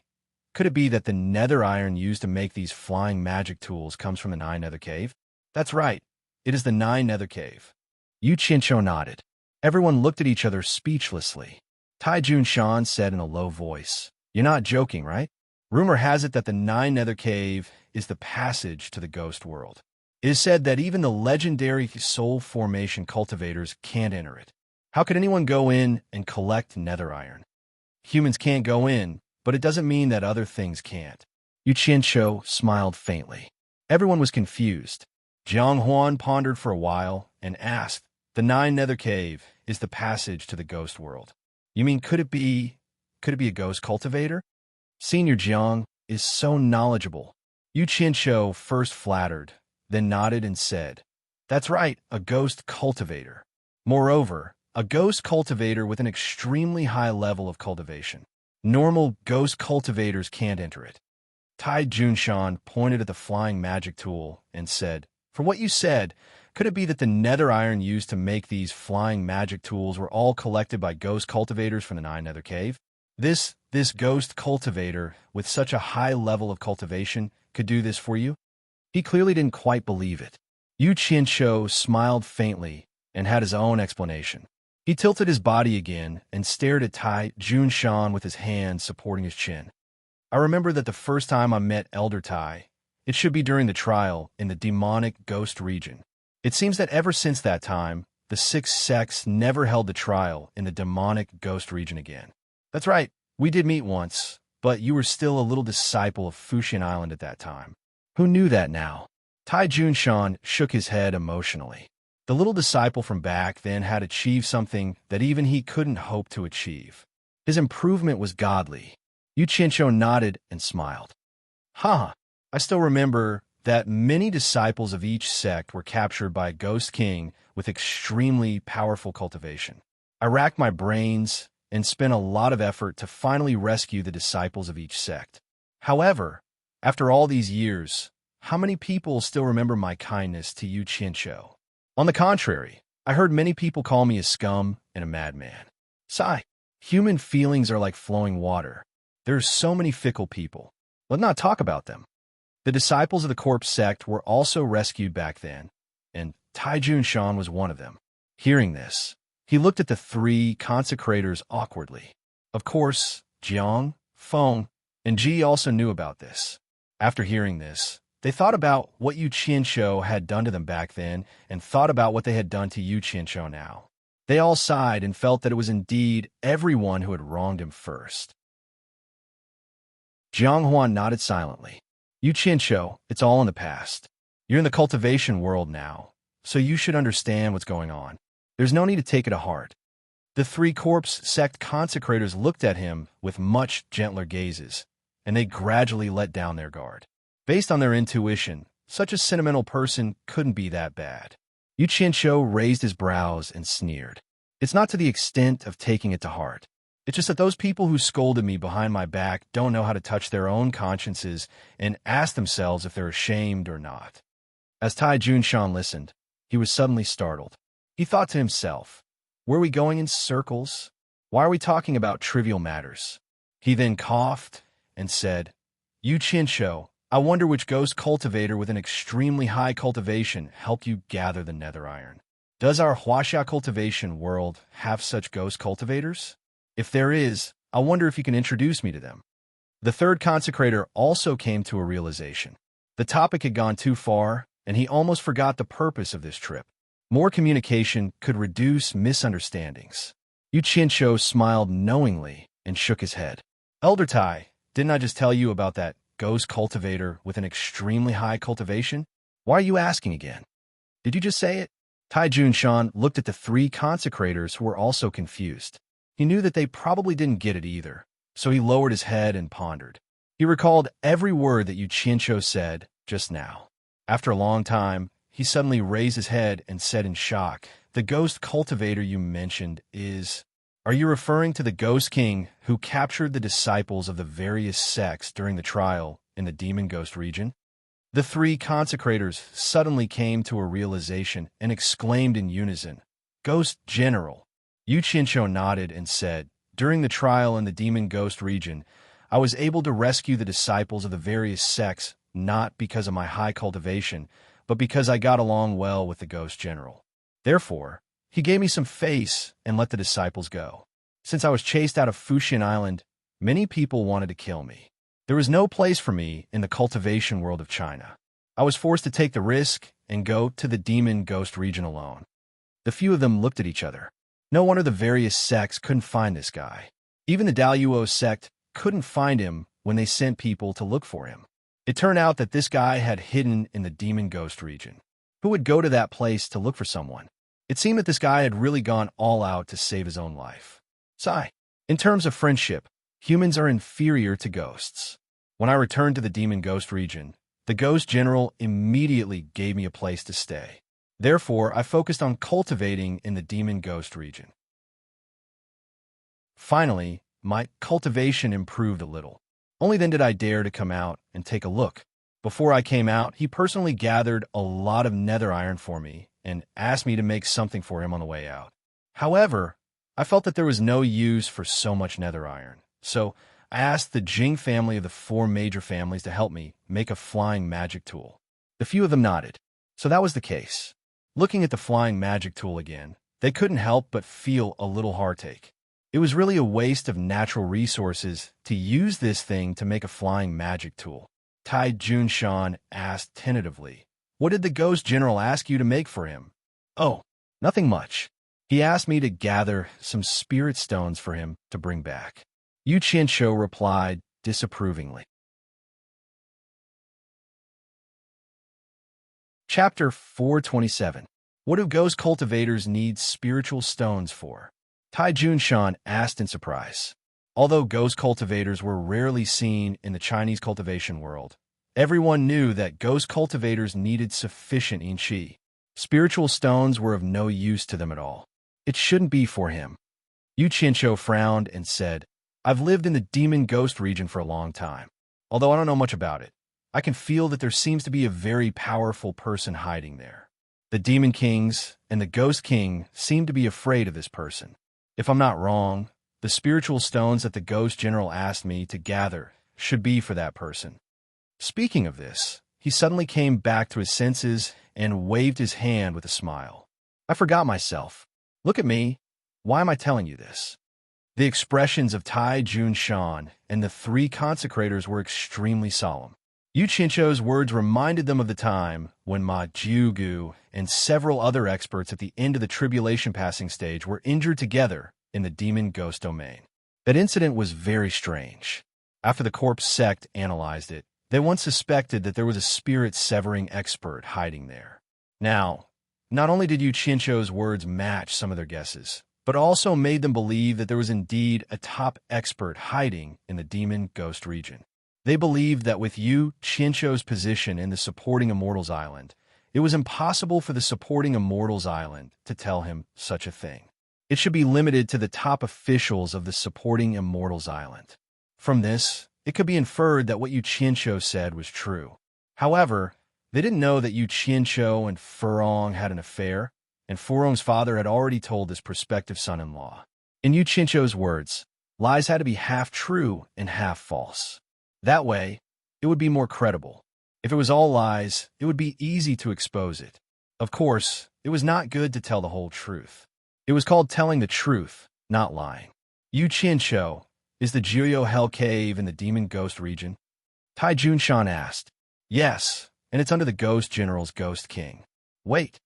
that the nether iron used to make these flying magic tools comes from the 9 nether cave? That's right. It is the 9 nether cave. Yu Qianqiu nodded. Everyone looked at each other speechlessly. Tai Junshan said in a low voice, You're not joking, right? Rumor has it that the 9 nether cave is the passage to the ghost world. It is said that even the legendary soul formation cultivators can't enter it. How could anyone go in and collect nether iron? Humans can't go in, but it doesn't mean that other things can't. Yu Qianqiu smiled faintly. Everyone was confused. Jiang Huan pondered for a while and asked, The 9 nether cave is the passage to the ghost world. You mean could it be a ghost cultivator? Senior Jiang is so knowledgeable. Yu Qianqiu first flattered, then nodded and said, That's right, a ghost cultivator. Moreover, a ghost cultivator with an extremely high level of cultivation. Normal ghost cultivators can't enter it. Tai Junshan pointed at the flying magic tool and said, For what you said, could it be that the nether iron used to make these flying magic tools were all collected by ghost cultivators from the 9 nether cave? This ghost cultivator, with such a high level of cultivation, could do this for you? He clearly didn't quite believe it. Yu Qianqiu smiled faintly and had his own explanation. He tilted his body again and stared at Tai Junshan with his hands supporting his chin. I remember that the first time I met Elder Tai, it should be during the trial in the demonic ghost region. It seems that ever since that time, the 6 sects never held the trial in the demonic ghost region again. That's right, we did meet once, but you were still a little disciple of Fuxian Island at that time. Who knew that now? Tai Junshan shook his head emotionally. The little disciple from back then had achieved something that even he couldn't hope to achieve. His improvement was godly. Yu Qianqiu nodded and smiled. I still remember that many disciples of each sect were captured by a ghost king with extremely powerful cultivation. I racked my brains and spent a lot of effort to finally rescue the disciples of each sect. However, after all these years, how many people still remember my kindness to Yu Qianqiu? On the contrary, I heard many people call me a scum and a madman. Sigh, human feelings are like flowing water. There are so many fickle people. Let's not talk about them. The disciples of the corpse sect were also rescued back then, and Tai Junshan was one of them. Hearing this, he looked at the 3 consecrators awkwardly. Of course, Jiang, Feng, and Ji also knew about this. After hearing this, they thought about what Yu Qianqiu had done to them back then and thought about what they had done to Yu Qianqiu now. They all sighed and felt that it was indeed everyone who had wronged him first. Jiang Huan nodded silently. Yu Qianqiu, it's all in the past. You're in the cultivation world now, so you should understand what's going on. There's no need to take it to heart. The 3 corpse sect consecrators looked at him with much gentler gazes, and they gradually let down their guard. Based on their intuition, such a sentimental person couldn't be that bad. Yu Qianqiu raised his brows and sneered. It's not to the extent of taking it to heart. It's just that those people who scolded me behind my back don't know how to touch their own consciences and ask themselves if they're ashamed or not. As Tai Junshan listened, he was suddenly startled. He thought to himself, were we going in circles? Why are we talking about trivial matters? He then coughed and said, Yu Qianqiu, I wonder which ghost cultivator with an extremely high cultivation helped you gather the nether iron. Does our Huaxia cultivation world have such ghost cultivators? If there is, I wonder if you can introduce me to them. The third consecrator also came to a realization. The topic had gone too far, and he almost forgot the purpose of this trip. More communication could reduce misunderstandings. Yu Qianqiu smiled knowingly and shook his head. Elder Tai, didn't I just tell you about that ghost cultivator with an extremely high cultivation? Why are you asking again? Did you just say it? Tai Junshan looked at the three consecrators who were also confused. He knew that they probably didn't get it either, so he lowered his head and pondered. He recalled every word that Yu Qianqiu said just now. After a long time, he suddenly raised his head and said in shock, "The ghost cultivator you mentioned is... Are you referring to the Ghost King who captured the disciples of the various sects during the trial in the Demon Ghost region?" The three consecrators suddenly came to a realization and exclaimed in unison, "Ghost General!" Yu Qianqiu nodded and said, "During the trial in the Demon Ghost region, I was able to rescue the disciples of the various sects not because of my high cultivation, but because I got along well with the Ghost General. Therefore, he gave me some face and let the disciples go. Since I was chased out of Fuxian Island, many people wanted to kill me. There was no place for me in the cultivation world of China. I was forced to take the risk and go to the Demon Ghost region alone." The few of them looked at each other. No wonder the various sects couldn't find this guy. Even the Daluo sect couldn't find him when they sent people to look for him. It turned out that this guy had hidden in the Demon Ghost region. Who would go to that place to look for someone? It seemed that this guy had really gone all out to save his own life. Sigh. In terms of friendship, humans are inferior to ghosts. When I returned to the Demon Ghost region, the Ghost General immediately gave me a place to stay. Therefore, I focused on cultivating in the Demon Ghost region. Finally, my cultivation improved a little. Only then did I dare to come out and take a look. Before I came out, he personally gathered a lot of nether iron for me and asked me to make something for him on the way out. However, I felt that there was no use for so much nether iron, so I asked the Jing family of the four major families to help me make a flying magic tool. The few of them nodded. So that was the case. Looking at the flying magic tool again, they couldn't help but feel a little heartache. It was really a waste of natural resources to use this thing to make a flying magic tool. Tai Junshan asked tentatively, "What did the Ghost General ask you to make for him?" "Oh, nothing much. He asked me to gather some spirit stones for him to bring back." Yu Qianqiu replied disapprovingly. Chapter 427. What do ghost cultivators need spiritual stones for? Tai Junshan asked in surprise. Although ghost cultivators were rarely seen in the Chinese cultivation world, everyone knew that ghost cultivators needed sufficient yin qi. Spiritual stones were of no use to them at all. It shouldn't be for him. Yu Qianqiu frowned and said, "I've lived in the Demon Ghost region for a long time. Although I don't know much about it, I can feel that there seems to be a very powerful person hiding there. The Demon Kings and the Ghost King seem to be afraid of this person. If I'm not wrong, the spiritual stones that the Ghost General asked me to gather should be for that person." Speaking of this, he suddenly came back to his senses and waved his hand with a smile. "I forgot myself. Look at me. Why am I telling you this?" The expressions of Tai Junshan and the three consecrators were extremely solemn. Yu Qianqiu's words reminded them of the time when Ma Jiugu and several other experts at the end of the tribulation passing stage were injured together in the Demon Ghost domain. That incident was very strange. After the corpse sect analyzed it, they once suspected that there was a spirit-severing expert hiding there. Now, not only did Yu Qianqiu's words match some of their guesses, but also made them believe that there was indeed a top expert hiding in the Demon Ghost region. They believed that with Yu Qianqiu's position in the Supporting Immortals Island, it was impossible for the Supporting Immortals Island to tell him such a thing. It should be limited to the top officials of the Supporting Immortals Island. From this, it could be inferred that what Yu Qianqiu said was true. However, they didn't know that Yu Qianqiu and Furong had an affair, and Furong's father had already told his prospective son-in-law. In Yu Qianqiu's words, lies had to be half true and half false. That way, it would be more credible. If it was all lies, it would be easy to expose it. Of course, it was not good to tell the whole truth. It was called telling the truth, not lying. Yu Qianqiu, Is the Jiuyo Hell Cave in the Demon Ghost region? Tai Junshan asked. Yes, and it's under the Ghost General's Ghost King. Wait.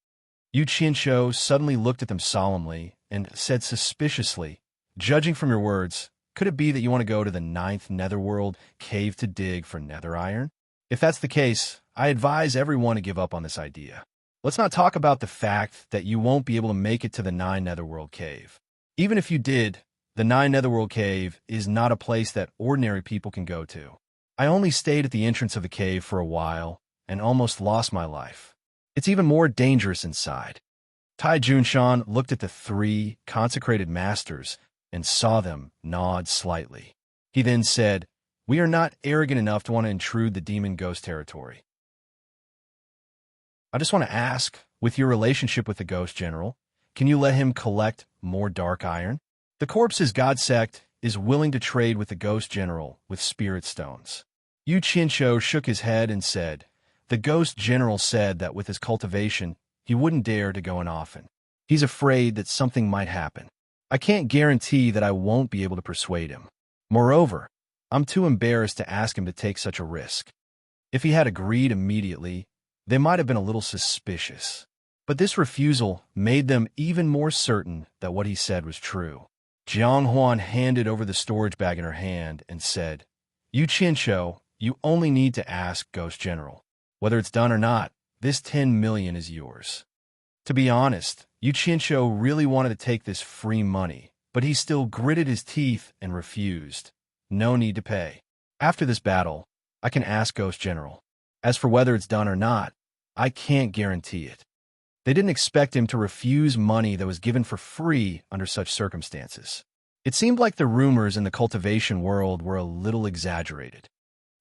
Yu Qianshou suddenly looked at them solemnly and said suspiciously, judging from your words, could it be that you want to go to the 9th Netherworld cave to dig for nether iron? If that's the case, I advise everyone to give up on this idea. Let's not talk about the fact that you won't be able to make it to the 9 Netherworld cave. Even if you did, the 9 Netherworld cave is not a place that ordinary people can go to. I only stayed at the entrance of the cave for a while and almost lost my life. It's even more dangerous inside. Tai Junshan looked at the 3 consecrated masters and saw them nod slightly. He then said, we are not arrogant enough to want to intrude the demon ghost territory. I just want to ask, with your relationship with the Ghost General, can you let him collect more dark iron? The Corpse's God Sect is willing to trade with the Ghost General with spirit stones. Yu Qianshou shook his head and said, the Ghost General said that with his cultivation, he wouldn't dare to go in often. He's afraid that something might happen. I can't guarantee that I won't be able to persuade him. Moreover, I'm too embarrassed to ask him to take such a risk. If he had agreed immediately, they might have been a little suspicious. But this refusal made them even more certain that what he said was true. Jiang Huan handed over the storage bag in her hand and said, Yu Qianshou, you only need to ask Ghost General. Whether it's done or not, this 10 million is yours. To be honest, Yu Qianshou really wanted to take this free money, but he still gritted his teeth and refused. No need to pay. After this battle, I can ask Ghost General. As for whether it's done or not, I can't guarantee it. They didn't expect him to refuse money that was given for free under such circumstances. It seemed like the rumors in the cultivation world were a little exaggerated.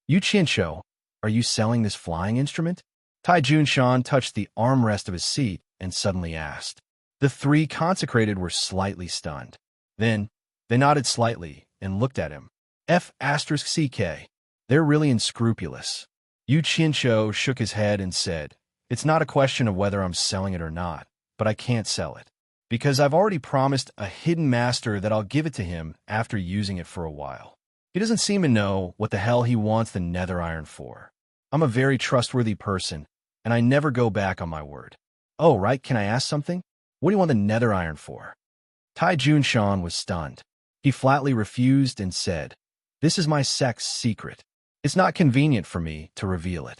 Yu Qianshou, are you selling this flying instrument? Tai Junshan touched the armrest of his seat and suddenly asked. The 3 consecrated were slightly stunned. Then, they nodded slightly and looked at him. F***CK. They're really unscrupulous. Yu Qianshou shook his head and said, it's not a question of whether I'm selling it or not, but I can't sell it. Because I've already promised a hidden master that I'll give it to him after using it for a while. He doesn't seem to know what the hell he wants the nether iron for. I'm a very trustworthy person, and I never go back on my word. Oh, right, can I ask something? What do you want the nether iron for? Tai Junshan was stunned. He flatly refused and said, this is my sect's secret. It's not convenient for me to reveal it.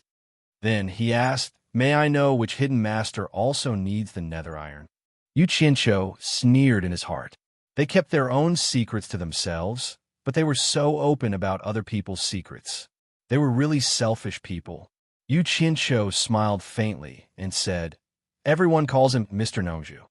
Then he asked, may I know which hidden master also needs the nether iron? Yu Qianshou sneered in his heart. They kept their own secrets to themselves, but they were so open about other people's secrets. They were really selfish people. Yu Qianshou smiled faintly and said, everyone calls him Mr. Nongzhu.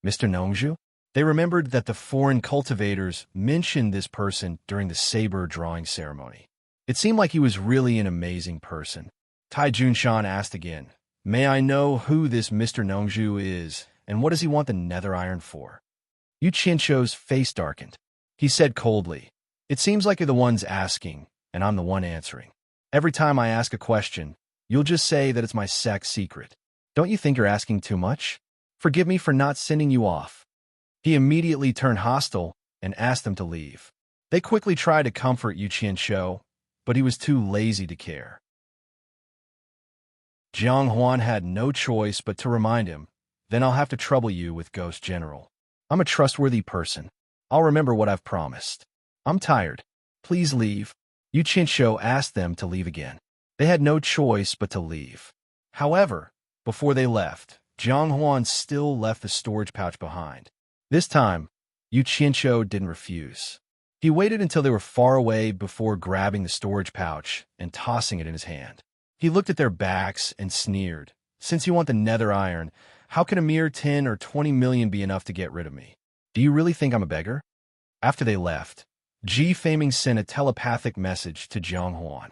Mr. Nongzhu? They remembered that the foreign cultivators mentioned this person during the saber drawing ceremony. It seemed like he was really an amazing person. Tai Junshan asked again, may I know who this Mr. Nongzhu is, and what does he want the nether iron for? Yu Qianshou's face darkened. He said coldly, it seems like you're the ones asking, and I'm the one answering. Every time I ask a question, you'll just say that it's my sect's secret. Don't you think you're asking too much? Forgive me for not sending you off. He immediately turned hostile and asked them to leave. They quickly tried to comfort Yu Qianshou, but he was too lazy to care. Jiang Huan had no choice but to remind him, then I'll have to trouble you with Ghost General. I'm a trustworthy person. I'll remember what I've promised. I'm tired. Please leave. Yu Qianshou asked them to leave again. They had no choice but to leave. However, before they left, Jiang Huan still left the storage pouch behind. This time, Yu Qianshou didn't refuse. He waited until they were far away before grabbing the storage pouch and tossing it in his hand. He looked at their backs and sneered. Since you want the nether iron, how can a mere 10 or 20 million be enough to get rid of me? Do you really think I'm a beggar? After they left, Ji Faming sent a telepathic message to Jiang Huan.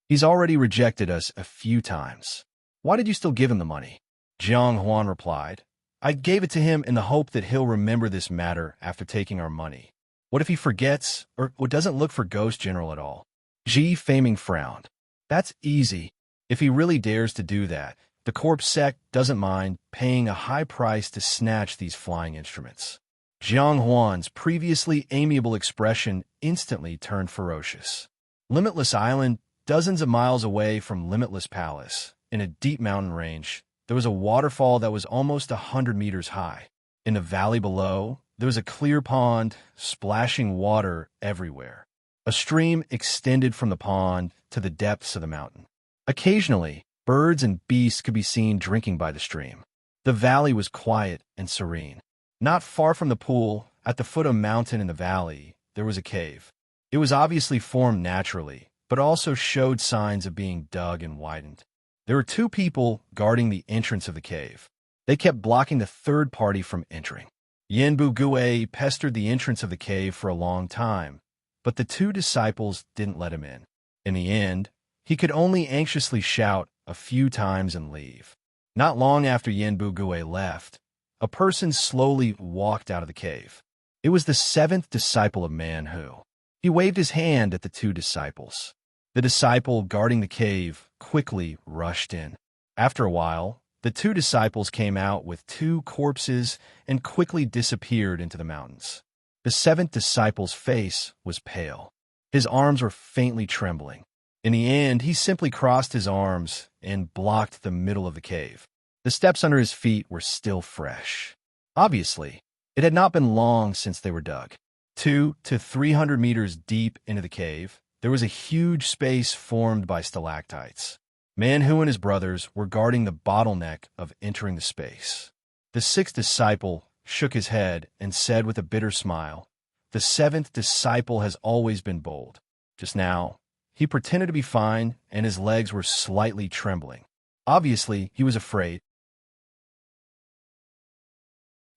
He's already rejected us a few times. Why did you still give him the money? Jiang Huan replied, I gave it to him in the hope that he'll remember this matter after taking our money. What if he forgets or doesn't look for Ghost General at all? Ji Faming frowned. That's easy. If he really dares to do that, the Corp Sect doesn't mind paying a high price to snatch these flying instruments. Jiang Huan's previously amiable expression instantly turned ferocious. Limitless Island, dozens of miles away from Limitless Palace, in a deep mountain range, there was a waterfall that was almost 100 meters high. In the valley below, there was a clear pond, splashing water everywhere. A stream extended from the pond to the depths of the mountain. Occasionally, birds and beasts could be seen drinking by the stream. The valley was quiet and serene. Not far from the pool, at the foot of a mountain in the valley, there was a cave. It was obviously formed naturally, but also showed signs of being dug and widened. There were two people guarding the entrance of the cave. They kept blocking the third party from entering. Yanbu Gui pestered the entrance of the cave for a long time, but the two disciples didn't let him in. In the end, he could only anxiously shout a few times and leave. Not long after Yanbu Gui left, a person slowly walked out of the cave. It was the seventh disciple of Manhu. He waved his hand at the two disciples. The disciple guarding the cave quickly rushed in. After a while, the two disciples came out with two corpses and quickly disappeared into the mountains. The seventh disciple's face was pale. His arms were faintly trembling. In the end, he simply crossed his arms and blocked the middle of the cave. The steps under his feet were still fresh. Obviously, it had not been long since they were dug. 200 to 300 meters deep into the cave, there was a huge space formed by stalactites. Manhu and his brothers were guarding the bottleneck of entering the space. The sixth disciple shook his head and said with a bitter smile, "The seventh disciple has always been bold. Just now, he pretended to be fine and his legs were slightly trembling. Obviously, he was afraid."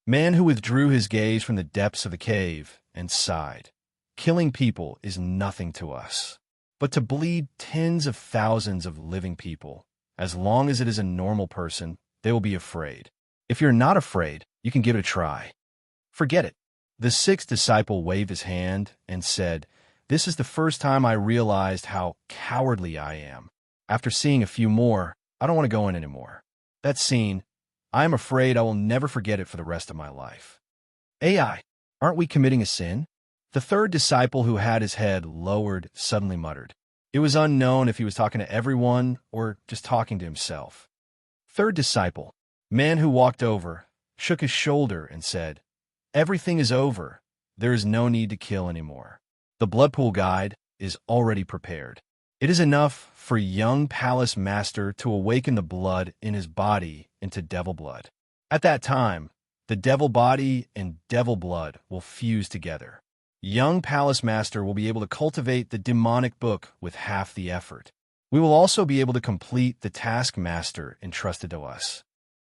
Manhu withdrew his gaze from the depths of the cave and sighed. Killing people is nothing to us. But to bleed tens of thousands of living people, as long as it is a normal person, they will be afraid. If you're not afraid, you can give it a try. Forget it. The sixth disciple waved his hand and said, "This is the first time I realized how cowardly I am. After seeing a few more, I don't want to go in anymore. That scene, I am afraid I will never forget it for the rest of my life." "AI, aren't we committing a sin?" The third disciple, who had his head lowered, suddenly muttered. It was unknown if he was talking to everyone or just talking to himself. Third disciple, Manhu walked over, shook his shoulder and said, "Everything is over. There is no need to kill anymore. The blood pool guide is already prepared. It is enough for young palace master to awaken the blood in his body into devil blood. At that time, the devil body and devil blood will fuse together. Young palace master will be able to cultivate the demonic book with half the effort. We will also be able to complete the task master entrusted to us.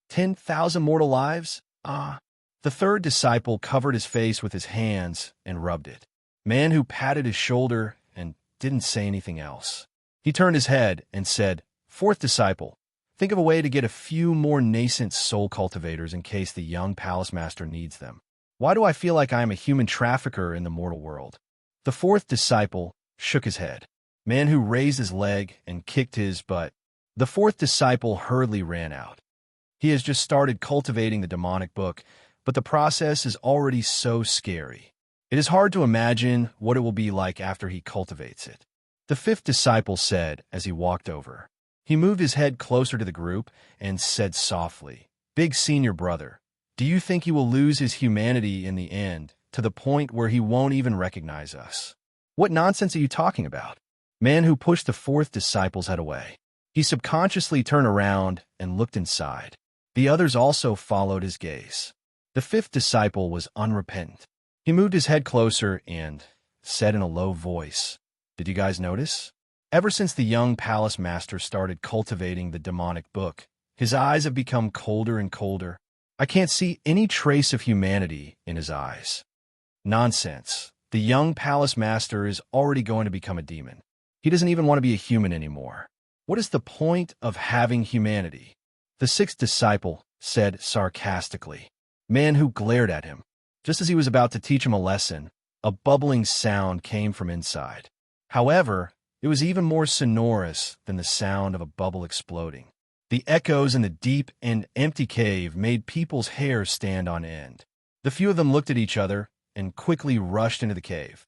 10,000 mortal lives? Ah." The third disciple covered his face with his hands and rubbed it. Manhu patted his shoulder and didn't say anything else. He turned his head and said, "Fourth disciple, think of a way to get a few more nascent soul cultivators in case the young palace master needs them. Why do I feel like I am a human trafficker in the mortal world?" The fourth disciple shook his head. Manhu raised his leg and kicked his butt. The fourth disciple hurriedly ran out. He has just started cultivating the demonic book, but the process is already so scary. It is hard to imagine what it will be like after he cultivates it. The fifth disciple said as he walked over. He moved his head closer to the group and said softly, "Big senior brother, do you think he will lose his humanity in the end, to the point where he won't even recognize us?" "What nonsense are you talking about?" Manhu pushed the fourth disciple's head away. He subconsciously turned around and looked inside. The others also followed his gaze. The fifth disciple was unrepentant. He moved his head closer and said in a low voice, "Did you guys notice? Ever since the young palace master started cultivating the demonic book, his eyes have become colder and colder. I can't see any trace of humanity in his eyes." "Nonsense. The young palace master is already going to become a demon. He doesn't even want to be a human anymore. What is the point of having humanity?" The sixth disciple said sarcastically. Manhu glared at him. Just as he was about to teach him a lesson, a bubbling sound came from inside. However, it was even more sonorous than the sound of a bubble exploding. The echoes in the deep and empty cave made people's hair stand on end. The few of them looked at each other and quickly rushed into the cave.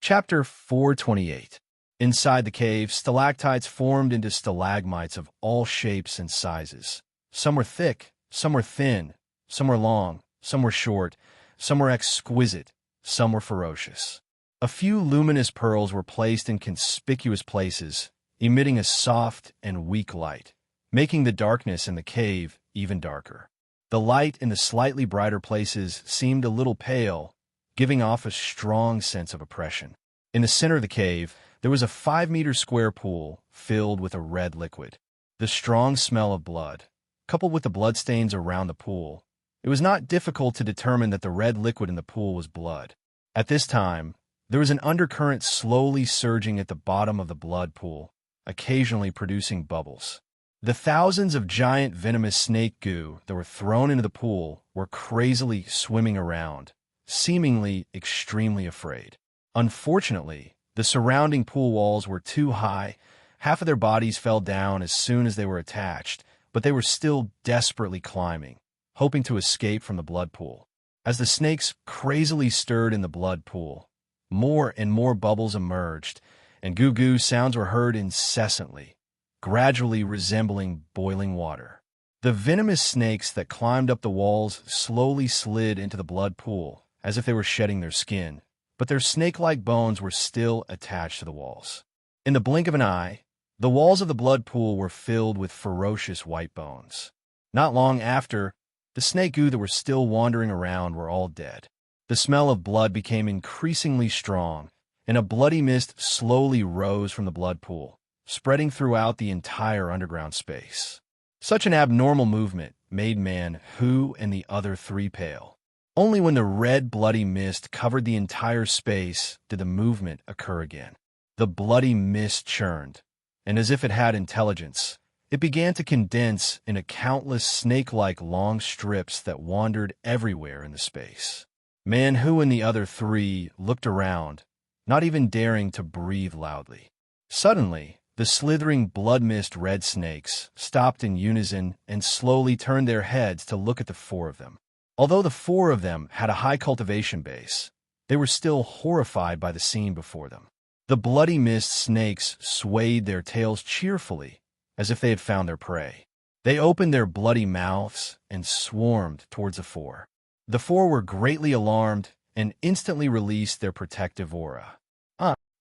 Chapter 428. Inside the cave, stalactites formed into stalagmites of all shapes and sizes. Some were thick, some were thin, some were long, some were short, some were exquisite, some were ferocious. A few luminous pearls were placed in conspicuous places, emitting a soft and weak light, making the darkness in the cave even darker. The light in the slightly brighter places seemed a little pale, giving off a strong sense of oppression. In the center of the cave, there was a 5-meter square pool filled with a red liquid. The strong smell of blood, coupled with the bloodstains around the pool, it was not difficult to determine that the red liquid in the pool was blood. At this time, there was an undercurrent slowly surging at the bottom of the blood pool, occasionally producing bubbles. The thousands of giant venomous snake goo that were thrown into the pool were crazily swimming around, seemingly extremely afraid. Unfortunately, the surrounding pool walls were too high. Half of their bodies fell down as soon as they were attached, but they were still desperately climbing, hoping to escape from the blood pool. As the snakes crazily stirred in the blood pool, more and more bubbles emerged, and goo-goo sounds were heard incessantly, gradually resembling boiling water. The venomous snakes that climbed up the walls slowly slid into the blood pool, as if they were shedding their skin, but their snake-like bones were still attached to the walls. In the blink of an eye, the walls of the blood pool were filled with ferocious white bones. Not long after, the snake goo that were still wandering around were all dead. The smell of blood became increasingly strong, and a bloody mist slowly rose from the blood pool, spreading throughout the entire underground space. Such an abnormal movement made Man Who and the other three pale. Only when the red bloody mist covered the entire space did the movement occur again. The bloody mist churned, and as if it had intelligence, it began to condense into countless snake-like long strips that wandered everywhere in the space. Man Who and the other three looked around, not even daring to breathe loudly. Suddenly, the slithering blood mist red snakes stopped in unison and slowly turned their heads to look at the four of them. Although the four of them had a high cultivation base, they were still horrified by the scene before them. The bloody mist snakes swayed their tails cheerfully, as if they had found their prey. They opened their bloody mouths and swarmed towards the four. The four were greatly alarmed and instantly released their protective aura.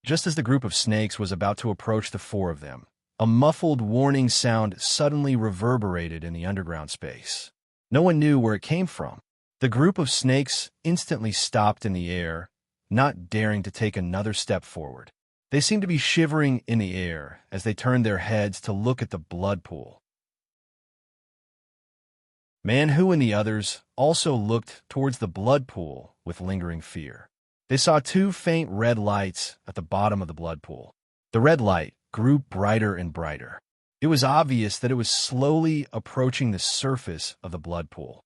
Just as the group of snakes was about to approach the four of them, a muffled warning sound suddenly reverberated in the underground space. No one knew where it came from. The group of snakes instantly stopped in the air, not daring to take another step forward. They seemed to be shivering in the air as they turned their heads to look at the blood pool. Man Who and the others also looked towards the blood pool with lingering fear. They saw two faint red lights at the bottom of the blood pool. The red light grew brighter and brighter. It was obvious that it was slowly approaching the surface of the blood pool.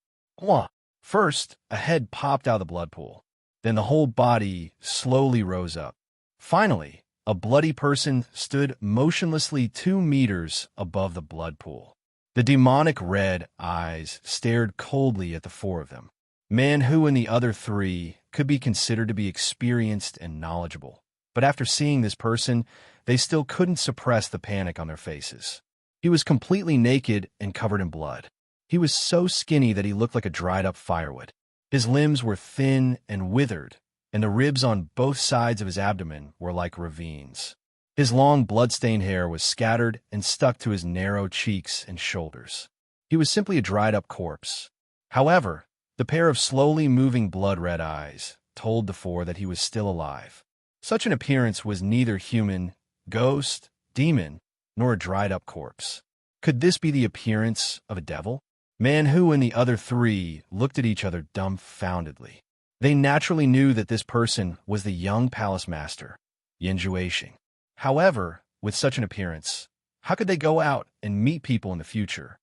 First, a head popped out of the blood pool. Then the whole body slowly rose up. Finally, a bloody person stood motionlessly 2 meters above the blood pool. The demonic red eyes stared coldly at the four of them. Man Who and the other three could be considered to be experienced and knowledgeable, but after seeing this person, they still couldn't suppress the panic on their faces. He was completely naked and covered in blood. He was so skinny that he looked like a dried-up firewood. His limbs were thin and withered, and the ribs on both sides of his abdomen were like ravines. His long blood-stained hair was scattered and stuck to his narrow cheeks and shoulders. He was simply a dried-up corpse. However, the pair of slowly moving blood-red eyes told the four that he was still alive. Such an appearance was neither human, ghost, demon, nor a dried-up corpse. Could this be the appearance of a devil? Man Who and the other three looked at each other dumbfoundedly. They naturally knew that this person was the young palace master, Yanjuashing. However, with such an appearance, how could they go out and meet people in the future?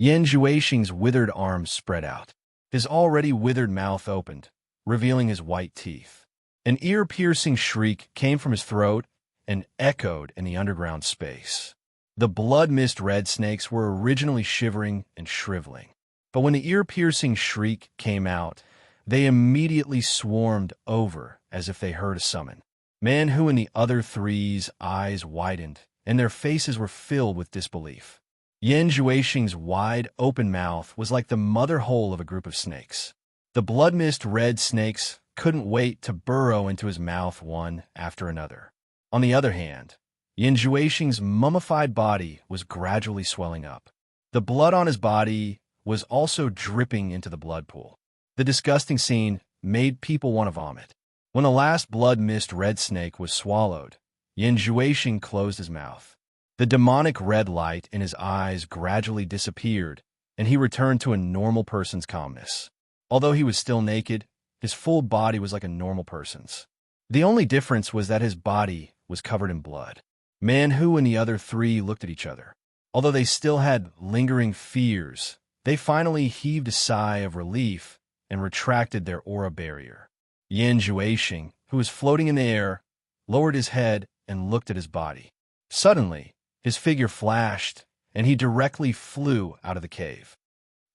Yanjuashing's withered arms spread out. His already withered mouth opened, revealing his white teeth. An ear-piercing shriek came from his throat and echoed in the underground space. The blood-mist red snakes were originally shivering and shriveling, but when the ear-piercing shriek came out, they immediately swarmed over as if they heard a summon. Manhu and the other three's eyes widened, and their faces were filled with disbelief. Yen Juexing's wide, open mouth was like the mother hole of a group of snakes. The blood-mist red snakes couldn't wait to burrow into his mouth one after another. On the other hand, Yen Juexing's mummified body was gradually swelling up. The blood on his body was also dripping into the blood pool. The disgusting scene made people want to vomit. When the last blood-mist red snake was swallowed, Yen Juexing closed his mouth. The demonic red light in his eyes gradually disappeared, and he returned to a normal person's calmness. Although he was still naked, his full body was like a normal person's. The only difference was that his body was covered in blood. Manhu and the other three looked at each other. Although they still had lingering fears, they finally heaved a sigh of relief and retracted their aura barrier. Yen Juexing, who was floating in the air, lowered his head and looked at his body. Suddenly, his figure flashed, and he directly flew out of the cave.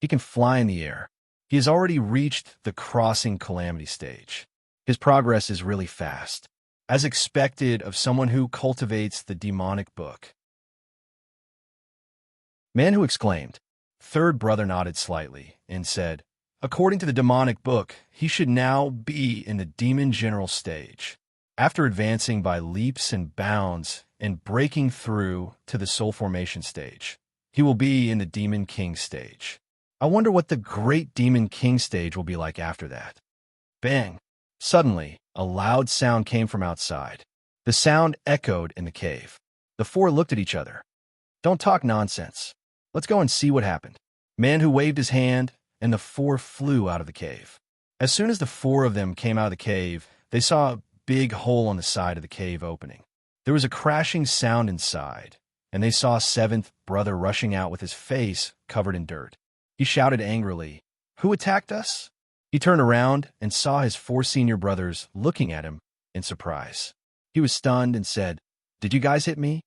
He can fly in the air. He has already reached the crossing calamity stage. His progress is really fast, as expected of someone who cultivates the demonic book. Manhu exclaimed. Third brother nodded slightly and said, according to the demonic book, he should now be in the demon general stage. After advancing by leaps and bounds and breaking through to the soul formation stage, he will be in the demon king stage. I wonder what the great demon king stage will be like after that. Bang! Suddenly, a loud sound came from outside. The sound echoed in the cave. The four looked at each other. Don't talk nonsense. Let's go and see what happened. Manhu waved his hand, and the four flew out of the cave. As soon as the four of them came out of the cave, they saw a big hole on the side of the cave opening. There was a crashing sound inside, and they saw seventh brother rushing out with his face covered in dirt. He shouted angrily, "Who attacked us?" He turned around and saw his four senior brothers looking at him in surprise. He was stunned and said, "Did you guys hit me?"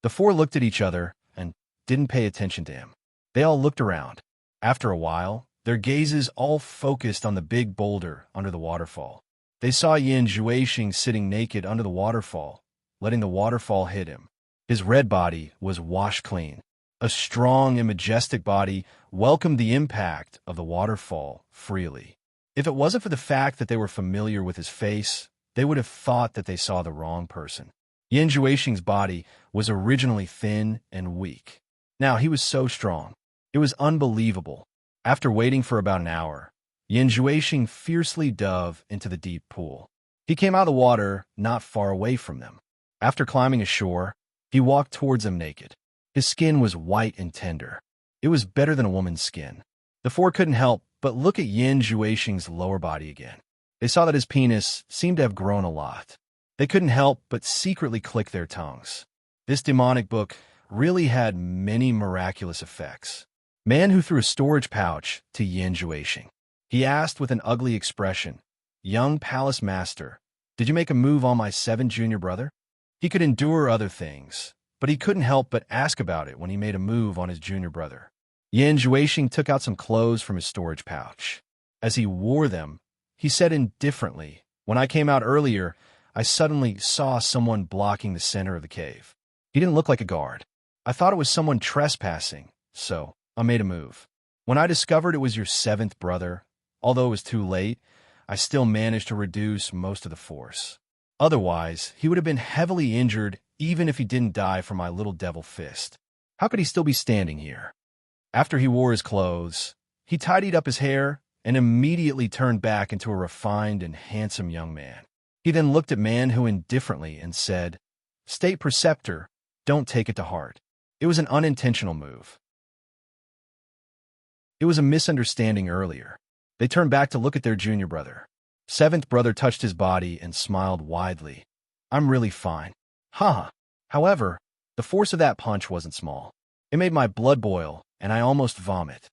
The four looked at each other and didn't pay attention to him. They all looked around. After a while, their gazes all focused on the big boulder under the waterfall. They saw Yen Juexing sitting naked under the waterfall, letting the waterfall hit him. His red body was washed clean. A strong and majestic body welcomed the impact of the waterfall freely. If it wasn't for the fact that they were familiar with his face, they would have thought that they saw the wrong person. Yen Juexing's body was originally thin and weak. Now he was so strong. It was unbelievable. After waiting for about an hour, Yen Juexing fiercely dove into the deep pool. He came out of the water not far away from them. After climbing ashore, he walked towards them naked. His skin was white and tender. It was better than a woman's skin. The four couldn't help but look at Yen Juexing's lower body again. They saw that his penis seemed to have grown a lot. They couldn't help but secretly click their tongues. This demonic book really had many miraculous effects. Manhu threw a storage pouch to Yen Juexing. He asked with an ugly expression, "Young palace master, did you make a move on my 7th junior brother?" He could endure other things, but he couldn't help but ask about it when he made a move on his junior brother. Yen Juexing took out some clothes from his storage pouch. As he wore them, he said indifferently, "When I came out earlier, I suddenly saw someone blocking the center of the cave. He didn't look like a guard. I thought it was someone trespassing, so I made a move. When I discovered it was your 7th brother, although it was too late, I still managed to reduce most of the force. Otherwise, he would have been heavily injured even if he didn't die from my little devil fist. How could he still be standing here?" After he wore his clothes, he tidied up his hair and immediately turned back into a refined and handsome young man. He then looked at Manhu indifferently and said, "State Preceptor, don't take it to heart. It was an unintentional move. It was a misunderstanding earlier." They turned back to look at their junior brother. 7th brother touched his body and smiled widely. "I'm really fine. Haha. However, the force of that punch wasn't small. It made my blood boil, and I almost vomit."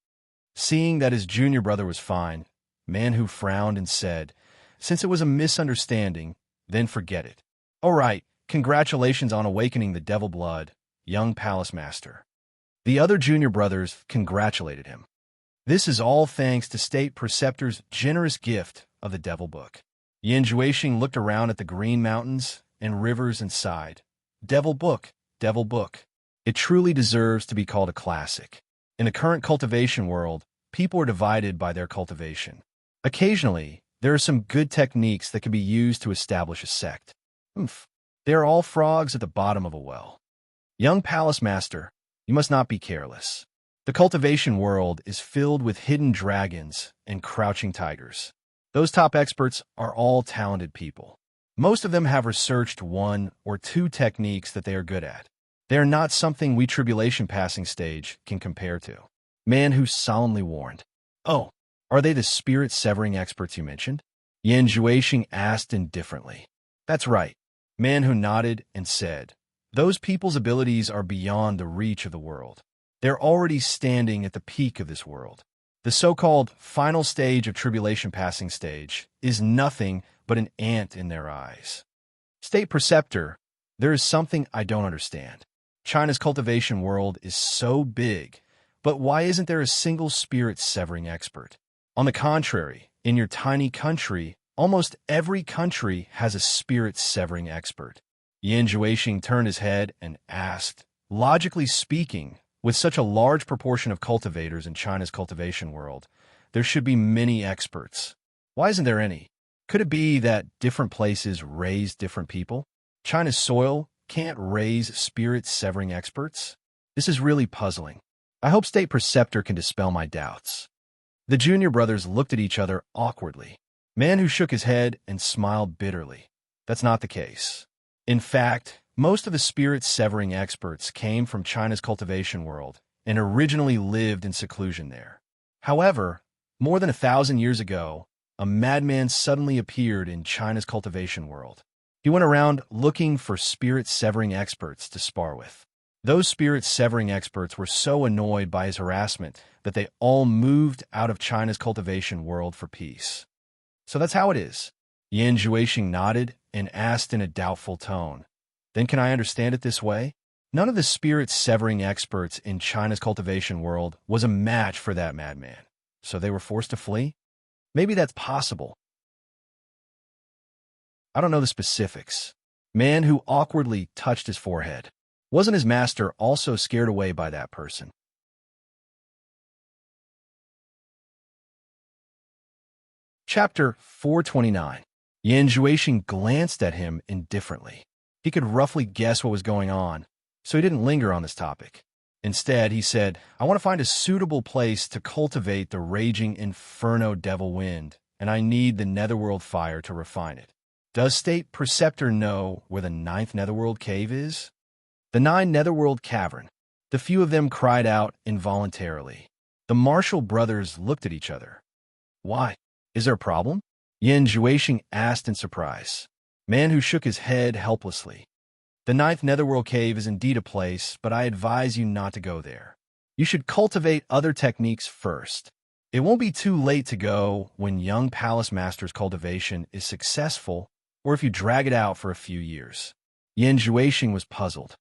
Seeing that his junior brother was fine, Manhu frowned and said, "Since it was a misunderstanding, then forget it. All right, congratulations on awakening the devil blood, young palace master. The other junior brothers congratulated him. This is all thanks to State Preceptor's generous gift of the Devil Book. Yin Juexing looked around at the green mountains and rivers and sighed. Devil Book, Devil Book. It truly deserves to be called a classic. In the current cultivation world, people are divided by their cultivation. Occasionally, there are some good techniques that can be used to establish a sect. They are all frogs at the bottom of a well. Young palace master, you must not be careless. The cultivation world is filled with hidden dragons and crouching tigers. Those top experts are all talented people. Most of them have researched one or two techniques that they are good at. They are not something we tribulation passing stage can compare to. Man who solemnly warned. Oh, are they the spirit-severing experts you mentioned? Yin Juexing asked indifferently. That's right. Man who nodded and said, those people's abilities are beyond the reach of the world. They're already standing at the peak of this world. The so-called final stage of tribulation passing stage is nothing but an ant in their eyes. State Preceptor, there is something I don't understand. China's cultivation world is so big, but why isn't there a single spirit-severing expert? On the contrary, in your tiny country, almost every country has a spirit-severing expert. Yin Juexing turned his head and asked, logically speaking, with such a large proportion of cultivators in China's cultivation world, there should be many experts. Why isn't there any? Could it be that different places raise different people? China's soil can't raise spirit-severing experts? This is really puzzling. I hope State Preceptor can dispel my doubts. The junior brothers looked at each other awkwardly. Man who shook his head and smiled bitterly. That's not the case. In fact, most of the spirit-severing experts came from China's cultivation world and originally lived in seclusion there. However, more than 1,000 years ago, a madman suddenly appeared in China's cultivation world. He went around looking for spirit-severing experts to spar with. Those spirit-severing experts were so annoyed by his harassment that they all moved out of China's cultivation world for peace. So that's how it is. Yin Juexing nodded and asked in a doubtful tone, then can I understand it this way? None of the spirit-severing experts in China's cultivation world was a match for that madman, so they were forced to flee? Maybe that's possible. I don't know the specifics. Man who awkwardly touched his forehead. Wasn't his master also scared away by that person? Chapter 429. Yin Juexing glanced at him indifferently. He could roughly guess what was going on, so he didn't linger on this topic. Instead, he said, I want to find a suitable place to cultivate the raging inferno devil wind, and I need the netherworld fire to refine it. Does State Preceptor know where the 9th netherworld cave is? The 9 netherworld cavern. The few of them cried out involuntarily. The Marshall brothers looked at each other. Why? Is there a problem? Yin Juexing asked in surprise. Man who shook his head helplessly. The 9th netherworld cave is indeed a place, but I advise you not to go there. You should cultivate other techniques first. It won't be too late to go when young palace master's cultivation is successful, or if you drag it out for a few years. Yin Juexing was puzzled.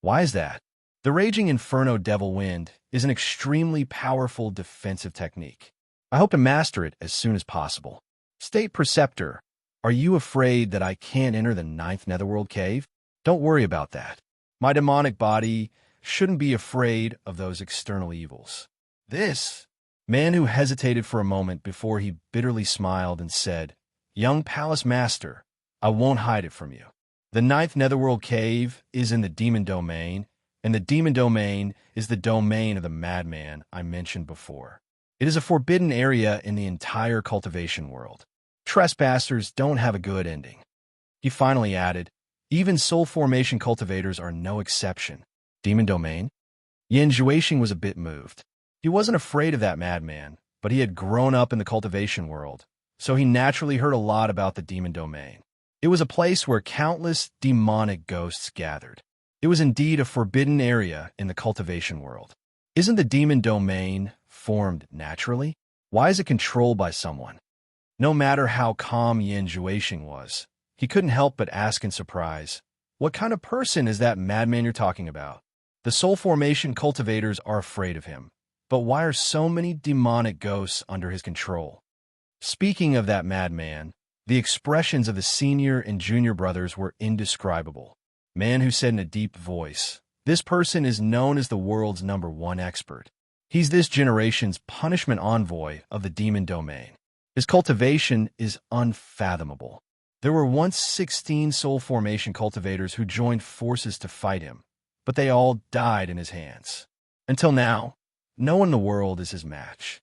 Why is that? The raging inferno devil wind is an extremely powerful defensive technique. I hope to master it as soon as possible. State Preceptor, are you afraid that I can't enter the 9th netherworld cave? Don't worry about that. My demonic body shouldn't be afraid of those external evils. This man who hesitated for a moment before he bitterly smiled and said, Young palace master, I won't hide it from you. The 9th netherworld cave is in the demon domain, and the demon domain is the domain of the madman I mentioned before. It is a forbidden area in the entire cultivation world. Trespassers don't have a good ending. He finally added, even soul formation cultivators are no exception. Demon domain? Yin Juexing was a bit moved. He wasn't afraid of that madman, but he had grown up in the cultivation world, so he naturally heard a lot about the demon domain. It was a place where countless demonic ghosts gathered. It was indeed a forbidden area in the cultivation world. Isn't the demon domain formed naturally? Why is it controlled by someone? No matter how calm Yin Juexing was, he couldn't help but ask in surprise, what kind of person is that madman you're talking about? The soul formation cultivators are afraid of him. But why are so many demonic ghosts under his control? Speaking of that madman, the expressions of the senior and junior brothers were indescribable. Man who said in a deep voice, "This person is known as the world's #1 expert. He's this generation's punishment envoy of the demon domain. His cultivation is unfathomable." There were once 16 soul formation cultivators who joined forces to fight him, but they all died in his hands. Until now, no one in the world is his match.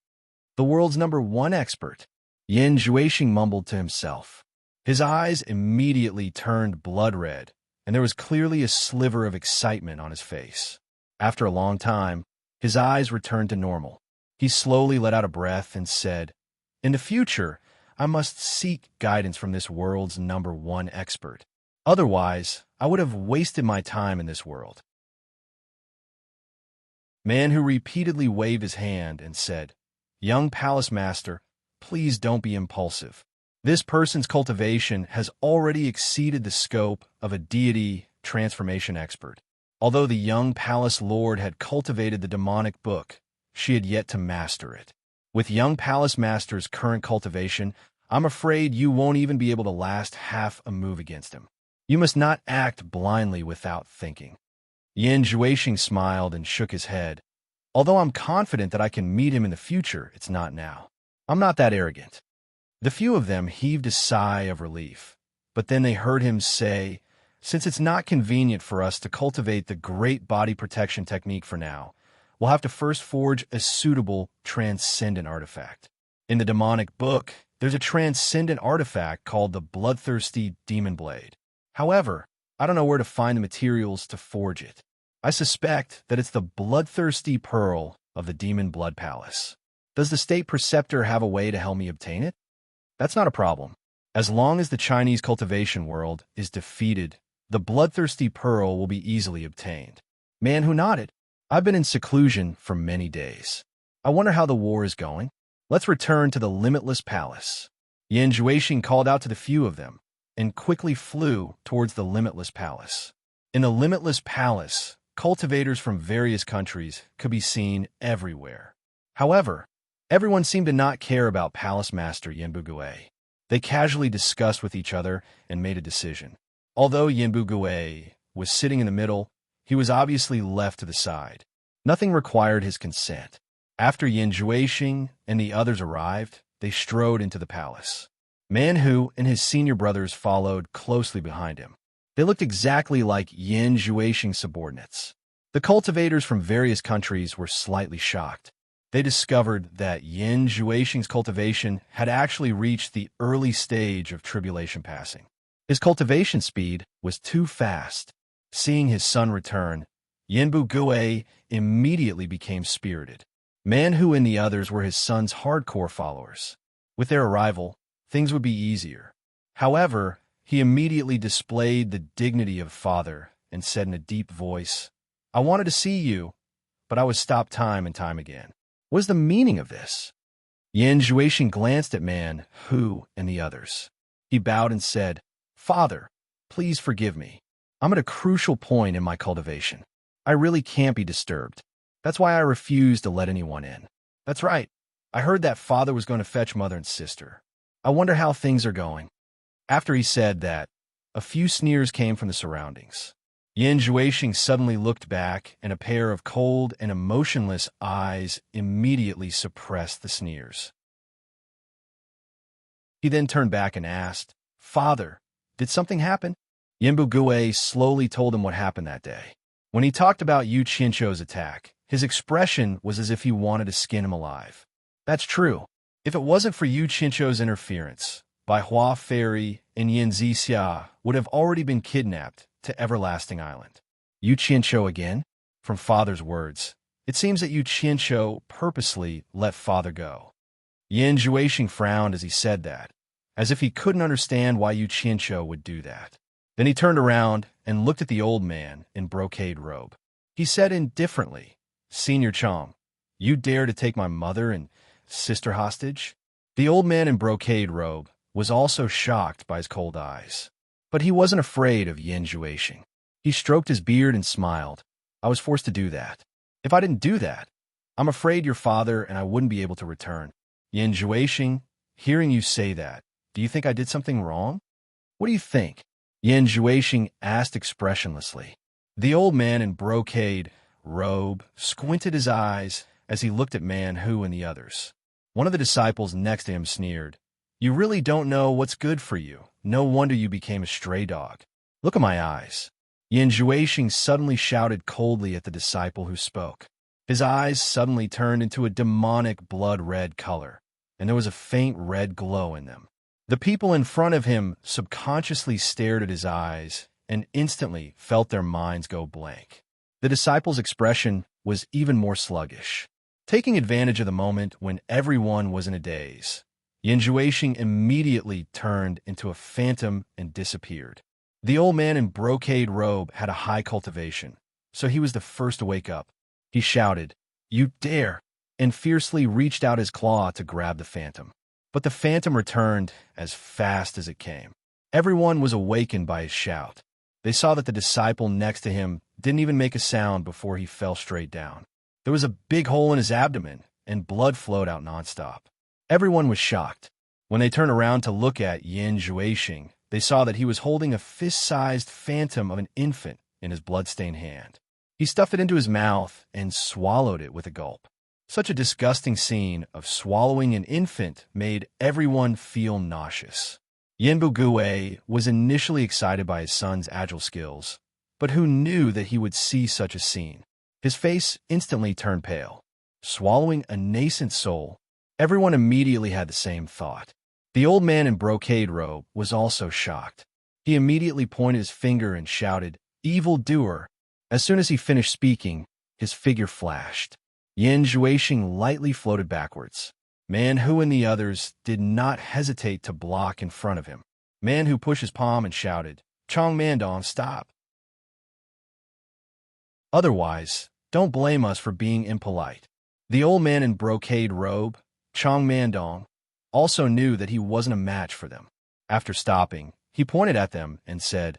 The world's #1 expert. Yin Juexing mumbled to himself. His eyes immediately turned blood red, and there was clearly a sliver of excitement on his face. After a long time, his eyes returned to normal. He slowly let out a breath and said, "In the future, I must seek guidance from this world's #1 expert. Otherwise, I would have wasted my time in this world." Man who repeatedly waved his hand and said, "Young Palace Master, please don't be impulsive. This person's cultivation has already exceeded the scope of a deity transformation expert. Although the young palace lord had cultivated the demonic book, she had yet to master it. With young palace master's current cultivation, I'm afraid you won't even be able to last half a move against him. You must not act blindly without thinking." Yin Juexing smiled and shook his head. "Although I'm confident that I can meet him in the future, it's not now. I'm not that arrogant." The few of them heaved a sigh of relief, but then they heard him say, "Since it's not convenient for us to cultivate the great body protection technique for now, we'll have to first forge a suitable transcendent artifact. In the demonic book, there's a transcendent artifact called the Bloodthirsty Demon Blade. However, I don't know where to find the materials to forge it. I suspect that it's the bloodthirsty pearl of the Demon Blood Palace. Does the state preceptor have a way to help me obtain it?" "That's not a problem. As long as the Chinese cultivation world is defeated, the bloodthirsty pearl will be easily obtained." Man who nodded. "I've been in seclusion for many days. I wonder how the war is going. Let's return to the Limitless Palace." Yin Juexing called out to the few of them and quickly flew towards the Limitless Palace. In the Limitless Palace, cultivators from various countries could be seen everywhere. However, everyone seemed to not care about Palace Master Yanbu Gui. They casually discussed with each other and made a decision. Although Yanbu Gui was sitting in the middle, he was obviously left to the side. Nothing required his consent. After Yin Juexing and the others arrived, they strode into the palace. Man Hu and his senior brothers followed closely behind him. They looked exactly like Yin Juexing's subordinates. The cultivators from various countries were slightly shocked. They discovered that Yin Juexing's cultivation had actually reached the early stage of tribulation passing. His cultivation speed was too fast. Seeing his son return, Yanbu Gui immediately became spirited. Man Hu and the others were his son's hardcore followers. With their arrival, things would be easier. However, he immediately displayed the dignity of a father and said in a deep voice, "I wanted to see you, but I was stopped time and time again. What is the meaning of this?" Yin Juexing glanced at Man Hu and the others. He bowed and said, "Father, please forgive me. I'm at a crucial point in my cultivation. I really can't be disturbed. That's why I refuse to let anyone in." "That's right. I heard that father was going to fetch mother and sister. I wonder how things are going." After he said that, a few sneers came from the surroundings. Yin Juexing suddenly looked back, and a pair of cold and emotionless eyes immediately suppressed the sneers. He then turned back and asked, "Father, did something happen?" Yanbu Gui slowly told him what happened that day. When he talked about Yu Qianzhou's attack, his expression was as if he wanted to skin him alive. That's true. If it wasn't for Yu Qianzhou's interference, Bai Hua Fairy and Yin Zixia would have already been kidnapped to Everlasting Island. Yu Qianzhou again? From Father's words, it seems that Yu Qianzhou purposely let Father go. Yin Juexing frowned as he said that, as if he couldn't understand why Yu Qianzhou would do that. Then he turned around and looked at the old man in brocade robe. He said indifferently, "Senior Chong, you dare to take my mother and sister hostage?" The old man in brocade robe was also shocked by his cold eyes. But he wasn't afraid of Yin Juexing. He stroked his beard and smiled. I was forced to do that. If I didn't do that, I'm afraid your father and I wouldn't be able to return. Yin Juexing, hearing you say that, do you think I did something wrong? What do you think? Yin Juexing asked expressionlessly. The old man in brocade robe squinted his eyes as he looked at Man Hu and the others. One of the disciples next to him sneered, "You really don't know what's good for you. No wonder you became a stray dog. Look at my eyes." Yin Juexing suddenly shouted coldly at the disciple who spoke. His eyes suddenly turned into a demonic blood-red color, and there was a faint red glow in them. The people in front of him subconsciously stared at his eyes and instantly felt their minds go blank. The disciple's expression was even more sluggish. Taking advantage of the moment when everyone was in a daze, Yin Juexing immediately turned into a phantom and disappeared. The old man in brocade robe had a high cultivation, so he was the first to wake up. He shouted, "You dare!" and fiercely reached out his claw to grab the phantom. But the phantom returned as fast as it came. Everyone was awakened by his shout. They saw that the disciple next to him didn't even make a sound before he fell straight down. There was a big hole in his abdomen, and blood flowed out nonstop. Everyone was shocked. When they turned around to look at Yin Juexing, they saw that he was holding a fist-sized phantom of an infant in his blood-stained hand. He stuffed it into his mouth and swallowed it with a gulp. Such a disgusting scene of swallowing an infant made everyone feel nauseous. Yin Bugue was initially excited by his son's agile skills, but who knew that he would see such a scene? His face instantly turned pale. Swallowing a nascent soul, everyone immediately had the same thought. The old man in brocade robe was also shocked. He immediately pointed his finger and shouted, "Evil doer!" As soon as he finished speaking, his figure flashed. Yin Juexing lightly floated backwards. Man Hu and the others did not hesitate to block in front of him. Man Hu pushed his palm and shouted, "Chong Mandong, stop. Otherwise, don't blame us for being impolite." The old man in brocade robe, Chong Mandong, also knew that he wasn't a match for them. After stopping, he pointed at them and said,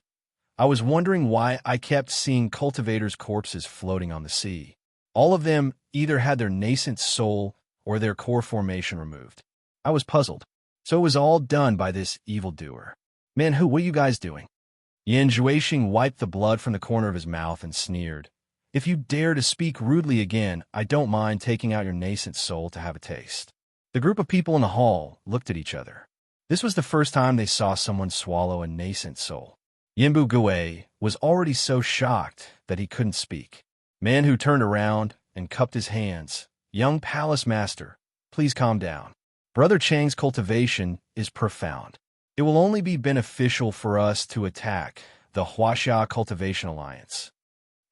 "I was wondering why I kept seeing cultivators' corpses floating on the sea. All of them either had their nascent soul or their core formation removed. I was puzzled. So it was all done by this evildoer. Man Hu, what are you guys doing?" Yin Juexing wiped the blood from the corner of his mouth and sneered, "If you dare to speak rudely again, I don't mind taking out your nascent soul to have a taste." The group of people in the hall looked at each other. This was the first time they saw someone swallow a nascent soul. Yinbu Gue was already so shocked that he couldn't speak. Man Hu turned around and cupped his hands. "Young palace master, please calm down. Brother Chang's cultivation is profound. It will only be beneficial for us to attack the Huaxia Cultivation Alliance."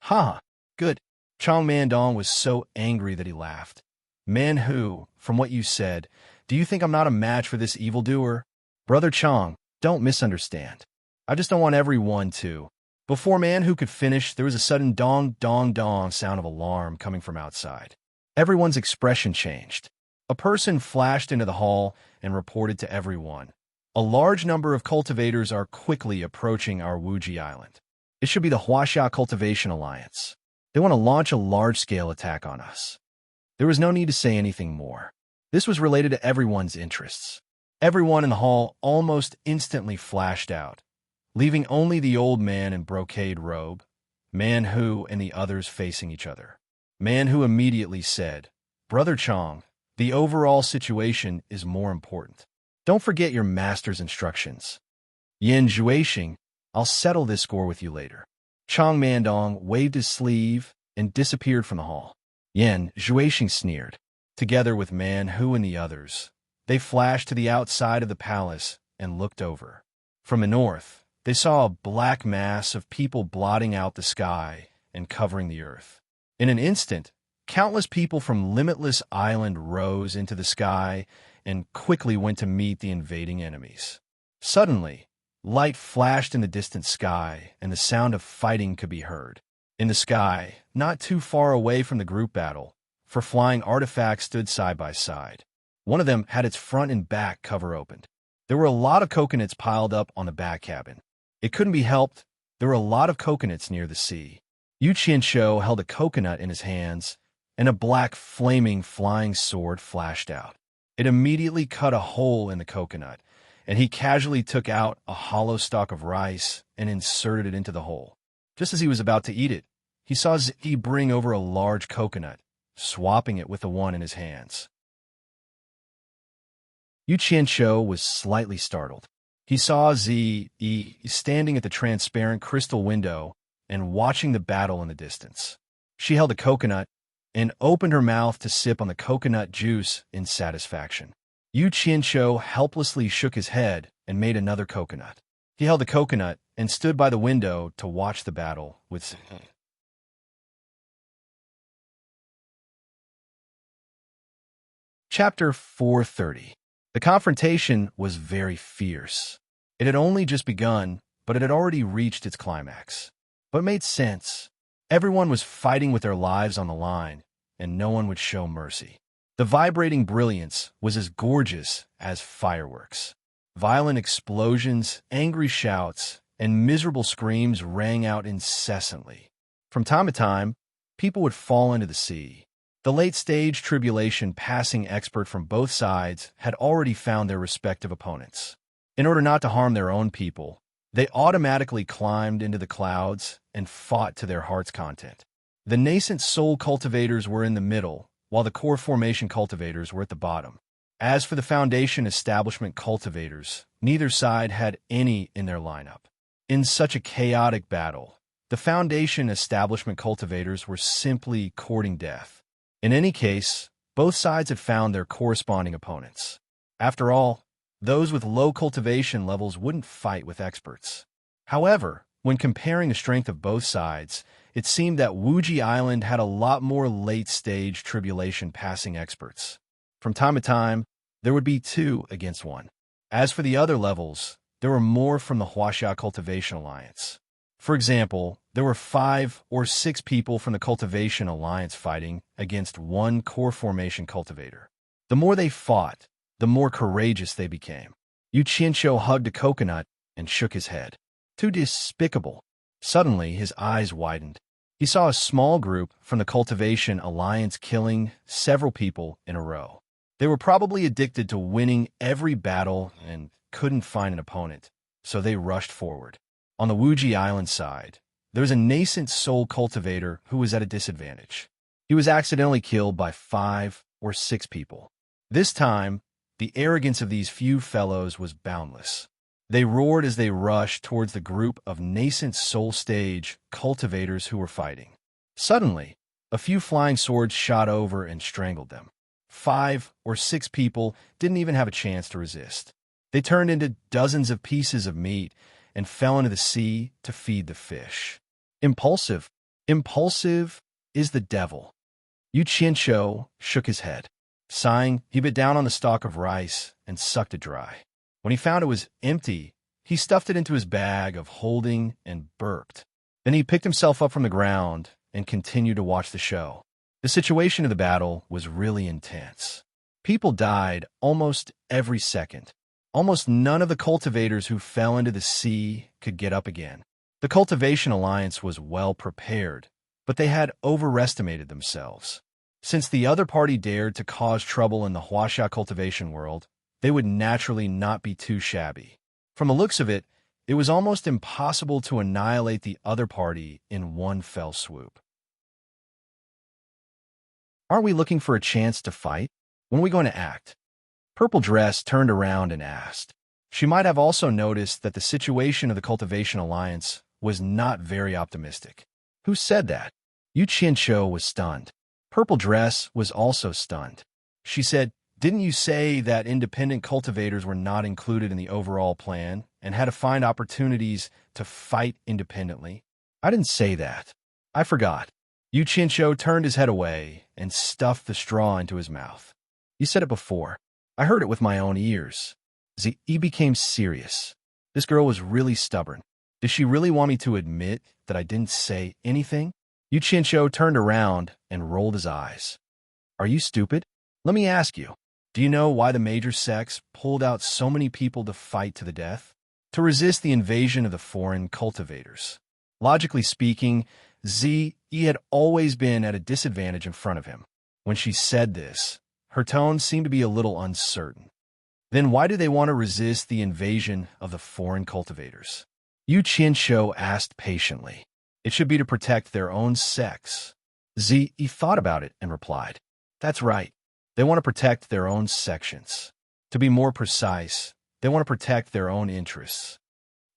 "Ha! Good." Chong Mandong was so angry that he laughed. "Man Hu, from what you said, do you think I'm not a match for this evildoer? Brother Chong, don't misunderstand. I just don't want everyone to." Before Man Hu could finish, there was a sudden dong, dong, dong sound of alarm coming from outside. Everyone's expression changed. A person flashed into the hall and reported to everyone, "A large number of cultivators are quickly approaching our Wuji Island. It should be the Huaxia Cultivation Alliance. They want to launch a large-scale attack on us." There was no need to say anything more. This was related to everyone's interests. Everyone in the hall almost instantly flashed out, leaving only the old man in brocade robe, Man Hu, and the others facing each other. Man Hu immediately said, "Brother Chong, the overall situation is more important. Don't forget your master's instructions. Yin Juexing, I'll settle this score with you later." Chong Mandong waved his sleeve and disappeared from the hall. Yin Juexing sneered. Together with Man Hu and the others, they flashed to the outside of the palace and looked over. From the north, they saw a black mass of people blotting out the sky and covering the earth. In an instant, countless people from Limitless Island rose into the sky and quickly went to meet the invading enemies. Suddenly, light flashed in the distant sky, and the sound of fighting could be heard. In the sky, not too far away from the group battle, four flying artifacts stood side by side. One of them had its front and back cover opened. There were a lot of coconuts piled up on the back cabin. It couldn't be helped. There were a lot of coconuts near the sea. Yu Qianshou held a coconut in his hands, and a black flaming flying sword flashed out. It immediately cut a hole in the coconut, and he casually took out a hollow stalk of rice and inserted it into the hole. Just as he was about to eat it, he saw Zi bring over a large coconut, swapping it with the one in his hands. Yu Qianshou was slightly startled. He saw Zi standing at the transparent crystal window and watching the battle in the distance. She held a coconut and opened her mouth to sip on the coconut juice in satisfaction. Yu Qianshou helplessly shook his head and made another coconut. He held the coconut and stood by the window to watch the battle with Zi. Chapter 430. The confrontation was very fierce. It had only just begun, but it had already reached its climax. But it made sense. Everyone was fighting with their lives on the line, and no one would show mercy. The vibrating brilliance was as gorgeous as fireworks. Violent explosions, angry shouts, and miserable screams rang out incessantly. From time to time, people would fall into the sea. The late-stage tribulation passing expert from both sides had already found their respective opponents. In order not to harm their own people, they automatically climbed into the clouds and fought to their heart's content. The nascent soul cultivators were in the middle, while the core formation cultivators were at the bottom. As for the foundation establishment cultivators, neither side had any in their lineup. In such a chaotic battle, the foundation establishment cultivators were simply courting death. In any case, both sides had found their corresponding opponents. After all, those with low cultivation levels wouldn't fight with experts. However, when comparing the strength of both sides, it seemed that Wuji Island had a lot more late-stage tribulation passing experts. From time to time, there would be 2 against 1. As for the other levels, there were more from the Huaxia Cultivation Alliance. For example, there were 5 or 6 people from the Cultivation Alliance fighting against 1 core formation cultivator. The more they fought, the more courageous they became. Yu Qianshou hugged a coconut and shook his head. Too despicable. Suddenly, his eyes widened. He saw a small group from the Cultivation Alliance killing several people in a row. They were probably addicted to winning every battle and couldn't find an opponent, so they rushed forward. On the Wuji Island side, there was a nascent soul cultivator who was at a disadvantage. He was accidentally killed by 5 or 6 people. This time, the arrogance of these few fellows was boundless. They roared as they rushed towards the group of nascent soul stage cultivators who were fighting. Suddenly, a few flying swords shot over and strangled them. 5 or 6 people didn't even have a chance to resist. They turned into dozens of pieces of meat and fell into the sea to feed the fish. Impulsive is the devil. Yu Qianshou shook his head. Sighing, he bit down on the stalk of rice and sucked it dry. When he found it was empty, he stuffed it into his bag of holding and burped. Then he picked himself up from the ground and continued to watch the show. The situation of the battle was really intense. People died almost every second. Almost none of the cultivators who fell into the sea could get up again. The Cultivation Alliance was well prepared, but they had overestimated themselves. Since the other party dared to cause trouble in the Huaxia cultivation world, they would naturally not be too shabby. From the looks of it, it was almost impossible to annihilate the other party in one fell swoop. Aren't we looking for a chance to fight? When are we going to act? Purple Dress turned around and asked. She might have also noticed that the situation of the Cultivation Alliance was not very optimistic. Who said that? Yu Qianshou was stunned. Purple Dress was also stunned. She said, "Didn't you say that independent cultivators were not included in the overall plan and had to find opportunities to fight independently?" "I didn't say that. I forgot." Yu Qianshou turned his head away and stuffed the straw into his mouth. "You said it before. I heard it with my own ears." Zi became serious. This girl was really stubborn. Did she really want me to admit that I didn't say anything? Yu Qianshou turned around and rolled his eyes. "Are you stupid? Let me ask you. Do you know why the major sects pulled out so many people to fight to the death? To resist the invasion of the foreign cultivators. Logically speaking, Ze had always been at a disadvantage in front of him. When she said this, her tone seemed to be a little uncertain. Then why do they want to resist the invasion of the foreign cultivators? Yu Qinsho asked patiently. It should be to protect their own sects. Ze thought about it and replied, that's right. They want to protect their own sections. To be more precise, they want to protect their own interests.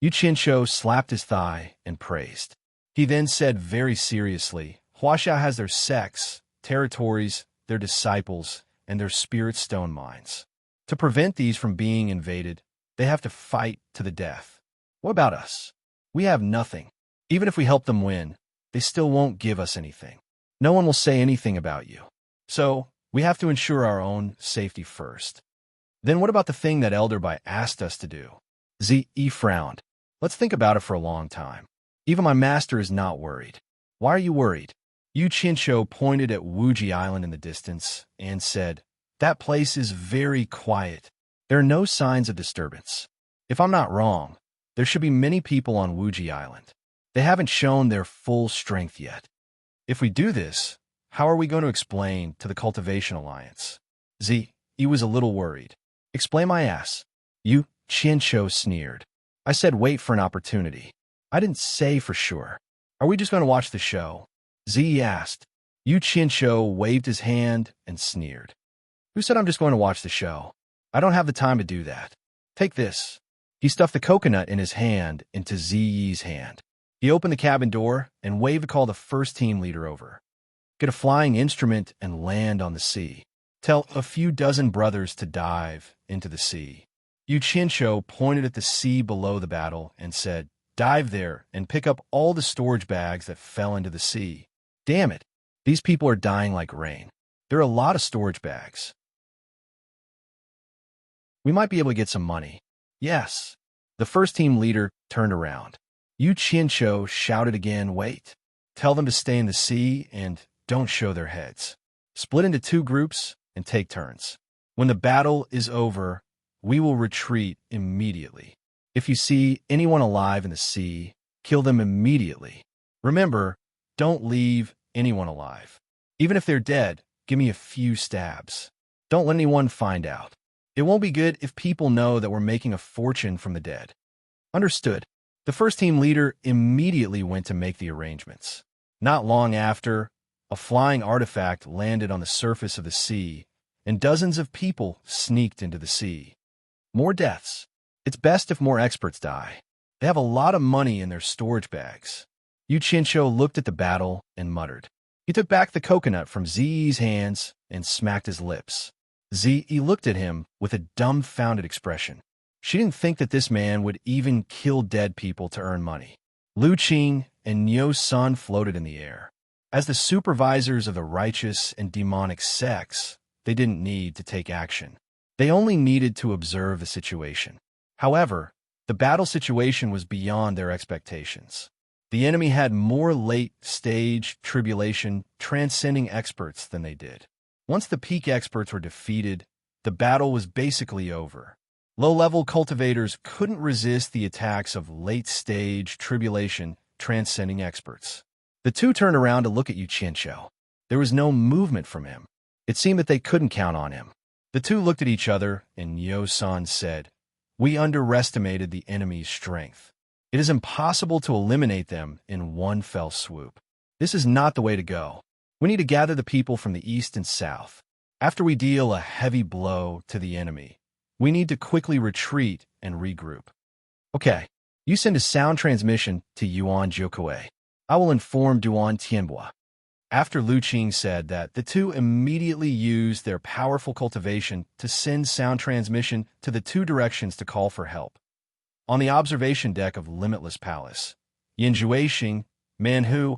Yu Qinsho slapped his thigh and praised. He then said very seriously, Huaxia has their sects, territories, their disciples, and their spirit stone mines. To prevent these from being invaded, they have to fight to the death. What about us? We have nothing. Even if we help them win, they still won't give us anything. No one will say anything about you. So, we have to ensure our own safety first. Then what about the thing that Elder Bai asked us to do? Ze frowned. Let's think about it for a long time. Even my master is not worried. Why are you worried? Yu Qinsho pointed at Wuji Island in the distance and said, that place is very quiet. There are no signs of disturbance. If I'm not wrong, there should be many people on Wuji Island. They haven't shown their full strength yet. If we do this, how are we going to explain to the Cultivation Alliance? He was a little worried. Explain my ass. Yu Qinsho sneered. I said wait for an opportunity. I didn't say for sure. Are we just going to watch the show? Ze asked. Yu Qinsho waved his hand and sneered. Who said I'm just going to watch the show? I don't have the time to do that. Take this. He stuffed the coconut in his hand into Ziyi's hand. He opened the cabin door and waved to call the first team leader over. Get a flying instrument and land on the sea. Tell a few dozen brothers to dive into the sea. Yu Qinsho pointed at the sea below the battle and said, dive there and pick up all the storage bags that fell into the sea. Damn it, these people are dying like rain. There are a lot of storage bags. We might be able to get some money. Yes. The first team leader turned around. Yu Qinsho shouted again, wait. Tell them to stay in the sea and don't show their heads. Split into 2 groups and take turns. When the battle is over, we will retreat immediately. If you see anyone alive in the sea, kill them immediately. Remember, don't leave anyone alive. Even if they're dead, give me a few stabs. Don't let anyone find out. It won't be good if people know that we're making a fortune from the dead. Understood. The first team leader immediately went to make the arrangements. Not long after, a flying artifact landed on the surface of the sea, and dozens of people sneaked into the sea. More deaths. It's best if more experts die. They have a lot of money in their storage bags. Yu Qinsho looked at the battle and muttered. He took back the coconut from Ziyi's hands and smacked his lips. Ziyi looked at him with a dumbfounded expression. She didn't think that this man would even kill dead people to earn money. Lu Qing and Nyo Sun floated in the air. As the supervisors of the righteous and demonic sects, they didn't need to take action. They only needed to observe the situation. However, the battle situation was beyond their expectations. The enemy had more late-stage tribulation transcending experts than they did. Once the peak experts were defeated, the battle was basically over. Low-level cultivators couldn't resist the attacks of late-stage tribulation transcending experts. The two turned around to look at Yu Qinsho. There was no movement from him. It seemed that they couldn't count on him. The two looked at each other, and Nyo-san said, we underestimated the enemy's strength. It is impossible to eliminate them in one fell swoop. This is not the way to go. We need to gather the people from the east and south. After we deal a heavy blow to the enemy, we need to quickly retreat and regroup. Okay, you send a sound transmission to Yuan Jiukui. I will inform Duan Tianbua. After Lu Qing said that, the two immediately used their powerful cultivation to send sound transmission to the 2 directions to call for help. On the observation deck of Limitless Palace, Yin Juexing, Manhu,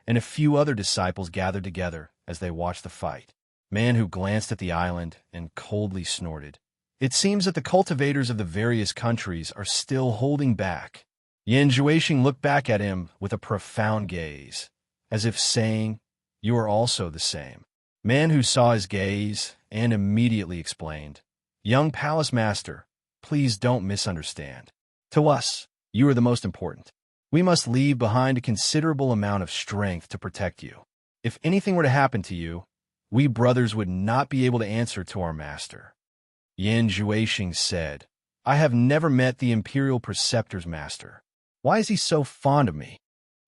and a few other disciples gathered together as they watched the fight. Manhu glanced at the island and coldly snorted. It seems that the cultivators of the various countries are still holding back. Yin Juexing looked back at him with a profound gaze, as if saying, you are also the same. Manhu saw his gaze and immediately explained, young palace master, please don't misunderstand. To us, you are the most important. We must leave behind a considerable amount of strength to protect you. If anything were to happen to you, we brothers would not be able to answer to our master. Yan Juexing said, I have never met the Imperial Preceptor's master. Why is he so fond of me?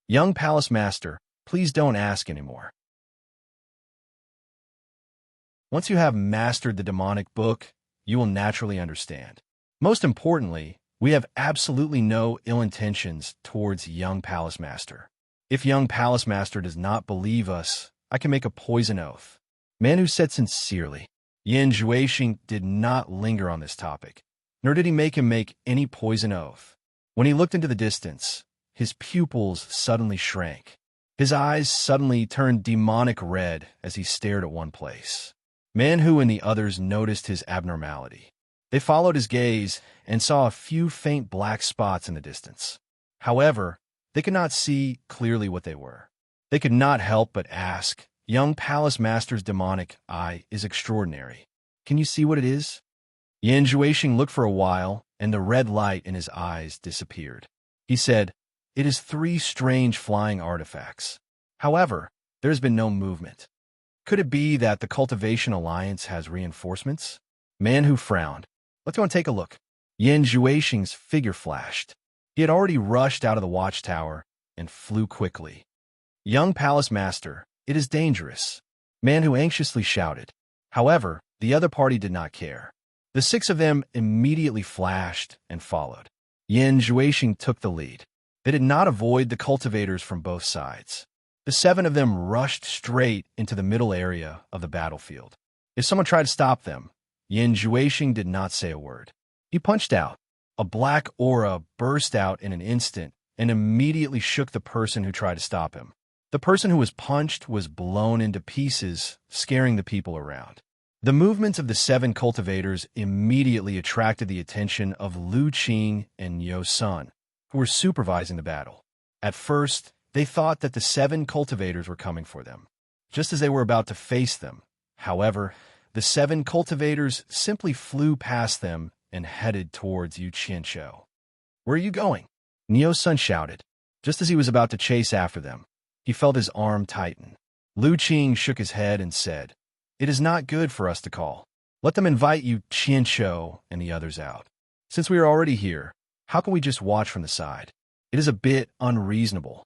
Young Palace Master, please don't ask anymore. Once you have mastered the demonic book, you will naturally understand. Most importantly, we have absolutely no ill intentions towards young Palace Master. If young Palace Master does not believe us, I can make a poison oath. Man who said sincerely. Yan Juexing did not linger on this topic, nor did he make him make any poison oath. When he looked into the distance, his pupils suddenly shrank. His eyes suddenly turned demonic red as he stared at one place. Manhu and the others noticed his abnormality. They followed his gaze and saw a few faint black spots in the distance. However, they could not see clearly what they were. They could not help but ask, Young Palace Master's demonic eye is extraordinary. Can you see what it is? Yan Juexing looked for a while, and the red light in his eyes disappeared. He said, It is 3 strange flying artifacts. However, there has been no movement. Could it be that the Cultivation Alliance has reinforcements? Manhu frowned. Let's go and take a look. Yan Juexing's figure flashed. He had already rushed out of the watchtower and flew quickly. Young Palace Master, it is dangerous. Manhu anxiously shouted. However, the other party did not care. The 6 of them immediately flashed and followed. Yan Juexing took the lead. They did not avoid the cultivators from both sides. The 7 of them rushed straight into the middle area of the battlefield. If someone tried to stop them, Yan Juexing did not say a word. He punched out. A black aura burst out in an instant and immediately shook the person who tried to stop him. The person who was punched was blown into pieces, scaring the people around. The movements of the 7 cultivators immediately attracted the attention of Lu Qing and Yo Sun, who were supervising the battle. At first, they thought that the 7 cultivators were coming for them, just as they were about to face them. However, the 7 cultivators simply flew past them and headed towards Yu Qianqiu. Where are you going? Neo Sun shouted. Just as he was about to chase after them, he felt his arm tighten. Lu Qing shook his head and said, It is not good for us to call. Let them invite Yu Qianqiu and the others out. Since we are already here, how can we just watch from the side? It is a bit unreasonable.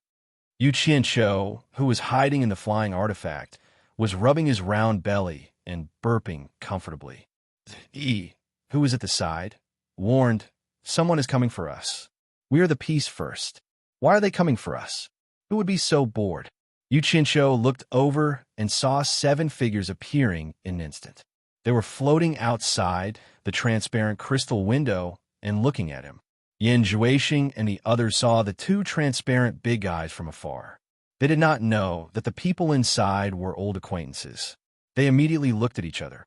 Yu Qianqiu, who was hiding in the flying artifact, was rubbing his round belly and burping comfortably. Yi, who was at the side, warned, Someone is coming for us. We are the peace first. Why are they coming for us? Who would be so bored? Yu Qianqiu looked over and saw 7 figures appearing in an instant. They were floating outside the transparent crystal window and looking at him. Yan Juexing and the others saw the 2 transparent big guys from afar. They did not know that the people inside were old acquaintances. They immediately looked at each other.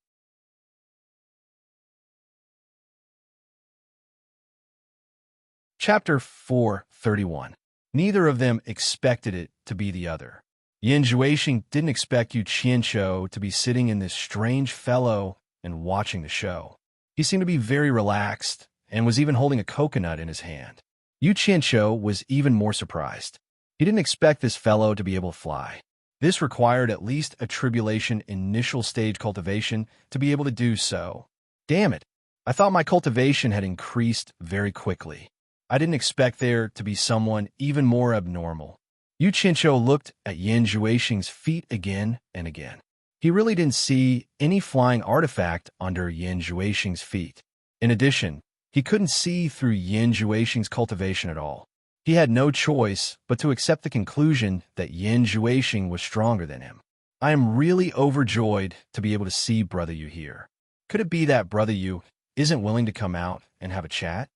Chapter 4:31. Neither of them expected it to be the other. Yan Juexing didn't expect Yu Qianqiu to be sitting in this strange fellow and watching the show. He seemed to be very relaxed and was even holding a coconut in his hand. Yu Qianqiu was even more surprised. He didn't expect this fellow to be able to fly. This required at least a tribulation initial stage cultivation to be able to do so. Damn it, I thought my cultivation had increased very quickly. I didn't expect there to be someone even more abnormal. Yu Qianqiu looked at Yan Juexing's feet again and again. He really didn't see any flying artifact under Yan Juexing's feet. In addition, he couldn't see through Yan Juexing's cultivation at all. He had no choice but to accept the conclusion that Yan Juexing was stronger than him. I am really overjoyed to be able to see Brother Yu here. Could it be that Brother Yu isn't willing to come out and have a chat?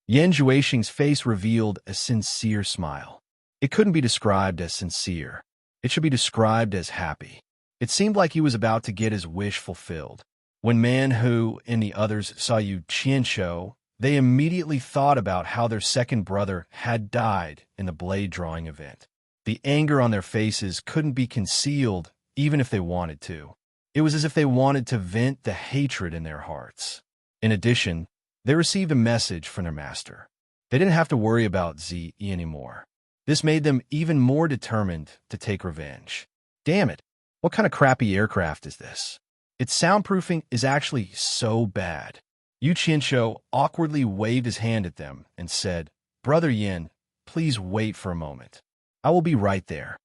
Yan Juexing's face revealed a sincere smile. It couldn't be described as sincere. It should be described as happy. It seemed like he was about to get his wish fulfilled. When Manhu and the others saw Yu Qianqiu, they immediately thought about how their second brother had died in the blade drawing event. The anger on their faces couldn't be concealed even if they wanted to. It was as if they wanted to vent the hatred in their hearts. In addition, they received a message from their master. They didn't have to worry about Zi anymore. This made them even more determined to take revenge. Damn it, what kind of crappy aircraft is this? Its soundproofing is actually so bad. Yu Qianshou awkwardly waved his hand at them and said, "Brother Yin, please wait for a moment. I will be right there."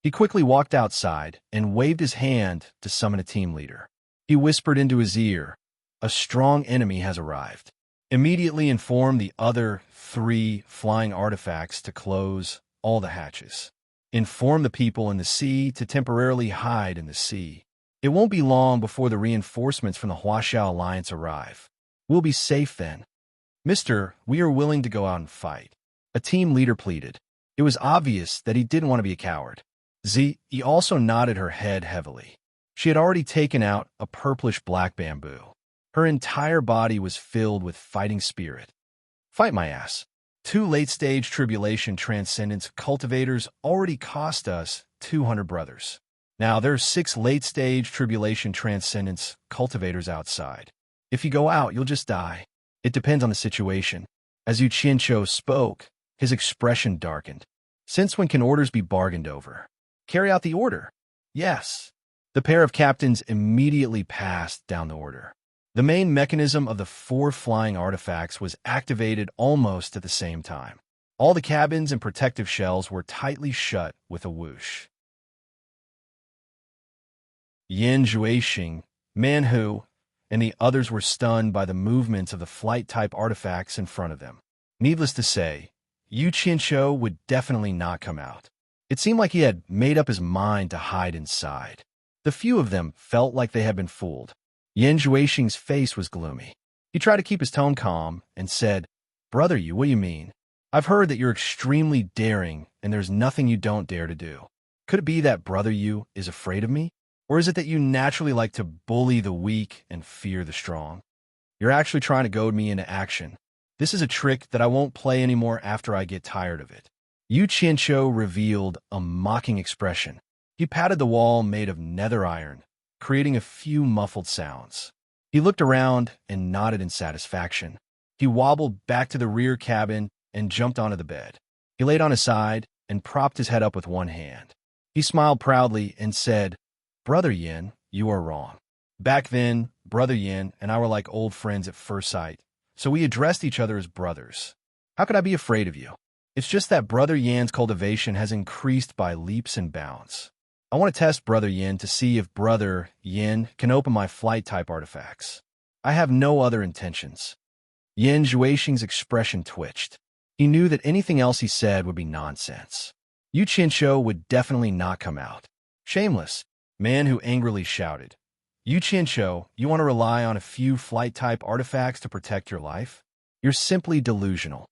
He quickly walked outside and waved his hand to summon a team leader. He whispered into his ear, "A strong enemy has arrived. Immediately inform the other 3 flying artifacts to close all the hatches. Inform the people in the sea to temporarily hide in the sea. It won't be long before the reinforcements from the Huaxiao Alliance arrive. We'll be safe then." "Mister, we are willing to go out and fight," a team leader pleaded. It was obvious that he didn't want to be a coward. He also nodded her head heavily. She had already taken out a purplish-black bamboo. Her entire body was filled with fighting spirit. "Fight my ass. 2 late-stage tribulation transcendence cultivators already cost us 200 brothers. Now there's 6 late-stage tribulation transcendence cultivators outside. If you go out, you'll just die. It depends on the situation." As Yu Qianshou spoke, his expression darkened. "Since when can orders be bargained over? Carry out the order." "Yes." The pair of captains immediately passed down the order. The main mechanism of the 4 flying artifacts was activated almost at the same time. All the cabins and protective shells were tightly shut with a whoosh. Yan Zhuixing, Manhu, and the others were stunned by the movements of the flight-type artifacts in front of them. Needless to say, Yu Qianshou would definitely not come out. It seemed like he had made up his mind to hide inside. The few of them felt like they had been fooled. Yan Zhuixing's face was gloomy. He tried to keep his tone calm and said, "Brother Yu, what do you mean? I've heard that you're extremely daring and there's nothing you don't dare to do. Could it be that Brother Yu is afraid of me? Or is it that you naturally like to bully the weak and fear the strong? You're actually trying to goad me into action. This is a trick that I won't play anymore after I get tired of it." Yu Qianshou revealed a mocking expression. He patted the wall made of nether iron, creating a few muffled sounds. He looked around and nodded in satisfaction. He wobbled back to the rear cabin and jumped onto the bed. He laid on his side and propped his head up with one hand. He smiled proudly and said, "Brother Yin, you are wrong. Back then, Brother Yin and I were like old friends at first sight, so we addressed each other as brothers. How could I be afraid of you? It's just that Brother Yan's cultivation has increased by leaps and bounds. I want to test Brother Yin to see if Brother Yin can open my flight-type artifacts. I have no other intentions." Yan Zhuixing's expression twitched. He knew that anything else he said would be nonsense. Yu Qianshou would definitely not come out. "Shameless," Manhu angrily shouted. "Yu Qianshou, you want to rely on a few flight-type artifacts to protect your life? You're simply delusional."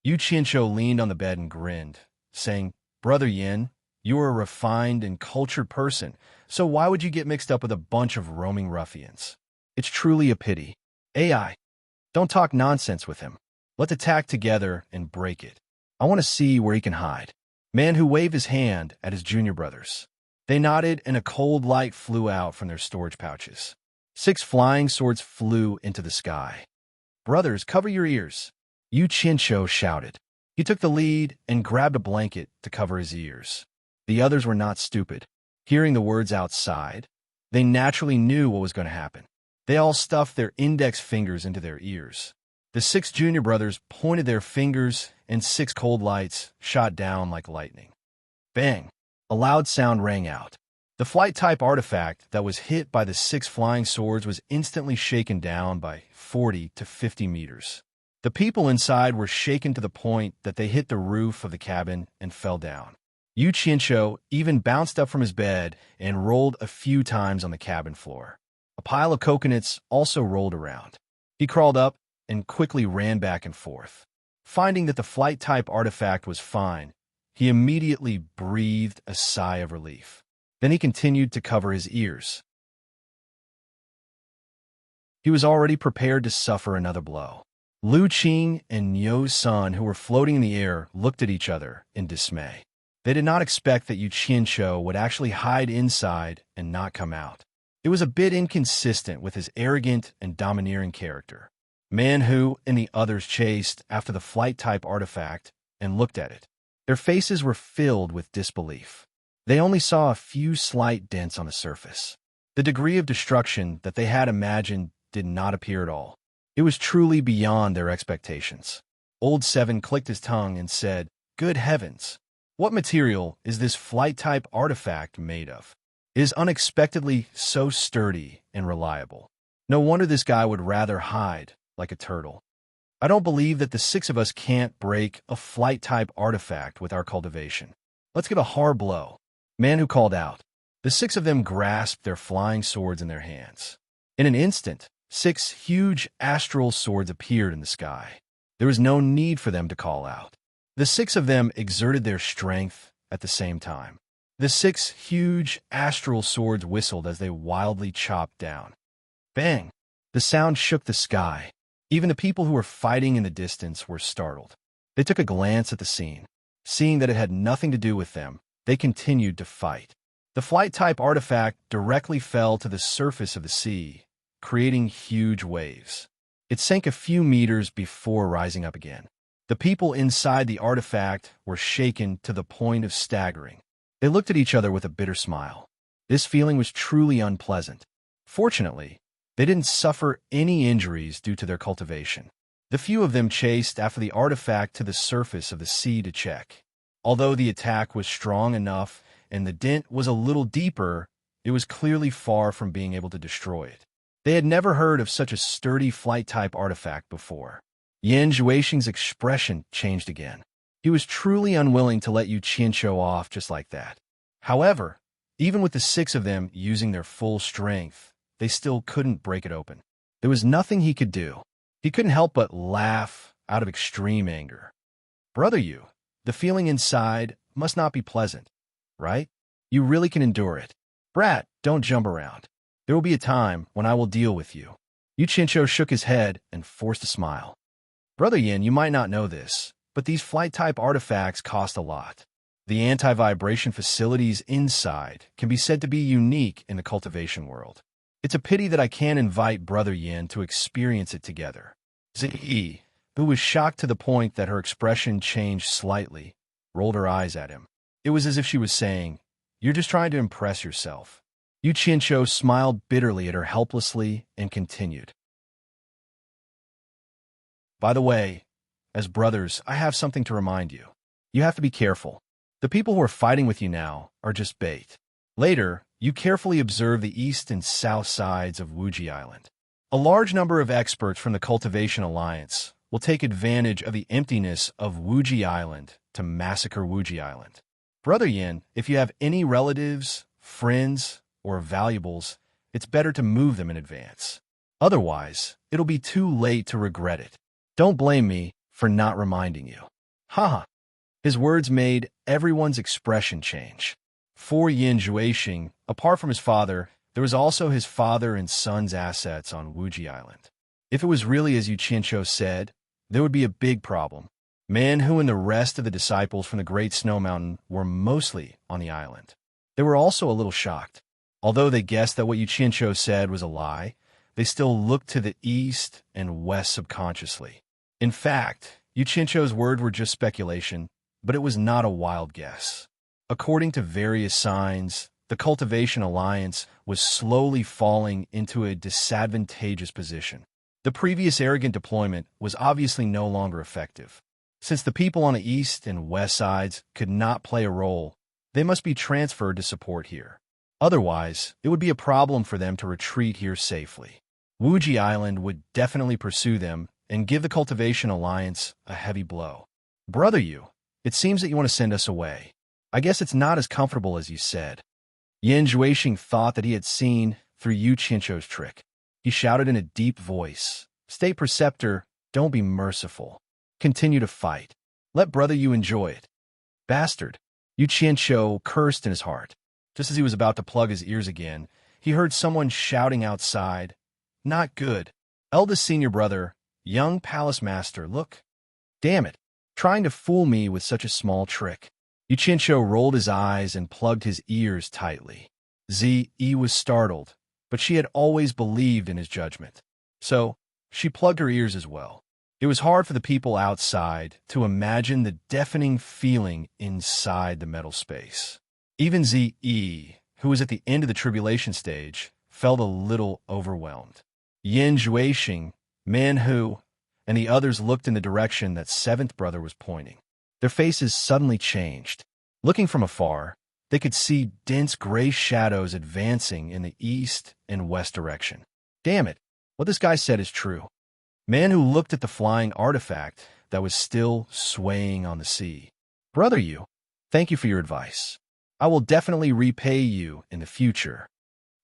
Yu Qianshou leaned on the bed and grinned, saying, "Brother Yin, you are a refined and cultured person, so why would you get mixed up with a bunch of roaming ruffians? It's truly a pity. AI, don't talk nonsense with him. Let's attack together and break it. I want to see where he can hide." Manhu waved his hand at his junior brothers. They nodded and a cold light flew out from their storage pouches. 6 flying swords flew into the sky. "Brothers, cover your ears," Yu Qianshou shouted. He took the lead and grabbed a blanket to cover his ears. The others were not stupid. Hearing the words outside, they naturally knew what was going to happen. They all stuffed their index fingers into their ears. The 6 junior brothers pointed their fingers and 6 cold lights shot down like lightning. Bang! A loud sound rang out. The flight-type artifact that was hit by the 6 flying swords was instantly shaken down by 40 to 50 meters. The people inside were shaken to the point that they hit the roof of the cabin and fell down. Yu Qianshou even bounced up from his bed and rolled a few times on the cabin floor. A pile of coconuts also rolled around. He crawled up and quickly ran back and forth. Finding that the flight-type artifact was fine, he immediately breathed a sigh of relief. Then he continued to cover his ears. He was already prepared to suffer another blow. Lu Qing and Nio's son, who were floating in the air, looked at each other in dismay. They did not expect that Yu Qianshou would actually hide inside and not come out. It was a bit inconsistent with his arrogant and domineering character. Manhu and the others chased after the flight-type artifact and looked at it. Their faces were filled with disbelief. They only saw a few slight dents on the surface. The degree of destruction that they had imagined did not appear at all. It was truly beyond their expectations. Old Seven clicked his tongue and said, "Good heavens! What material is this flight-type artifact made of? It is unexpectedly so sturdy and reliable. No wonder this guy would rather hide like a turtle. I don't believe that the six of us can't break a flight-type artifact with our cultivation. Let's give a hard blow." Man who called out. The six of them grasped their flying swords in their hands. In an instant, 6 huge astral swords appeared in the sky. There was no need for them to call out. The 6 of them exerted their strength at the same time. The 6 huge astral swords whistled as they wildly chopped down. Bang! The sound shook the sky. Even the people who were fighting in the distance were startled. They took a glance at the scene. Seeing that it had nothing to do with them, they continued to fight. The flight-type artifact directly fell to the surface of the sea, creating huge waves. It sank a few meters before rising up again. The people inside the artifact were shaken to the point of staggering. They looked at each other with a bitter smile. This feeling was truly unpleasant. Fortunately, they didn't suffer any injuries due to their cultivation. The few of them chased after the artifact to the surface of the sea to check. Although the attack was strong enough and the dent was a little deeper, it was clearly far from being able to destroy it. They had never heard of such a sturdy flight-type artifact before. Yan Zhuixing's expression changed again. He was truly unwilling to let Yu Qianqiu off just like that. However, even with the 6 of them using their full strength, they still couldn't break it open. There was nothing he could do. He couldn't help but laugh out of extreme anger. Brother Yu, the feeling inside must not be pleasant, right? You really can endure it. Brat, don't jump around. There will be a time when I will deal with you. Yu Qianqiu shook his head and forced a smile. Brother Yin, you might not know this, but these flight-type artifacts cost a lot. The anti-vibration facilities inside can be said to be unique in the cultivation world. It's a pity that I can't invite Brother Yin to experience it together. Ziyi, who was shocked to the point that her expression changed slightly, rolled her eyes at him. It was as if she was saying, "You're just trying to impress yourself." Yu Qianqiu smiled bitterly at her helplessly and continued. By the way, as brothers, I have something to remind you. You have to be careful. The people who are fighting with you now are just bait. Later, you carefully observe the east and south sides of Wuji Island. A large number of experts from the Cultivation Alliance will take advantage of the emptiness of Wuji Island to massacre Wuji Island. Brother Yin, if you have any relatives, friends, or valuables, it's better to move them in advance. Otherwise, it'll be too late to regret it. Don't blame me for not reminding you. Haha. His words made everyone's expression change. For Yin Zhuixing, apart from his father, there was also his father and son's assets on Wuji Island. If it was really as Yu Qianqiu said, there would be a big problem. Man Hu and the rest of the disciples from the Great Snow Mountain were mostly on the island. They were also a little shocked. Although they guessed that what Yu Qianqiu said was a lie, they still looked to the east and west subconsciously. In fact, Yu Qianqiu's words were just speculation, but it was not a wild guess. According to various signs, the Cultivation Alliance was slowly falling into a disadvantageous position. The previous arrogant deployment was obviously no longer effective. Since the people on the east and west sides could not play a role, they must be transferred to support here. Otherwise, it would be a problem for them to retreat here safely. Wuji Island would definitely pursue them and give the Cultivation Alliance a heavy blow. Brother Yu, it seems that you want to send us away. I guess it's not as comfortable as you said. Yan Zhuixing thought that he had seen through Yu Qianqiu's trick. He shouted in a deep voice, "State Preceptor, don't be merciful. Continue to fight. Let Brother Yu enjoy it." Bastard! Yu Qianqiu cursed in his heart. Just as he was about to plug his ears again, he heard someone shouting outside, "Not good. Eldest senior brother, young palace master, look. Damn it, trying to fool me with such a small trick." Yu Qianqiu rolled his eyes and plugged his ears tightly. Ziyi was startled, but she had always believed in his judgment. So, she plugged her ears as well. It was hard for the people outside to imagine the deafening feeling inside the metal space. Even Ze, who was at the end of the tribulation stage, felt a little overwhelmed. Yin Juexing, Man Hu, and the others looked in the direction that seventh brother was pointing. Their faces suddenly changed. Looking from afar, they could see dense gray shadows advancing in the east and west direction. Damn it, what this guy said is true. Man Hu looked at the flying artifact that was still swaying on the sea. Brother Yu, thank you for your advice. I will definitely repay you in the future.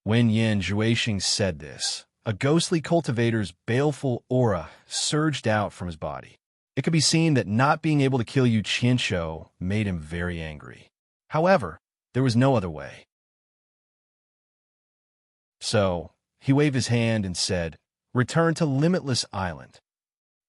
When Yin Juexing said this, a ghostly cultivator's baleful aura surged out from his body. It could be seen that not being able to kill Yu Qianshou made him very angry. However, there was no other way. So, he waved his hand and said, "Return to Limitless Island."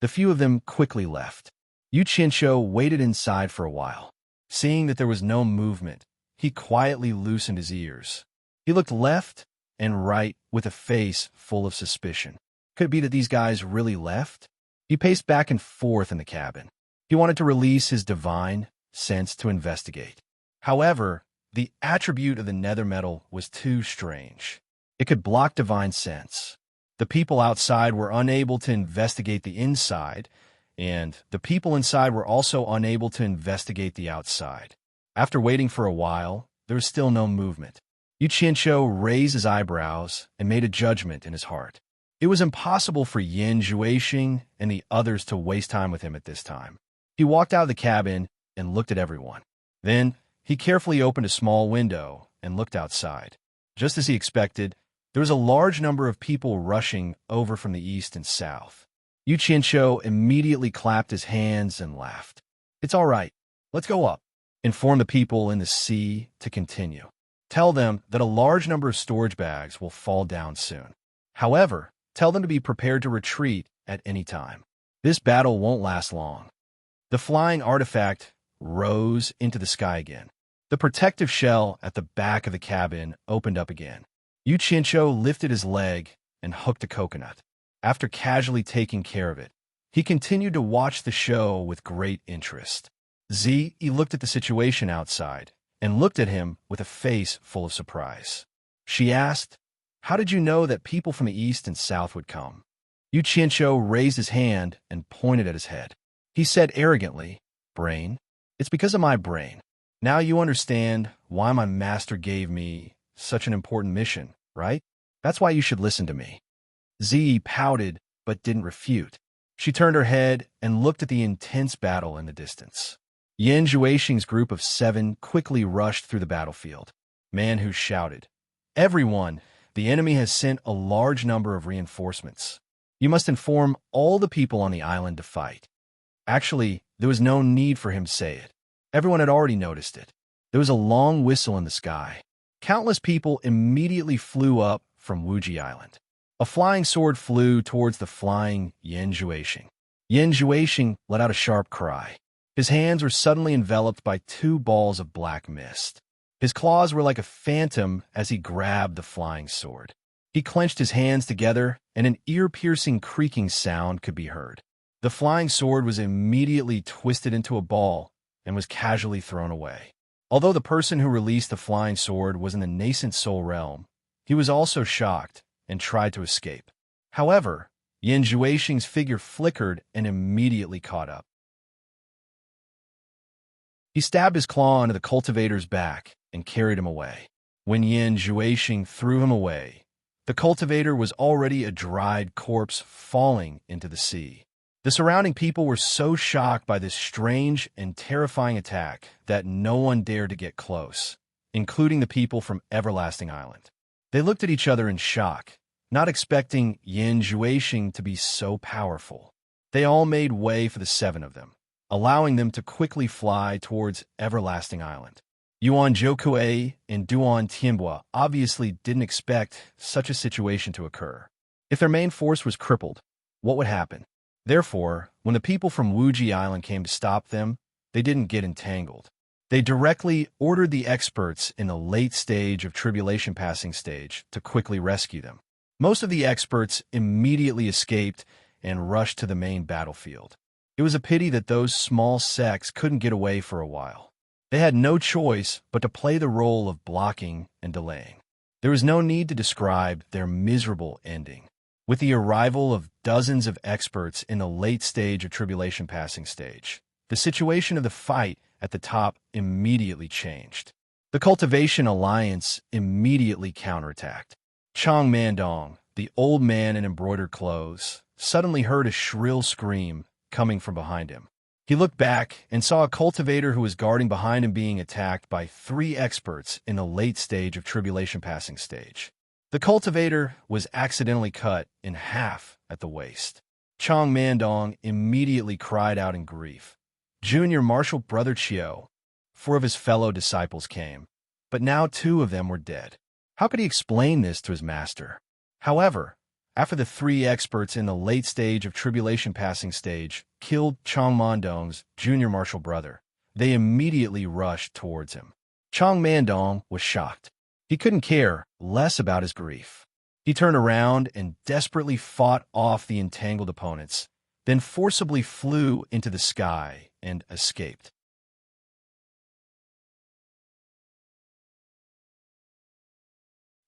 The few of them quickly left. Yu Qianshou waited inside for a while. Seeing that there was no movement, he quietly loosened his ears. He looked left and right with a face full of suspicion. Could it be that these guys really left? He paced back and forth in the cabin. He wanted to release his divine sense to investigate. However, the attribute of the nether metal was too strange. It could block divine sense. The people outside were unable to investigate the inside, and the people inside were also unable to investigate the outside. After waiting for a while, there was still no movement. Yu Qianshou raised his eyebrows and made a judgment in his heart. It was impossible for Yin Juexing and the others to waste time with him at this time. He walked out of the cabin and looked at everyone. Then, he carefully opened a small window and looked outside. Just as he expected, there was a large number of people rushing over from the east and south. Yu Qianshou immediately clapped his hands and laughed. "It's all right. Let's go up. Inform the people in the sea to continue. Tell them that a large number of storage bags will fall down soon. However, tell them to be prepared to retreat at any time. This battle won't last long." The flying artifact rose into the sky again. The protective shell at the back of the cabin opened up again. Yu Qianshou lifted his leg and hooked a coconut. After casually taking care of it, he continued to watch the show with great interest. Ze looked at the situation outside and looked at him with a face full of surprise. She asked, "How did you know that people from the east and south would come?" Yu Qianshou raised his hand and pointed at his head. He said arrogantly, "Brain? It's because of my brain. Now you understand why my master gave me such an important mission, right? That's why you should listen to me." Ze pouted but didn't refute. She turned her head and looked at the intense battle in the distance. Yin Juexing's group of 7 quickly rushed through the battlefield. Man Hu shouted, "Everyone, the enemy has sent a large number of reinforcements. You must inform all the people on the island to fight." Actually, there was no need for him to say it. Everyone had already noticed it. There was a long whistle in the sky. Countless people immediately flew up from Wuji Island. A flying sword flew towards the flying Yin Juexing. Yin Juexing let out a sharp cry. His hands were suddenly enveloped by 2 balls of black mist. His claws were like a phantom as he grabbed the flying sword. He clenched his hands together, and an ear-piercing creaking sound could be heard. The flying sword was immediately twisted into a ball and was casually thrown away. Although the person who released the flying sword was in the nascent soul realm, he was also shocked and tried to escape. However, Yin Juexing's figure flickered and immediately caught up. He stabbed his claw into the cultivator's back and carried him away. When Yin Juexing threw him away, the cultivator was already a dried corpse falling into the sea. The surrounding people were so shocked by this strange and terrifying attack that no one dared to get close, including the people from Everlasting Island. They looked at each other in shock, not expecting Yin Juexing to be so powerful. They all made way for the 7 of them, allowing them to quickly fly towards Everlasting Island. Yuan Jokue and Duan Tianbua obviously didn't expect such a situation to occur. If their main force was crippled, what would happen? Therefore, when the people from Wuji Island came to stop them, they didn't get entangled. They directly ordered the experts in the late stage of Tribulation Passing stage to quickly rescue them. Most of the experts immediately escaped and rushed to the main battlefield. It was a pity that those small sects couldn't get away for a while. They had no choice but to play the role of blocking and delaying. There was no need to describe their miserable ending. With the arrival of dozens of experts in the late stage of tribulation passing stage, the situation of the fight at the top immediately changed. The Cultivation Alliance immediately counterattacked. Chong Mandong, the old man in embroidered clothes, suddenly heard a shrill scream coming from behind him. He looked back and saw a cultivator who was guarding behind him being attacked by 3 experts in the late stage of tribulation passing stage. The cultivator was accidentally cut in half at the waist. Chong Mandong immediately cried out in grief. Junior Marshal Brother Chiu, 4 of his fellow disciples came, but now 2 of them were dead. How could he explain this to his master? However, after the 3 experts in the late stage of tribulation passing stage killed Chong Mandong's junior marshal brother, they immediately rushed towards him. Chong Mandong was shocked. He couldn't care less about his grief. He turned around and desperately fought off the entangled opponents, then forcibly flew into the sky and escaped.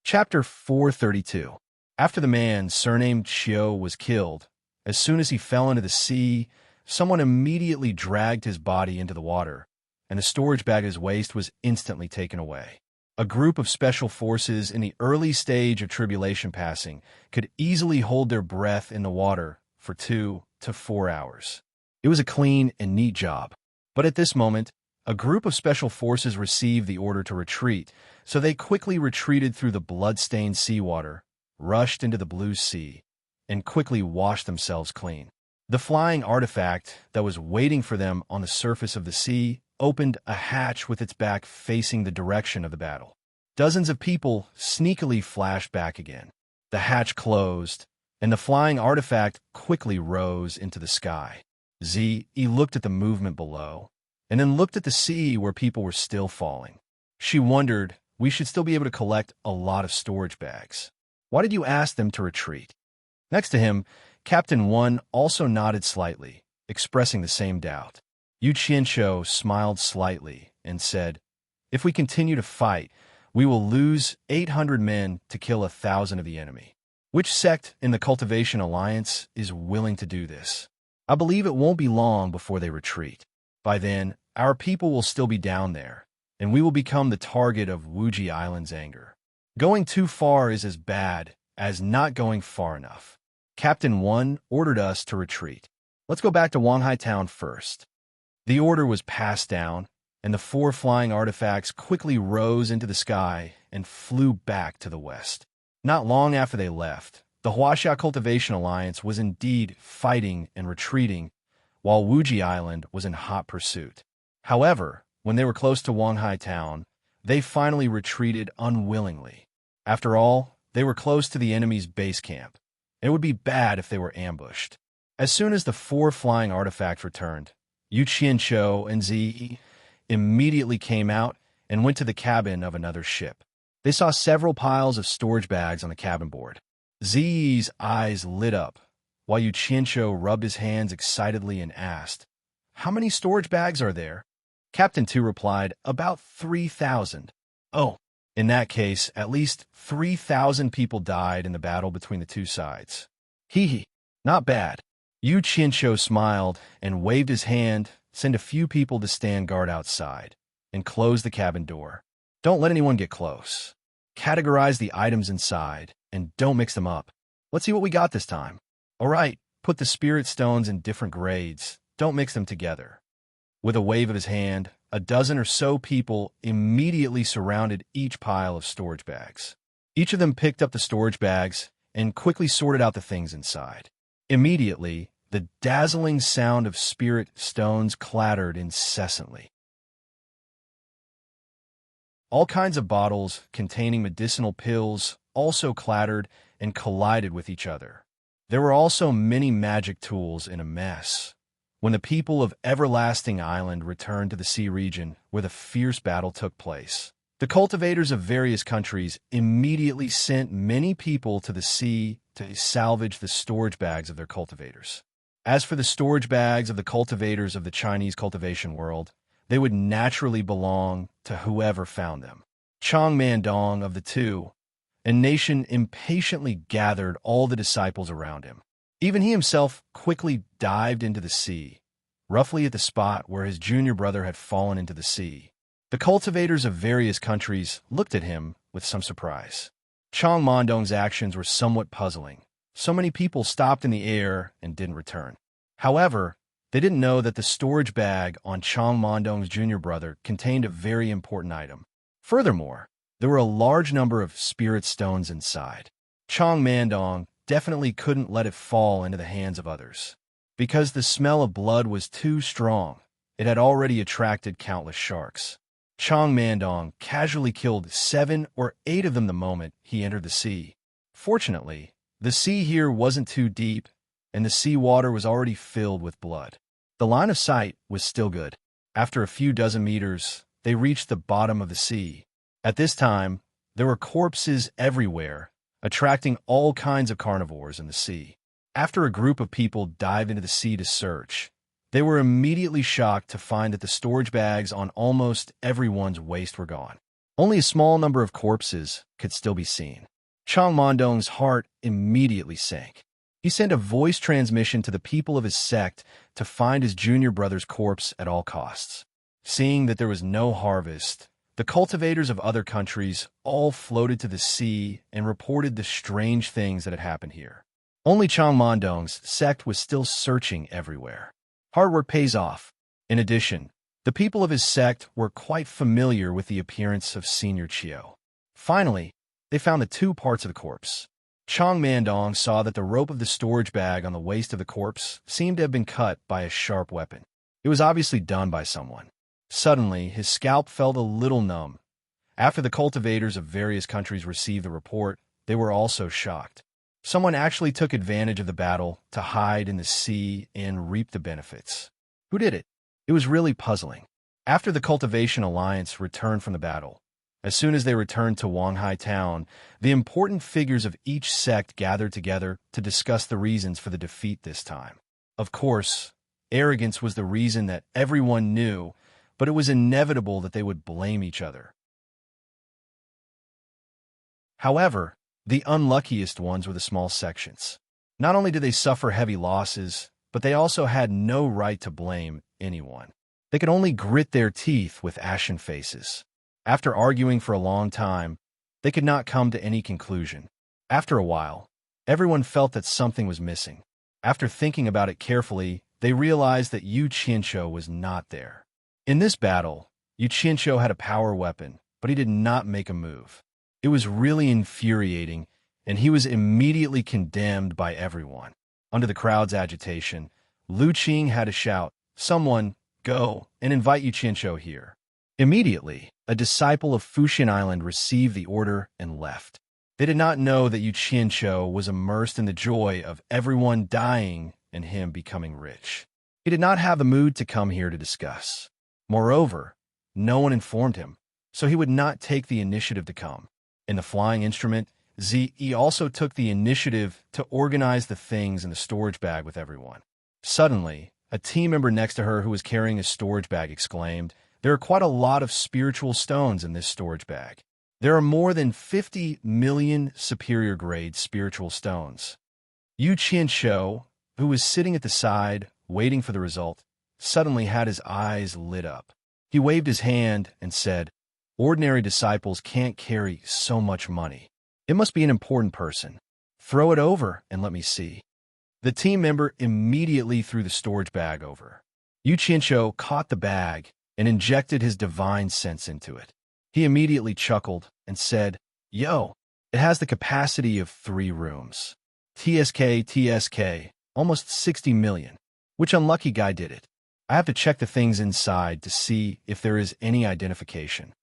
Chapter 432. After the man surnamed Chiu was killed, as soon as he fell into the sea, someone immediately dragged his body into the water, and the storage bag at his waist was instantly taken away. A group of special forces in the early stage of tribulation passing could easily hold their breath in the water for 2 to 4 hours. It was a clean and neat job. But at this moment, a group of special forces received the order to retreat, so they quickly retreated through the blood-stained seawater, rushed into the blue sea, and quickly washed themselves clean. The flying artifact that was waiting for them on the surface of the sea opened a hatch with its back facing the direction of the battle. Dozens of people sneakily flashed back again. The hatch closed, and the flying artifact quickly rose into the sky. Zi looked at the movement below, and then looked at the sea where people were still falling. She wondered, we should still be able to collect a lot of storage bags. Why did you ask them to retreat? Next to him, Captain 1 also nodded slightly, expressing the same doubt. Yu Qianshou smiled slightly and said, if we continue to fight, we will lose 800 men to kill 1,000 of the enemy. Which sect in the Cultivation Alliance is willing to do this? I believe it won't be long before they retreat. By then, our people will still be down there, and we will become the target of Wuji Island's anger. Going too far is as bad as not going far enough. Captain 1 ordered us to retreat. Let's go back to Wanghai Town first. The order was passed down, and the 4 flying artifacts quickly rose into the sky and flew back to the west. Not long after they left, the Huaxia Cultivation Alliance was indeed fighting and retreating, while Wuji Island was in hot pursuit. However, when they were close to Wanghai Town, they finally retreated unwillingly. After all, they were close to the enemy's base camp. It would be bad if they were ambushed. As soon as the 4 flying artifacts returned, Yu Qianshou and Zi immediately came out and went to the cabin of another ship. They saw several piles of storage bags on the cabin board. Zi's eyes lit up, while Yu Qianshou rubbed his hands excitedly and asked, how many storage bags are there? Captain 2 replied, about 3,000. Oh, in that case, at least 3,000 people died in the battle between the 2 sides. Hee, not bad. Yu Qianshou smiled and waved his hand, sent a few people to stand guard outside, and close the cabin door. Don't let anyone get close. Categorize the items inside, and don't mix them up. Let's see what we got this time. All right, put the spirit stones in different grades. Don't mix them together. With a wave of his hand, a dozen or so people immediately surrounded each pile of storage bags. Each of them picked up the storage bags and quickly sorted out the things inside. Immediately, the dazzling sound of spirit stones clattered incessantly. All kinds of bottles containing medicinal pills also clattered and collided with each other. There were also many magic tools in a mess. When the people of Everlasting Island returned to the sea region where the fierce battle took place, the The cultivators of various countries immediately sent many people to the sea to salvage the storage bags of their cultivators. As for the storage bags of the cultivators of the Chinese cultivation world, they would naturally belong to whoever found them. Chang Mandong of the two, and nation impatiently gathered all the disciples around him. Even he himself quickly dived into the sea, roughly at the spot where his junior brother had fallen into the sea. The cultivators of various countries looked at him with some surprise. Chang Mandong's actions were somewhat puzzling. So many people stopped in the air and didn't return. However, they didn't know that the storage bag on Chang Mandong's junior brother contained a very important item. Furthermore, there were a large number of spirit stones inside. Chang Mandong definitely couldn't let it fall into the hands of others. Because the smell of blood was too strong, it had already attracted countless sharks. Chang Mandong casually killed 7 or 8 of them the moment he entered the sea. Fortunately, the sea here wasn't too deep, and the seawater was already filled with blood. The line of sight was still good. After a few dozen meters, they reached the bottom of the sea. At this time, there were corpses everywhere, attracting all kinds of carnivores in the sea. After a group of people dived into the sea to search, they were immediately shocked to find that the storage bags on almost everyone's waist were gone. Only a small number of corpses could still be seen. Chang Mandong's heart immediately sank. He sent a voice transmission to the people of his sect to find his junior brother's corpse at all costs. Seeing that there was no harvest, the cultivators of other countries all floated to the sea and reported the strange things that had happened here. Only Chang Mandong's sect was still searching everywhere. Hard work pays off. In addition, the people of his sect were quite familiar with the appearance of Senior Chio. Finally, they found the 2 parts of the corpse. Chang Mandong saw that the rope of the storage bag on the waist of the corpse seemed to have been cut by a sharp weapon. It was obviously done by someone. Suddenly, his scalp felt a little numb. After the cultivators of various countries received the report, they were also shocked. Someone actually took advantage of the battle to hide in the sea and reap the benefits. Who did it? It was really puzzling. After the Cultivation Alliance returned from the battle, as soon as they returned to Wanghai Town, the important figures of each sect gathered together to discuss the reasons for the defeat this time. Of course, arrogance was the reason that everyone knew, but it was inevitable that they would blame each other. However, the unluckiest ones were the small sections. Not only did they suffer heavy losses, but they also had no right to blame anyone. They could only grit their teeth with ashen faces. After arguing for a long time, they could not come to any conclusion. After a while, everyone felt that something was missing. After thinking about it carefully, they realized that Yu Qianqiu was not there. In this battle, Yu Qianqiu had a power weapon, but he did not make a move. It was really infuriating, and he was immediately condemned by everyone. Under the crowd's agitation, Lu Qing had to shout, "Someone, go and invite Yu Qianqiu here." Immediately, a disciple of Fuxian Island received the order and left. They did not know that Yu Qianqiu was immersed in the joy of everyone dying and him becoming rich. He did not have the mood to come here to discuss. Moreover, no one informed him, so he would not take the initiative to come. In the flying instrument, Zi also took the initiative to organize the things in the storage bag with everyone. Suddenly, a team member next to her who was carrying a storage bag exclaimed, "There are quite a lot of spiritual stones in this storage bag. There are more than 50 million superior grade spiritual stones." Yu Qianqiu, who was sitting at the side, waiting for the result, suddenly had his eyes lit up. He waved his hand and said, "Ordinary disciples can't carry so much money. It must be an important person. Throw it over and let me see." The team member immediately threw the storage bag over. Yu Qianqiu caught the bag and injected his divine sense into it. He immediately chuckled and said, "Yo, it has the capacity of 3 rooms. TSK, almost 60 million. Which unlucky guy did it? I have to check the things inside to see if there is any identification."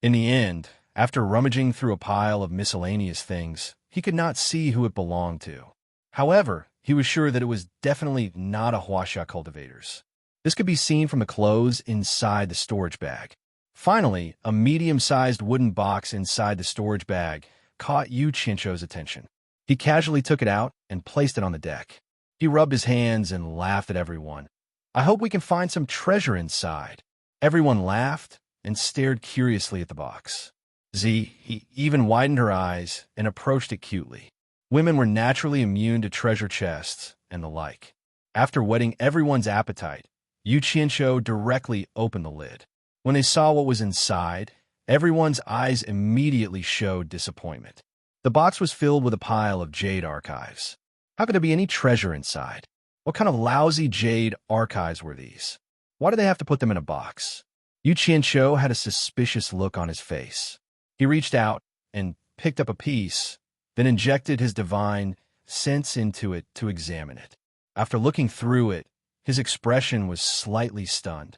In the end, after rummaging through a pile of miscellaneous things, he could not see who it belonged to. However, he was sure that it was definitely not a Huaxia cultivator's. This could be seen from the clothes inside the storage bag. Finally, a medium-sized wooden box inside the storage bag caught Yu Qianzhou's attention. He casually took it out and placed it on the deck. He rubbed his hands and laughed at everyone. "I hope we can find some treasure inside." Everyone laughed and stared curiously at the box. He even widened her eyes and approached it cutely. Women were naturally immune to treasure chests and the like. After whetting everyone's appetite, Yu Qianzhou directly opened the lid. When they saw what was inside, everyone's eyes immediately showed disappointment. The box was filled with a pile of jade archives. How could there be any treasure inside? What kind of lousy jade archives were these? Why did they have to put them in a box? Yu Qianzhou had a suspicious look on his face. He reached out and picked up a piece, then injected his divine sense into it to examine it. After looking through it, his expression was slightly stunned.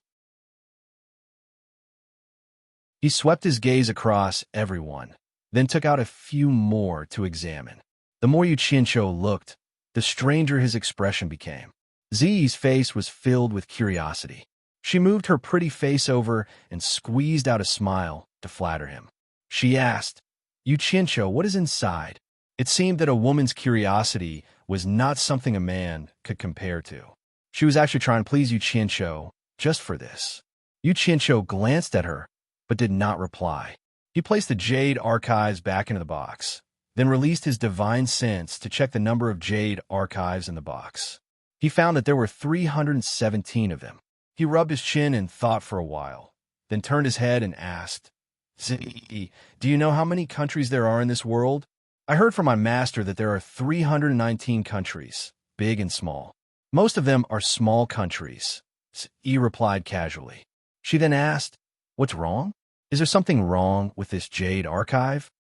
He swept his gaze across everyone, then took out a few more to examine. The more Yu Qianzhou looked, the stranger his expression became. Ziyi's face was filled with curiosity. She moved her pretty face over and squeezed out a smile to flatter him. She asked, "Yu Qianzhou, what is inside?" It seemed that a woman's curiosity was not something a man could compare to. She was actually trying to please Yu Qianzhou just for this. Yu Qianzhou glanced at her, but did not reply. He placed the jade archives back into the box, then released his divine sense to check the number of jade archives in the box. He found that there were 317 of them. He rubbed his chin and thought for a while, then turned his head and asked, "Ziyi, do you know how many countries there are in this world?" "I heard from my master that there are 319 countries, big and small. Most of them are small countries," Ziyi replied casually. She then asked, "What's wrong? Is there something wrong with this jade archive?"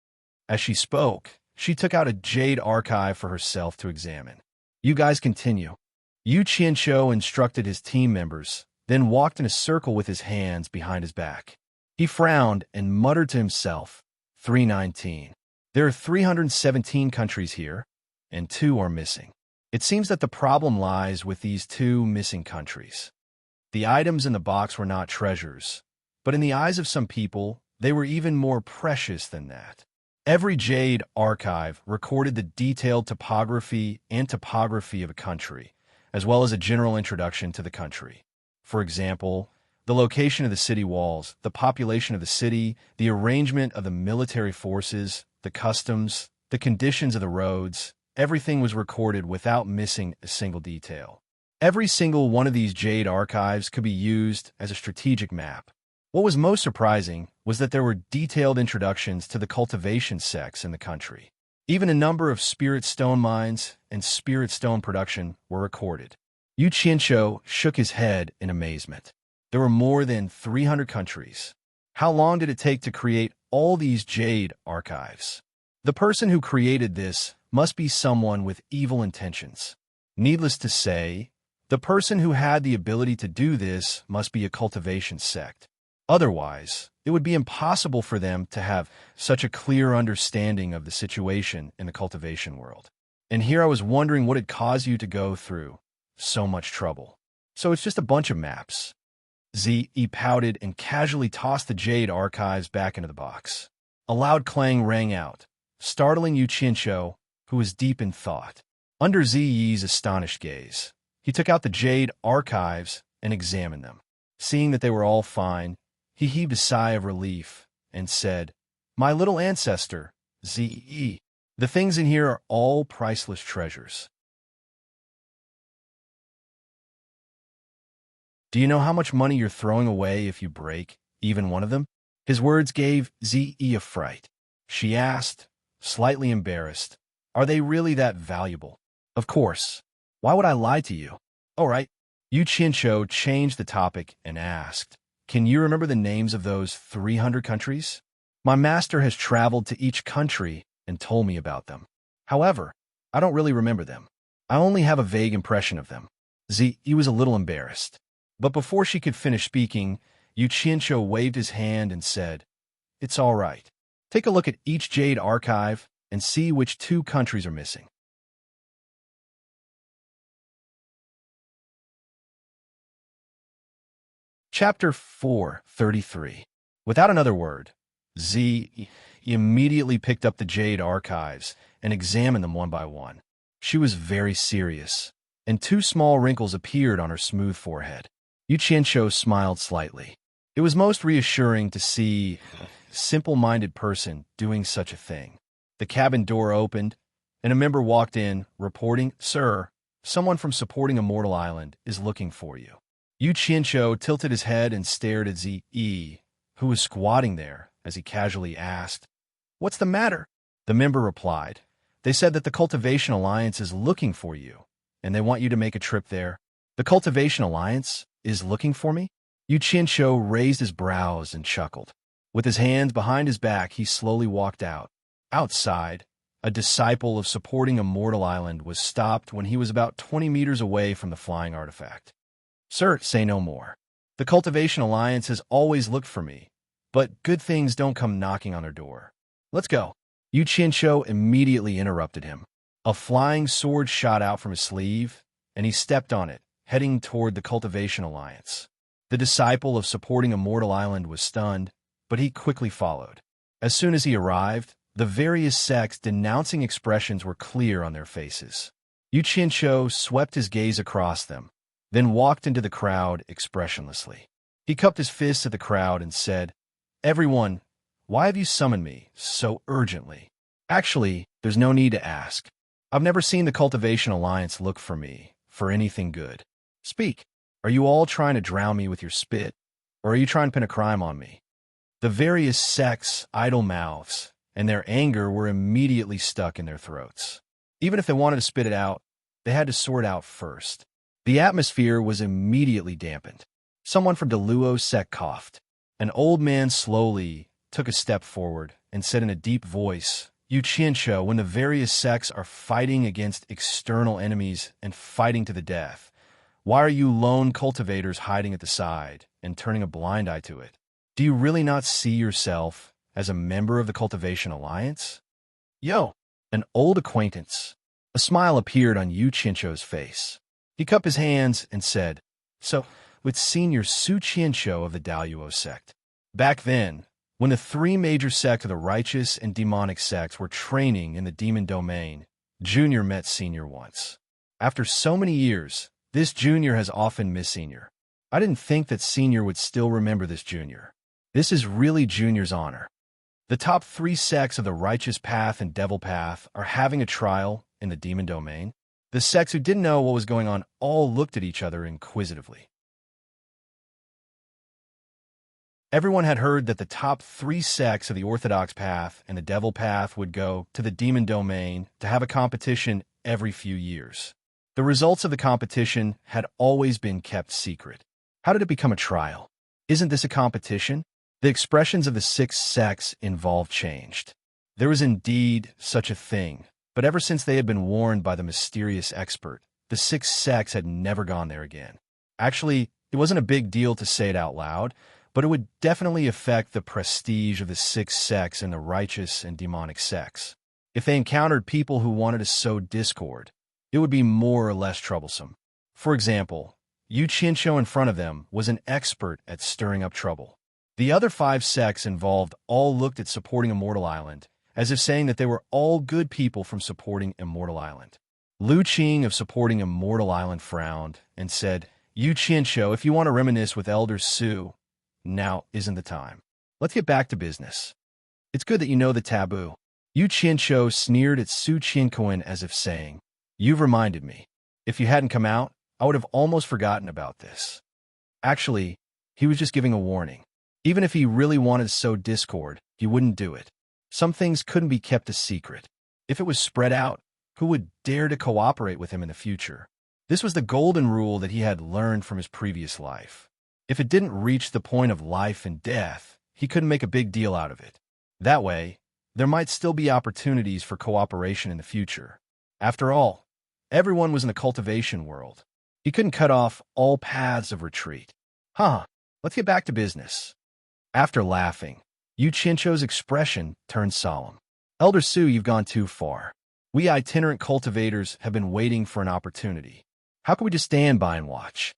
As she spoke, she took out a jade archive for herself to examine. "You guys continue." Yu Qianzhou instructed his team members, then walked in a circle with his hands behind his back. He frowned and muttered to himself, 319. There are 317 countries here, and 2 are missing. It seems that the problem lies with these 2 missing countries. The items in the box were not treasures, but in the eyes of some people, they were even more precious than that. Every jade archive recorded the detailed topography and topography of a country, as well as a general introduction to the country. For example, the location of the city walls, the population of the city, the arrangement of the military forces, the customs, the conditions of the roads, everything was recorded without missing a single detail. Every single one of these jade archives could be used as a strategic map. What was most surprising was that there were detailed introductions to the cultivation sects in the country. Even a number of spirit stone mines and spirit stone production were recorded. Yu Qianzhou shook his head in amazement. There were more than 300 countries. How long did it take to create all these jade archives? The person who created this must be someone with evil intentions. Needless to say, the person who had the ability to do this must be a cultivation sect. Otherwise, it would be impossible for them to have such a clear understanding of the situation in the cultivation world. And here I was wondering what had caused you to go through so much trouble. So it's just a bunch of maps. Ziyi pouted and casually tossed the jade archives back into the box. A loud clang rang out, startling Yu Qianzhou, who was deep in thought. Under Ziyi's astonished gaze, he took out the jade archives and examined them. Seeing that they were all fine, he heaved a sigh of relief and said, "My little ancestor, Ziyi, the things in here are all priceless treasures. Do you know how much money you're throwing away if you break even one of them?" His words gave Ziyi a fright. She asked, slightly embarrassed, "Are they really that valuable?" "Of course. Why would I lie to you?" "All right." Yu Qianzhou changed the topic and asked, "Can you remember the names of those 300 countries?" "My master has traveled to each country and told me about them. However, I don't really remember them. I only have a vague impression of them." Ziyi was a little embarrassed. But before she could finish speaking, Yu Qianzhou waved his hand and said, "It's all right. Take a look at each jade archive and see which 2 countries are missing." Chapter 4:33. Without another word, Z immediately picked up the Jade archives and examined them one by one. She was very serious, and two small wrinkles appeared on her smooth forehead. Yu Qianqiu smiled slightly. It was most reassuring to see a simple-minded person doing such a thing. The cabin door opened, and a member walked in, reporting, "Sir, someone from Supporting Immortal Island is looking for you." Yu Qianqiu tilted his head and stared at Zi, who was squatting there, as he casually asked, "What's the matter?" The member replied, "They said that the Cultivation Alliance is looking for you, and they want you to make a trip there." "The Cultivation Alliance is looking for me?" Yu Qianqiu raised his brows and chuckled. With his hands behind his back, he slowly walked out. Outside, a disciple of Supporting Immortal Island was stopped when he was about 20 meters away from the flying artifact. "Sir, say no more. The Cultivation Alliance has always looked for me, but good things don't come knocking on their door. Let's go." Yu Qianqiu immediately interrupted him. A flying sword shot out from his sleeve, and he stepped on it, heading toward the Cultivation Alliance. The disciple of Supporting Immortal Island was stunned, but he quickly followed. As soon as he arrived, the various sects' denouncing expressions were clear on their faces. Yu Qianqiu swept his gaze across them, then walked into the crowd expressionlessly. He cupped his fists at the crowd and said, "Everyone, why have you summoned me so urgently? Actually, there's no need to ask. I've never seen the Cultivation Alliance look for me for anything good. Speak. Are you all trying to drown me with your spit, or are you trying to pin a crime on me?" The various sects' idle mouths and their anger were immediately stuck in their throats. Even if they wanted to spit it out, they had to sort out first. The atmosphere was immediately dampened. Someone from the Luo sect coughed. An old man slowly took a step forward and said in a deep voice, "Yu Qianqiu, when the various sects are fighting against external enemies and fighting to the death, why are you lone cultivators hiding at the side and turning a blind eye to it? Do you really not see yourself as a member of the Cultivation Alliance?" "Yo," an old acquaintance. A smile appeared on Yu Qianqiu's face. He cupped his hands and said, "So, with Senior Su Qianqiu of the Daluo sect. Back then, when the three major sects of the righteous and demonic sects were training in the demon domain, Junior met Senior once. After so many years, this Junior has often missed Senior. I didn't think that Senior would still remember this Junior. This is really Junior's honor. The top three sects of the Righteous Path and Devil Path are having a trial in the demon domain." The sects who didn't know what was going on all looked at each other inquisitively. Everyone had heard that the top three sects of the Orthodox Path and the Devil Path would go to the demon domain to have a competition every few years. The results of the competition had always been kept secret. How did it become a trial? Isn't this a competition? The expressions of the six sects involved changed. There was indeed such a thing, but ever since they had been warned by the mysterious expert, the six sects had never gone there again. Actually, it wasn't a big deal to say it out loud, but it would definitely affect the prestige of the six sects and the righteous and demonic sects. If they encountered people who wanted to sow discord, it would be more or less troublesome. For example, Yu Qianqiu in front of them was an expert at stirring up trouble. The other five sects involved all looked at Supporting Immortal Island, as if saying that they were all good people from Supporting Immortal Island. Lu Qing of Supporting Immortal Island frowned and said, "Yu Qianqiu, if you want to reminisce with Elder Su, now isn't the time. Let's get back to business. It's good that you know the taboo." Yu Qianqiu sneered at Su Qianqiu as if saying, "You've reminded me. If you hadn't come out, I would have almost forgotten about this." Actually, he was just giving a warning. Even if he really wanted to sow discord, he wouldn't do it. Some things couldn't be kept a secret. If it was spread out, who would dare to cooperate with him in the future? This was the golden rule that he had learned from his previous life. If it didn't reach the point of life and death, he couldn't make a big deal out of it. That way, there might still be opportunities for cooperation in the future. After all, everyone was in the cultivation world. He couldn't cut off all paths of retreat. Let's get back to business. After laughing, Yu Qianqiu's expression turned solemn. "Elder Su, you've gone too far. We itinerant cultivators have been waiting for an opportunity. How can we just stand by and watch?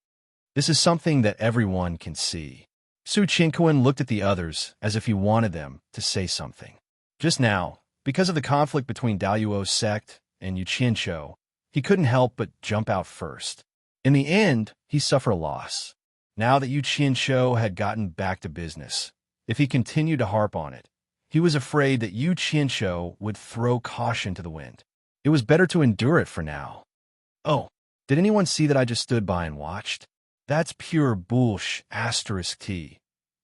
This is something that everyone can see. Su Chinquan looked at the others as if he wanted them to say something. Just now, because of the conflict between Daluo's sect and Yuqiancho, he couldn't help but jump out first. In the end, he suffered a loss. Now that Yuqiancho had gotten back to business, if he continued to harp on it, he was afraid that Yuqiancho would throw caution to the wind. It was better to endure it for now. Oh, did anyone see that I just stood by and watched? That's pure bullsh *T.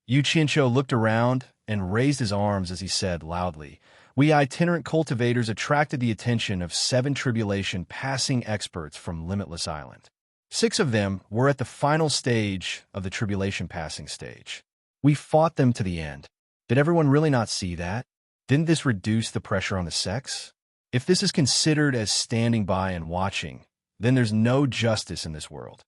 Yuqiancho looked around and raised his arms as he said loudly, "We itinerant cultivators attracted the attention of 7 tribulation passing experts from Limitless Island. 6 of them were at the final stage of the tribulation passing stage. We fought them to the end. Did everyone really not see that? Didn't this reduce the pressure on the sects? If this is considered as standing by and watching, then there's no justice in this world."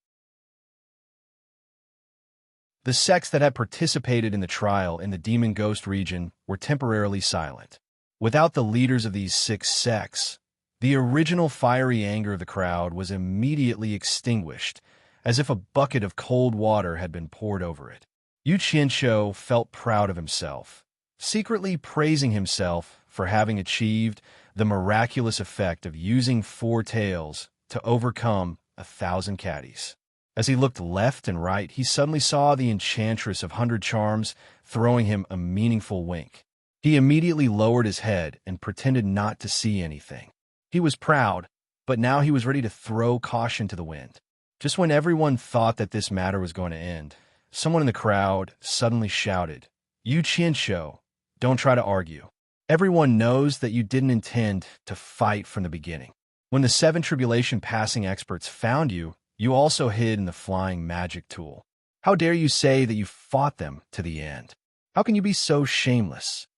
The sects that had participated in the trial in the Demon Ghost region were temporarily silent. Without the leaders of these 6 sects, the original fiery anger of the crowd was immediately extinguished, as if a bucket of cold water had been poured over it. Yuqiancho felt proud of himself, secretly praising himself for having achieved the miraculous effect of using 4 tails to overcome 1,000 caddies. As he looked left and right, he suddenly saw the enchantress of 100 Charms throwing him a meaningful wink. He immediately lowered his head and pretended not to see anything. He was proud, but now he was ready to throw caution to the wind. Just when everyone thought that this matter was going to end, someone in the crowd suddenly shouted, "Yuqiancho, don't try to argue. Everyone knows that you didn't intend to fight from the beginning. When the 7 tribulation passing experts found you, you also hid in the flying magic tool. How dare you say that you fought them to the end? How can you be so shameless?"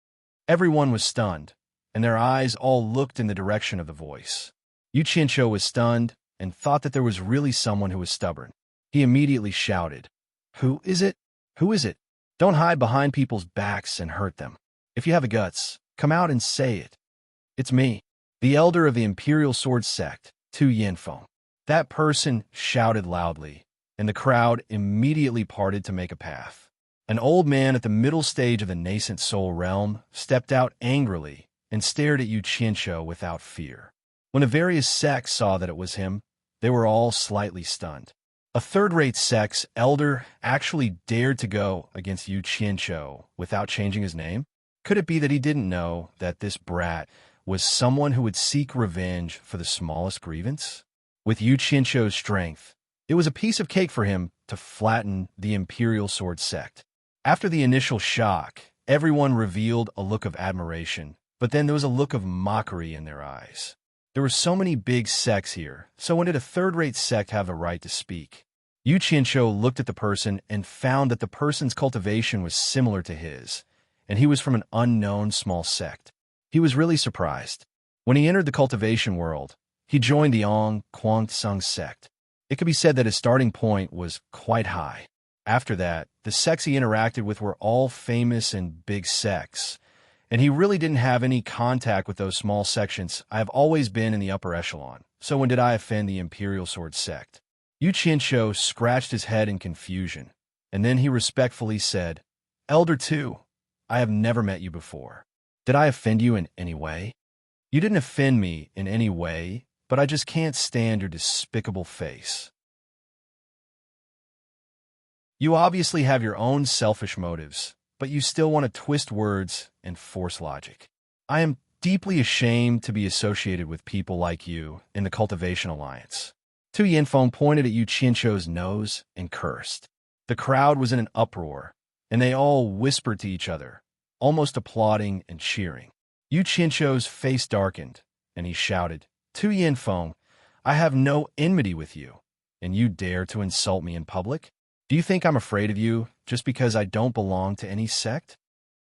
Everyone was stunned, and their eyes all looked in the direction of the voice. Yuqiancho was stunned and thought that there was really someone who was stubborn. He immediately shouted, "Who is it? Who is it? Don't hide behind people's backs and hurt them. If you have the guts, come out and say it." "It's me, the elder of the Imperial Sword Sect, Tu Yinfeng." That person shouted loudly, and the crowd immediately parted to make a path. An old man at the middle stage of the nascent soul realm stepped out angrily and stared at Yuqiancho without fear. When the various sects saw that it was him, they were all slightly stunned. A third-rate sect's elder actually dared to go against Yuqiancho without changing his name? Could it be that he didn't know that this brat was someone who would seek revenge for the smallest grievance? With Yuqiancho's strength, it was a piece of cake for him to flatten the Imperial Sword Sect. After the initial shock, everyone revealed a look of admiration, but then there was a look of mockery in their eyes. There were so many big sects here, so when did a third-rate sect have a right to speak? Yuqiancho looked at the person and found that the person's cultivation was similar to his, and he was from an unknown small sect. He was really surprised. When he entered the cultivation world, he joined the Quang sect. It could be said that his starting point was quite high. After that, the sects he interacted with were all famous and big sects, and he really didn't have any contact with those small sections. "I have always been in the upper echelon, so when did I offend the Imperial Sword Sect?" Yuqiancho scratched his head in confusion, and then he respectfully said, "Elder Tu, I have never met you before. Did I offend you in any way?" "You didn't offend me in any way, but I just can't stand your despicable face. You obviously have your own selfish motives, but you still want to twist words and force logic. I am deeply ashamed to be associated with people like you in the Cultivation Alliance." Tu Yinfeng pointed at Yuqiancho's nose and cursed. The crowd was in an uproar, and they all whispered to each other, almost applauding and cheering. Yuqiancho's face darkened, and he shouted, "Tu Yinfeng, I have no enmity with you, and you dare to insult me in public? Do you think I'm afraid of you just because I don't belong to any sect?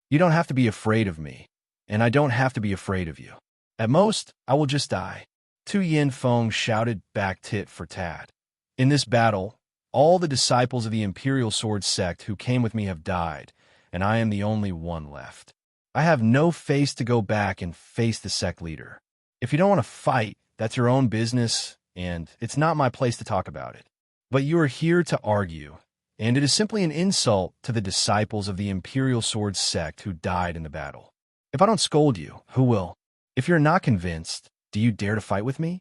You don't have to be afraid of me, and I don't have to be afraid of you. At most, I will just die." Tu Yinfeng shouted back tit for tat. "In this battle, all the disciples of the Imperial Sword Sect who came with me have died, and I am the only one left. I have no face to go back and face the sect leader. If you don't want to fight, that's your own business, and it's not my place to talk about it. But you are here to argue, and it is simply an insult to the disciples of the Imperial Sword sect who died in the battle. If I don't scold you, who will? If you're not convinced, do you dare to fight with me?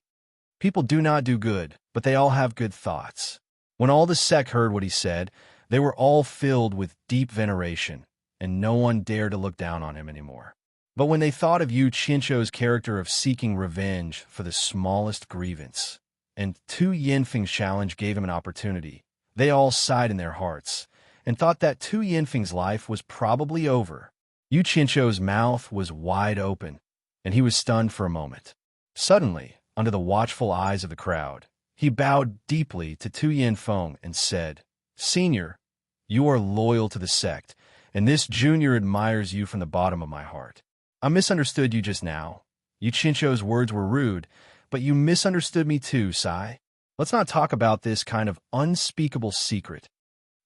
People do not do good, but they all have good thoughts. When all the sect heard what he said, they were all filled with deep veneration, and no one dared to look down on him anymore. But when they thought of Yu Qianzhou's character of seeking revenge for the smallest grievance, and Tu Yanfeng's challenge gave him an opportunity, they all sighed in their hearts, and thought that Tu Yanfeng's life was probably over. Yu Qianzhou's mouth was wide open, and he was stunned for a moment. Suddenly, under the watchful eyes of the crowd, he bowed deeply to Tu Yanfeng and said, "Senior, you are loyal to the sect, and this junior admires you from the bottom of my heart. I misunderstood you just now. Yu Qianzhou's words were rude, but you misunderstood me too, Sai. Let's not talk about this kind of unspeakable secret."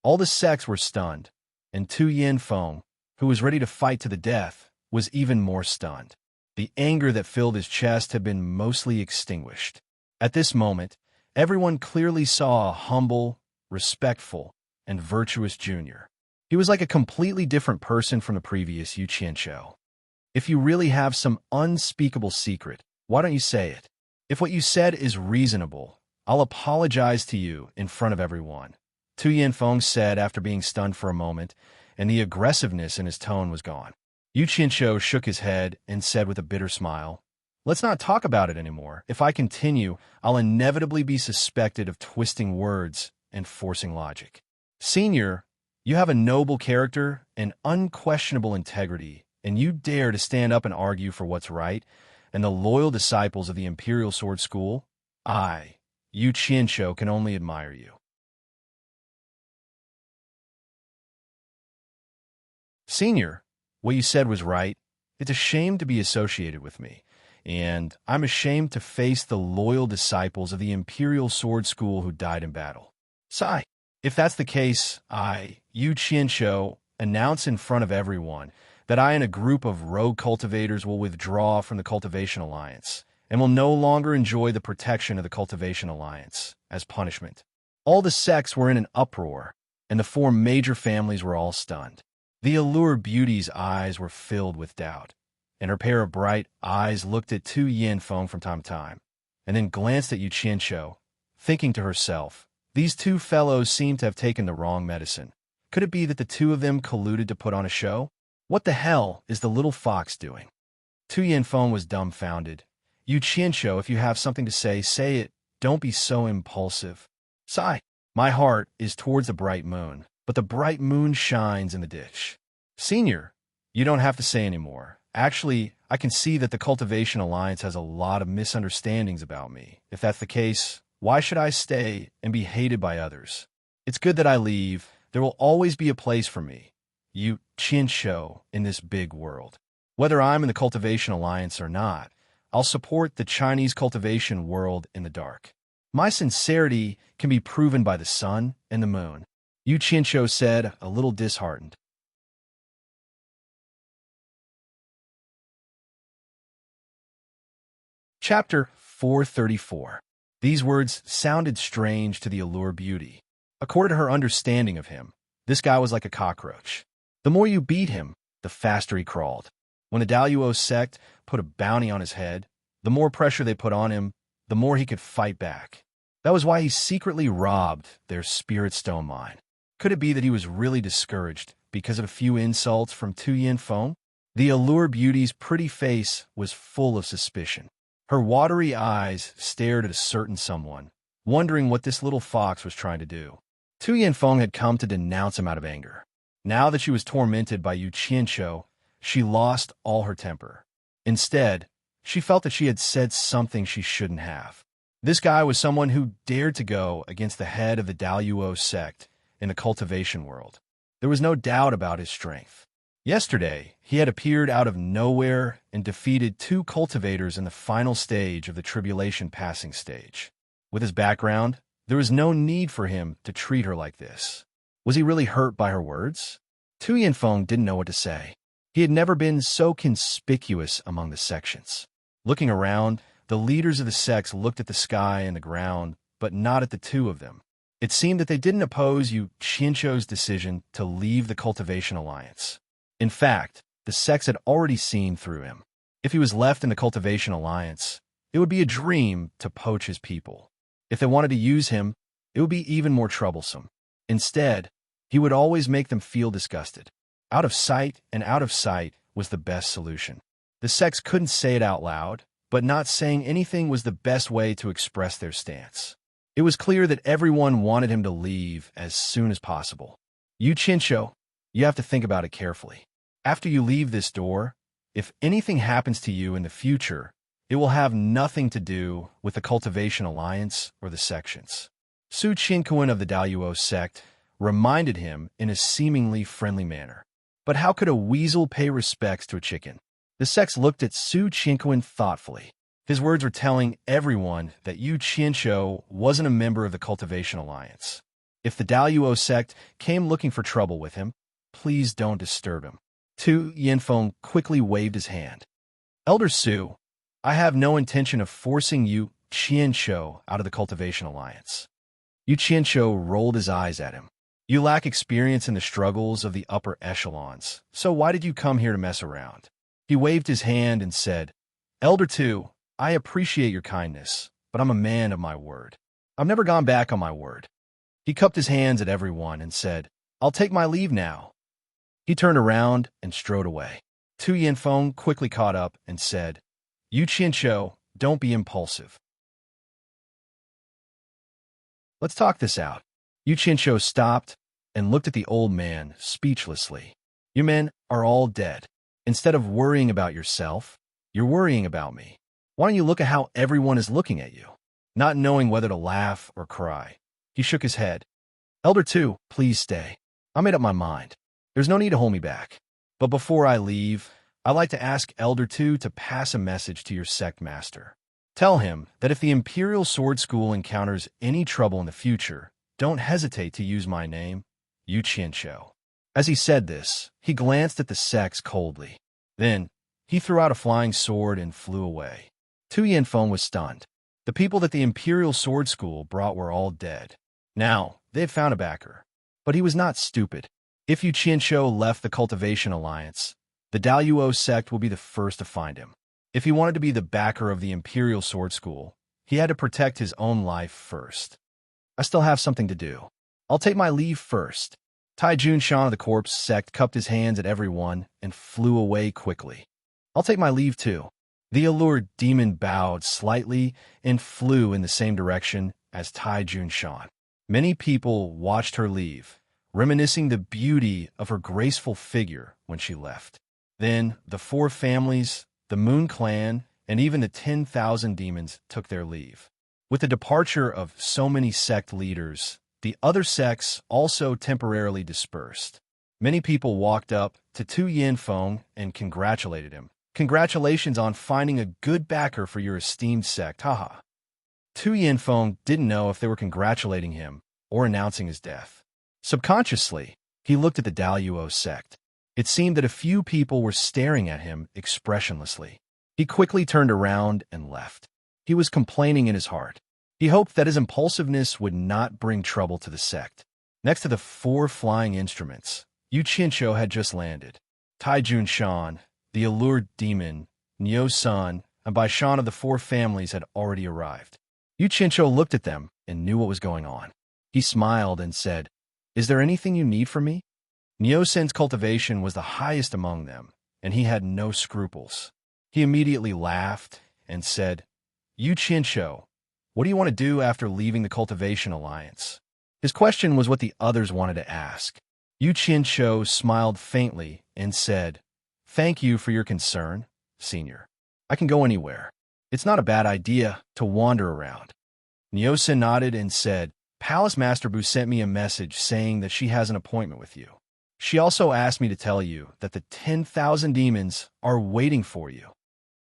All the sects were stunned, and Tu Yanfeng, who was ready to fight to the death, was even more stunned. The anger that filled his chest had been mostly extinguished. At this moment, everyone clearly saw a humble, respectful, and virtuous junior. He was like a completely different person from the previous Yu Qianzhou. If you really have some unspeakable secret, why don't you say it? If what you said is reasonable, I'll apologize to you in front of everyone, Tu Yanfeng said after being stunned for a moment, and the aggressiveness in his tone was gone. Yu Qianzhou shook his head and said with a bitter smile, "Let's not talk about it anymore. If I continue, I'll inevitably be suspected of twisting words and forcing logic. Senior, you have a noble character and unquestionable integrity, and you dare to stand up and argue for what's right, and the loyal disciples of the Imperial Sword School? I, Yu Qianzhou, can only admire you." "Senior, what you said was right. It's a shame to be associated with me, and I'm ashamed to face the loyal disciples of the Imperial Sword School who died in battle. Sai, if that's the case, I, Yu Qianzhou, announce in front of everyone that I and a group of rogue cultivators will withdraw from the Cultivation Alliance, and will no longer enjoy the protection of the Cultivation Alliance as punishment." All the sects were in an uproar, and the four major families were all stunned. The Allure Beauty's eyes were filled with doubt, and her pair of bright eyes looked at Tu Yanfeng from time to time, and then glanced at Yu Qianzhou, thinking to herself, "These two fellows seem to have taken the wrong medicine. Could it be that the two of them colluded to put on a show? What the hell is the little fox doing?" Tu Yanfeng was dumbfounded. "Yu Qianzhou, if you have something to say it. Don't be so impulsive." "Sai, my heart is towards the bright moon, but the bright moon shines in the ditch." "Senior, you don't have to say any more. Actually, I can see that the Cultivation Alliance has a lot of misunderstandings about me. If that's the case, why should I stay and be hated by others? It's good that I leave. There will always be a place for me, Yu Qianzhou, in this big world. Whether I'm in the Cultivation Alliance or not, I'll support the Chinese cultivation world in the dark. My sincerity can be proven by the sun and the moon," Yu Qianzhou said, a little disheartened. Chapter 434. These words sounded strange to the Allure Beauty. According to her understanding of him, this guy was like a cockroach. The more you beat him, the faster he crawled. When the Daluo sect put a bounty on his head, the more pressure they put on him, the more he could fight back. That was why he secretly robbed their spirit stone mine. Could it be that he was really discouraged because of a few insults from Tu Yanfeng? The Allure Beauty's pretty face was full of suspicion. Her watery eyes stared at a certain someone, wondering what this little fox was trying to do. Tu Yanfeng had come to denounce him out of anger. Now that she was tormented by Yu Qianzhou, she lost all her temper. Instead, she felt that she had said something she shouldn't have. This guy was someone who dared to go against the head of the Daluo sect in the cultivation world. There was no doubt about his strength. Yesterday, he had appeared out of nowhere and defeated two cultivators in the final stage of the tribulation passing stage. With his background, there was no need for him to treat her like this. Was he really hurt by her words? Tu Yanfeng didn't know what to say. He had never been so conspicuous among the sections. Looking around, the leaders of the sects looked at the sky and the ground, but not at the two of them. It seemed that they didn't oppose Yu Qianzhou's decision to leave the Cultivation Alliance. In fact, the sects had already seen through him. If he was left in the Cultivation Alliance, it would be a dream to poach his people. If they wanted to use him, it would be even more troublesome. Instead, he would always make them feel disgusted. Out of sight and out of sight was the best solution. The sects couldn't say it out loud, but not saying anything was the best way to express their stance. It was clear that everyone wanted him to leave as soon as possible. Yu Qianzhou, you have to think about it carefully. After you leave this door, if anything happens to you in the future, it will have nothing to do with the Cultivation Alliance or the sections. Su Qinquan of the Daluo sect reminded him in a seemingly friendly manner. But how could a weasel pay respects to a chicken? The sects looked at Su Qinquan thoughtfully. His words were telling everyone that Yu Qianzhou wasn't a member of the Cultivation Alliance. If the Daluo sect came looking for trouble with him, please don't disturb him. Tu Yanfeng quickly waved his hand. Elder Su, I have no intention of forcing Yu Qianzhou out of the Cultivation Alliance. Yu Qianzhou rolled his eyes at him. You lack experience in the struggles of the upper echelons, so why did you come here to mess around? He waved his hand and said, Elder Tu, I appreciate your kindness, but I'm a man of my word. I've never gone back on my word. He cupped his hands at everyone and said, I'll take my leave now. He turned around and strode away. Tu Yanfeng quickly caught up and said, Yu Qianzhou, don't be impulsive. Let's talk this out. Yu Qianzhou stopped and looked at the old man speechlessly. You men are all dead. Instead of worrying about yourself, you're worrying about me. Why don't you look at how everyone is looking at you? Not knowing whether to laugh or cry. He shook his head. Elder Tu, please stay. I made up my mind. There's no need to hold me back. But before I leave, I'd like to ask Elder Tu to pass a message to your sect master. Tell him that if the Imperial Sword School encounters any trouble in the future, don't hesitate to use my name, Yu Qianzhou. As he said this, he glanced at the sects coldly. Then, he threw out a flying sword and flew away. Tu Yanfeng was stunned. The people that the Imperial Sword School brought were all dead. Now, they had found a backer. But he was not stupid. If Yu Qianzhou left the Cultivation Alliance, the Daluo sect will be the first to find him. If he wanted to be the backer of the Imperial Sword School, he had to protect his own life first. I still have something to do. I'll take my leave first. Tai Junshan of the Corpse sect cupped his hands at everyone and flew away quickly. I'll take my leave too. The allured demon bowed slightly and flew in the same direction as Tai Junshan. Many people watched her leave, reminiscing the beauty of her graceful figure when she left. Then the four families, the Moon Clan, and even the 10,000 demons took their leave. With the departure of so many sect leaders, the other sects also temporarily dispersed. Many people walked up to Tu Yanfeng and congratulated him. Congratulations on finding a good backer for your esteemed sect, haha. Tu Yanfeng didn't know if they were congratulating him or announcing his death. Subconsciously, he looked at the Daluo sect. It seemed that a few people were staring at him expressionlessly. He quickly turned around and left. He was complaining in his heart. He hoped that his impulsiveness would not bring trouble to the sect. Next to the four flying instruments, Yu Qianzhou had just landed. Tai Junshan, the allured demon, Niu Sun, and Bai Shan of the four families had already arrived. Yu Qianzhou looked at them and knew what was going on. He smiled and said, Is there anything you need from me? Niu Sun's cultivation was the highest among them, and he had no scruples. He immediately laughed and said, Yu Qianzhou, what do you want to do after leaving the Cultivation Alliance? His question was what the others wanted to ask. Yu Qianzhou smiled faintly and said, Thank you for your concern, Senior. I can go anywhere. It's not a bad idea to wander around. Niu Sun nodded and said, Palace Master Bu sent me a message saying that she has an appointment with you. She also asked me to tell you that the 10,000 demons are waiting for you.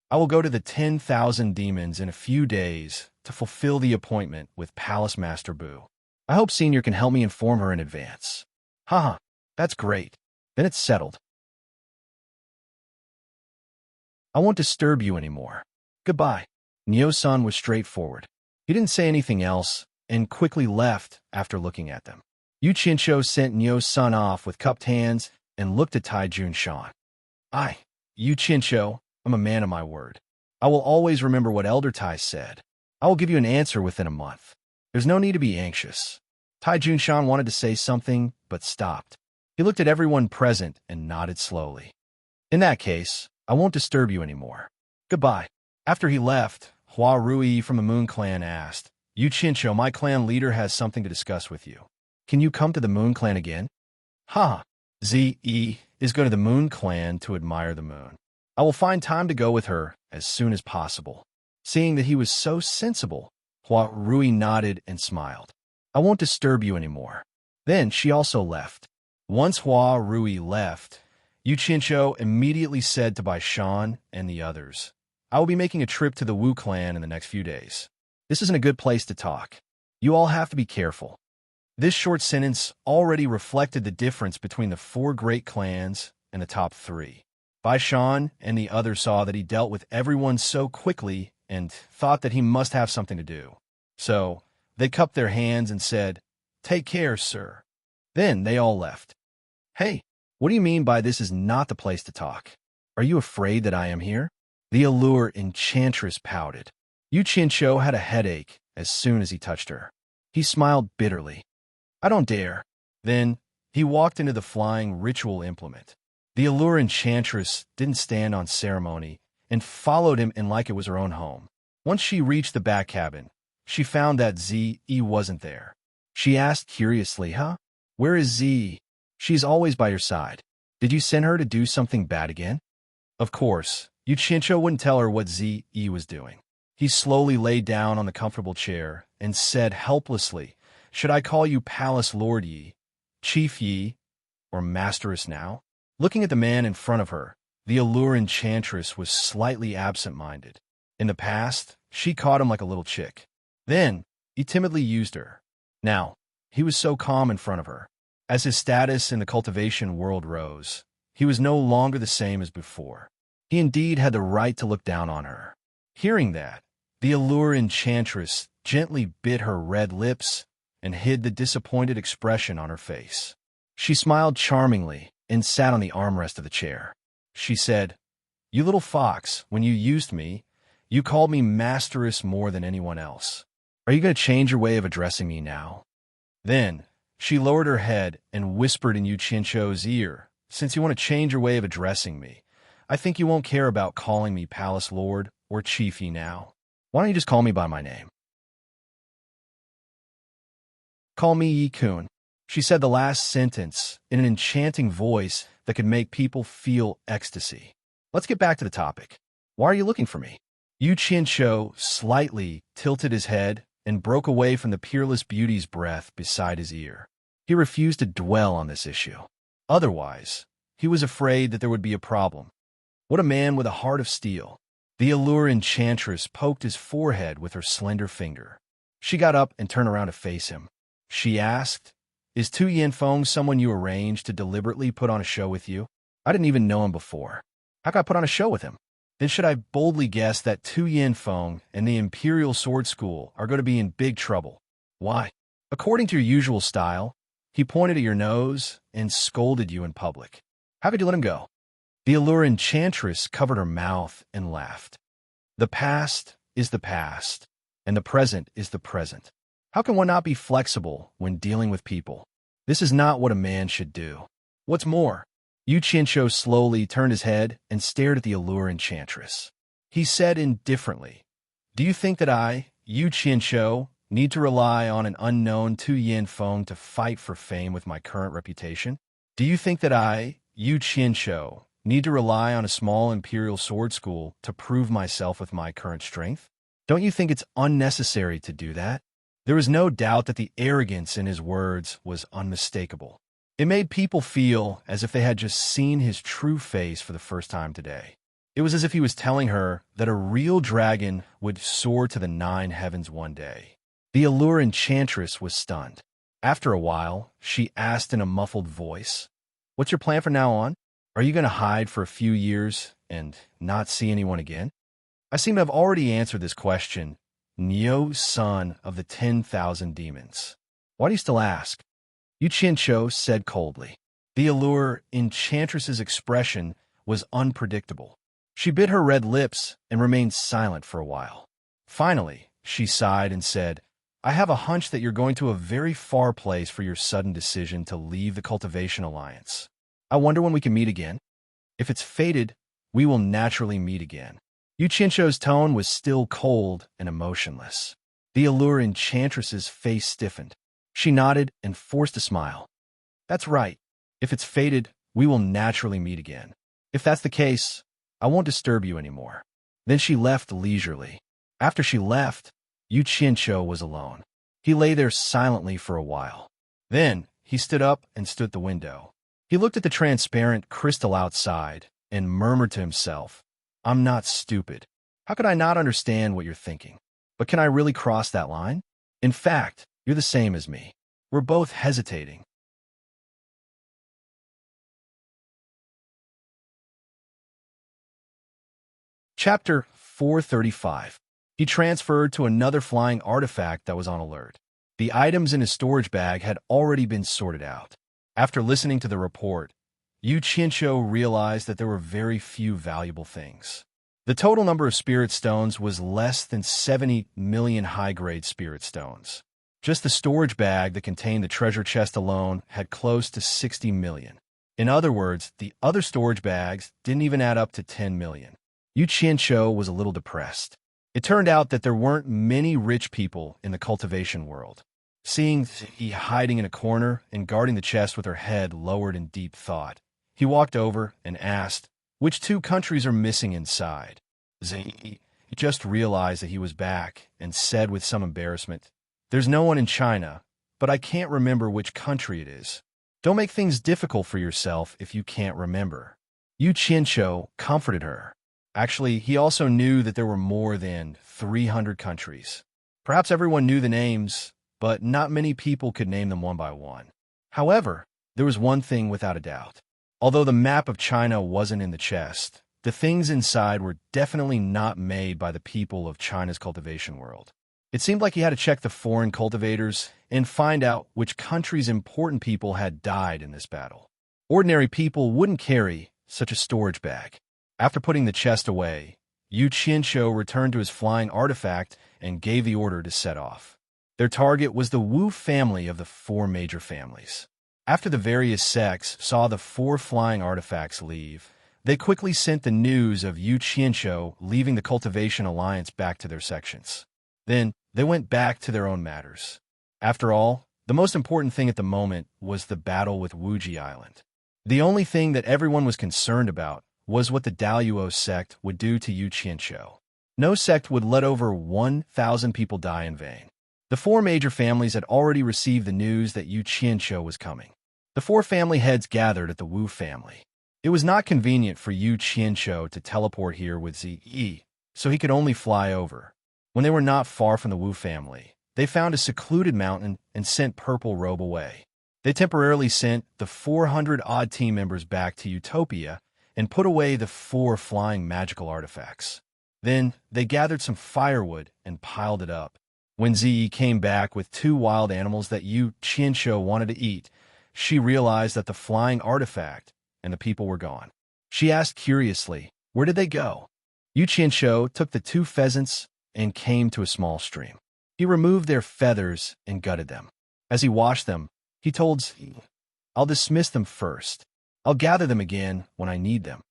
I will go to the 10,000 demons in a few days to fulfill the appointment with Palace Master Bu. I hope Senior can help me inform her in advance. Haha, that's great. Then it's settled. I won't disturb you anymore. Goodbye. Niu Sun was straightforward. He didn't say anything else, and quickly left after looking at them. Yu Qinsho sent Nyo's son off with cupped hands and looked at Tai Junshan. Yu Qinsho, I'm a man of my word. I will always remember what Elder Tai said. I will give you an answer within a month. There's no need to be anxious. Tai Junshan wanted to say something, but stopped. He looked at everyone present and nodded slowly. In that case, I won't disturb you anymore. Goodbye. After he left, Hua Rui from the Moon Clan asked, Yu Qinsho, my clan leader has something to discuss with you. Can you come to the Moon Clan again? Ze is going to the Moon Clan to admire the moon. I will find time to go with her as soon as possible. Seeing that he was so sensible, Hua Rui nodded and smiled. I won't disturb you anymore. Then she also left. Once Hua Rui left, Yu Qinsho immediately said to Bai Shan and the others, I will be making a trip to the Wu clan in the next few days. This isn't a good place to talk. You all have to be careful. This short sentence already reflected the difference between the 4 great clans and the top 3. Bai Shan and the others saw that he dealt with everyone so quickly and thought that he must have something to do. So they cupped their hands and said, Take care, sir. Then they all left. Hey, what do you mean by this is not the place to talk? Are you afraid that I am here? The allure enchantress pouted. Yu Qinsho had a headache as soon as he touched her. He smiled bitterly. I don't dare. Then he walked into the flying ritual implement. The allure enchantress didn't stand on ceremony and followed him in like it was her own home. Once she reached the back cabin, she found that Ze wasn't there. She asked curiously, Where is Ze? She's always by your side. Did you send her to do something bad again? Of course, Yu Qinsho wouldn't tell her what Ze was doing. He slowly lay down on the comfortable chair and said helplessly, Should I call you Palace Lord Yi, Chief Yi, or Masteress now? Looking at the man in front of her, the allure enchantress was slightly absent-minded. In the past, she caught him like a little chick. Then, he timidly used her. Now, he was so calm in front of her. As his status in the cultivation world rose, he was no longer the same as before. He indeed had the right to look down on her. Hearing that, the allure enchantress gently bit her red lips and hid the disappointed expression on her face. She smiled charmingly and sat on the armrest of the chair. She said, You little fox, when you used me, you called me Masteress more than anyone else. Are you going to change your way of addressing me now? Then, she lowered her head and whispered in Yu Qinsho's ear, Since you want to change your way of addressing me, I think you won't care about calling me Palace Lord or Chief Yi now. Why don't you just call me by my name? Call me Yi-kun. She said the last sentence in an enchanting voice that could make people feel ecstasy. Let's get back to the topic. Why are you looking for me? Yu Qinsho slightly tilted his head and broke away from the peerless beauty's breath beside his ear. He refused to dwell on this issue. Otherwise, he was afraid that there would be a problem. What a man with a heart of steel. The allure enchantress poked his forehead with her slender finger. She got up and turned around to face him. She asked, Is Tu Yanfeng someone you arranged to deliberately put on a show with you? I didn't even know him before. How could I put on a show with him? Then should I boldly guess that Tu Yanfeng and the Imperial Sword School are going to be in big trouble? Why? According to your usual style, he pointed at your nose and scolded you in public. How could you let him go? The allure enchantress covered her mouth and laughed. The past is the past, and the present is the present. How can one not be flexible when dealing with people? This is not what a man should do. What's more, Yu Qinsho slowly turned his head and stared at the allure enchantress. He said indifferently, Do you think that I, Yu Qinsho, need to rely on an unknown Tu Yanfeng to fight for fame with my current reputation? Do you think that I, Yu Qinsho, need to rely on a small Imperial Sword School to prove myself with my current strength? Don't you think it's unnecessary to do that? There was no doubt that the arrogance in his words was unmistakable. It made people feel as if they had just seen his true face for the first time today. It was as if he was telling her that a real dragon would soar to the 9 heavens one day. The allure enchantress was stunned. After a while, she asked in a muffled voice, What's your plan from now on? Are you going to hide for a few years and not see anyone again? I seem to have already answered this question. Neo, son of the 10,000 demons. Why do you still ask? Yu Qianqiu said coldly. The allure enchantress's expression was unpredictable. She bit her red lips and remained silent for a while. Finally, she sighed and said, I have a hunch that you're going to a very far place for your sudden decision to leave the Cultivation Alliance. I wonder when we can meet again? If it's fated, we will naturally meet again. Yu Qianqiu's tone was still cold and emotionless. The allure enchantress's face stiffened. She nodded and forced a smile. That's right. If it's fated, we will naturally meet again. If that's the case, I won't disturb you anymore. Then she left leisurely. After she left, Yu Qianqiu was alone. He lay there silently for a while. Then he stood up and stood at the window. He looked at the transparent crystal outside and murmured to himself, I'm not stupid. How could I not understand what you're thinking? But can I really cross that line? In fact, you're the same as me. We're both hesitating. Chapter 435. He transferred to another flying artifact that was on alert. The items in his storage bag had already been sorted out. After listening to the report, Yu Qianqiu realized that there were very few valuable things. The total number of spirit stones was less than 70 million high-grade spirit stones. Just the storage bag that contained the treasure chest alone had close to 60 million. In other words, the other storage bags didn't even add up to 10 million. Yu Qianqiu was a little depressed. It turned out that there weren't many rich people in the cultivation world. Seeing Ziyi hiding in a corner and guarding the chest with her head lowered in deep thought, he walked over and asked, which two countries are missing inside? Ziyi just realized that he was back and said with some embarrassment, There's no one in China, but I can't remember which country it is. Don't make things difficult for yourself if you can't remember. Yu Qianqiu comforted her. Actually, he also knew that there were more than 300 countries. Perhaps everyone knew the names, but not many people could name them one by one. However, there was one thing without a doubt. Although the map of China wasn't in the chest, the things inside were definitely not made by the people of China's cultivation world. It seemed like he had to check the foreign cultivators and find out which country's important people had died in this battle. Ordinary people wouldn't carry such a storage bag. After putting the chest away, Yu Qianqiu returned to his flying artifact and gave the order to set off. Their target was the Wu family of the 4 major families. After the various sects saw the 4 flying artifacts leave, they quickly sent the news of Yu Qianqiu leaving the Cultivation Alliance back to their sections. Then they went back to their own matters. After all, the most important thing at the moment was the battle with Wuji Island. The only thing that everyone was concerned about was what the Daluo sect would do to Yu Qianqiu. No sect would let over 1,000 people die in vain. The 4 major families had already received the news that Yu Qianqiu was coming. The 4 family heads gathered at the Wu family. It was not convenient for Yu Qianqiu to teleport here with Ziyi, so he could only fly over. When they were not far from the Wu family, they found a secluded mountain and sent Purple Robe away. They temporarily sent the 400-odd team members back to Utopia and put away the 4 flying magical artifacts. Then they gathered some firewood and piled it up. When Ziyi came back with 2 wild animals that Yu Qianqiu wanted to eat, she realized that the flying artifact and the people were gone. She asked curiously, where did they go? Yu Qianqiu took the 2 pheasants and came to a small stream. He removed their feathers and gutted them. As he washed them, he told Ziyi, I'll dismiss them first. I'll gather them again when I need them.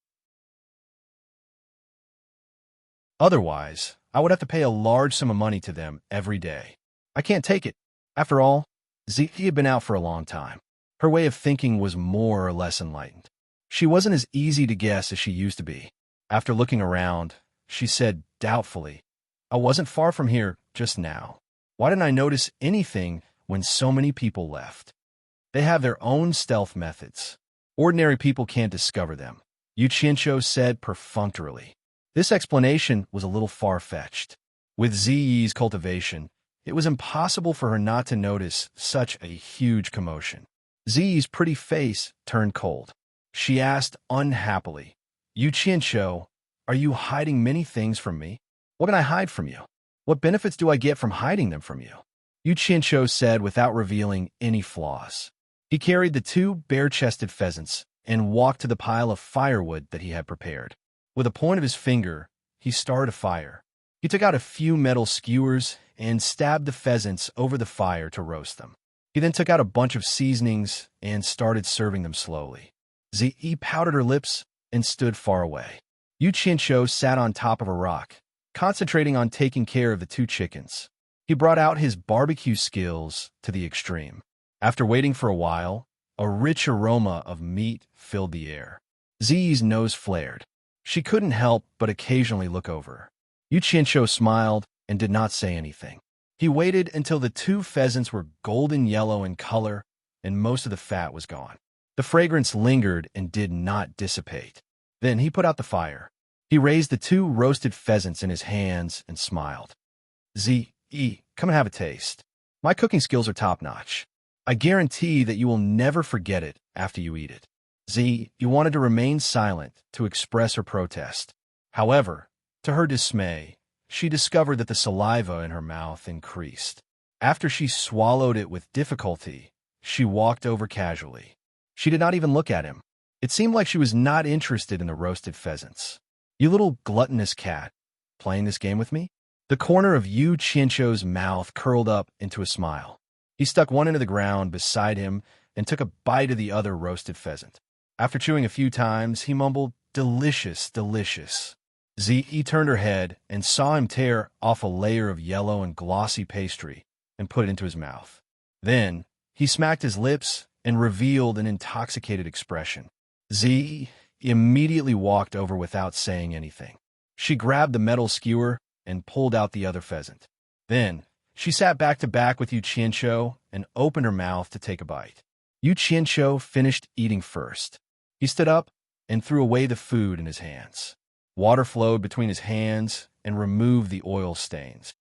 Otherwise, I would have to pay a large sum of money to them every day. I can't take it. After all, Ziyi had been out for a long time. Her way of thinking was more or less enlightened. She wasn't as easy to guess as she used to be. After looking around, she said doubtfully, I wasn't far from here just now. Why didn't I notice anything when so many people left? They have their own stealth methods. Ordinary people can't discover them, Yu Qianqiu said perfunctorily. This explanation was a little far-fetched. With Ziyi's cultivation, it was impossible for her not to notice such a huge commotion. Ziyi's pretty face turned cold. She asked unhappily, Yu Qianqiu, are you hiding many things from me? What can I hide from you? What benefits do I get from hiding them from you? Yu Qianqiu said without revealing any flaws. He carried the 2 bare-chested pheasants and walked to the pile of firewood that he had prepared. With a point of his finger, he started a fire. He took out a few metal skewers and stabbed the pheasants over the fire to roast them. He then took out a bunch of seasonings and started serving them slowly. Ziyi pouted her lips and stood far away. Yu Qianqiu sat on top of a rock, concentrating on taking care of the 2 chickens. He brought out his barbecue skills to the extreme. After waiting for a while, a rich aroma of meat filled the air. Ziyi's nose flared. She couldn't help but occasionally look over. Yu Qianqiu smiled and did not say anything. He waited until the 2 pheasants were golden yellow in color and most of the fat was gone. The fragrance lingered and did not dissipate. Then he put out the fire. He raised the 2 roasted pheasants in his hands and smiled. Ziyi, come and have a taste. My cooking skills are top-notch. I guarantee that you will never forget it after you eat it. Ziyi wanted to remain silent to express her protest. However, to her dismay, she discovered that the saliva in her mouth increased. After she swallowed it with difficulty, she walked over casually. She did not even look at him. It seemed like she was not interested in the roasted pheasants. You little gluttonous cat, playing this game with me? The corner of Yu Qianqiu's mouth curled up into a smile. He stuck one into the ground beside him and took a bite of the other roasted pheasant. After chewing a few times, he mumbled, "Delicious, delicious." Ziyi turned her head and saw him tear off a layer of yellow and glossy pastry and put it into his mouth. Then, he smacked his lips and revealed an intoxicated expression. Ziyi immediately walked over without saying anything. She grabbed the metal skewer and pulled out the other pheasant. Then, she sat back to back with Yu Qianqiu and opened her mouth to take a bite. Yu Qianqiu finished eating first. He stood up and threw away the food in his hands. Water flowed between his hands and removed the oil stains.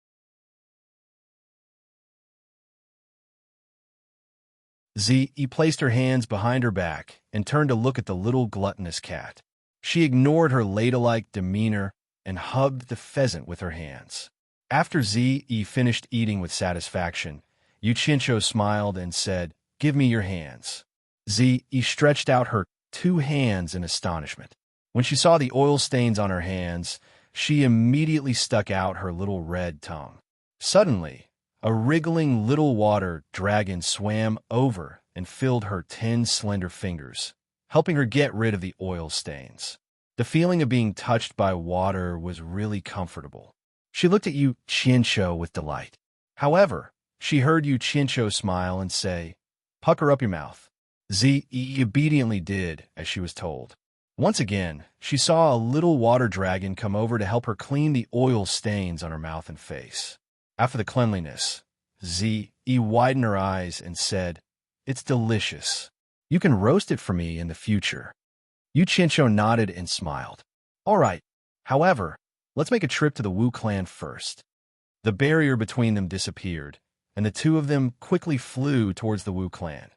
Ziyi placed her hands behind her back and turned to look at the little gluttonous cat. She ignored her ladylike demeanor and hugged the pheasant with her hands. After Ziyi finished eating with satisfaction, Yu Qianqiu smiled and said, "Give me your hands." Ziyi stretched out her 2 hands in astonishment. When she saw the oil stains on her hands, she immediately stuck out her little red tongue. Suddenly, a wriggling little water dragon swam over and filled her 10 slender fingers, helping her get rid of the oil stains. The feeling of being touched by water was really comfortable. She looked at Yu Qianqiu with delight. However, she heard Yu Qianqiu smile and say, "Pucker up your mouth." Ziyi obediently did as she was told. Once again, she saw a little water dragon come over to help her clean the oil stains on her mouth and face. After the cleanliness, Ziyi widened her eyes and said, "It's delicious. You can roast it for me in the future." Yu Qianqiu nodded and smiled. "All right. However, let's make a trip to the Wu clan first." The barrier between them disappeared, and the 2 of them quickly flew towards the Wu clan.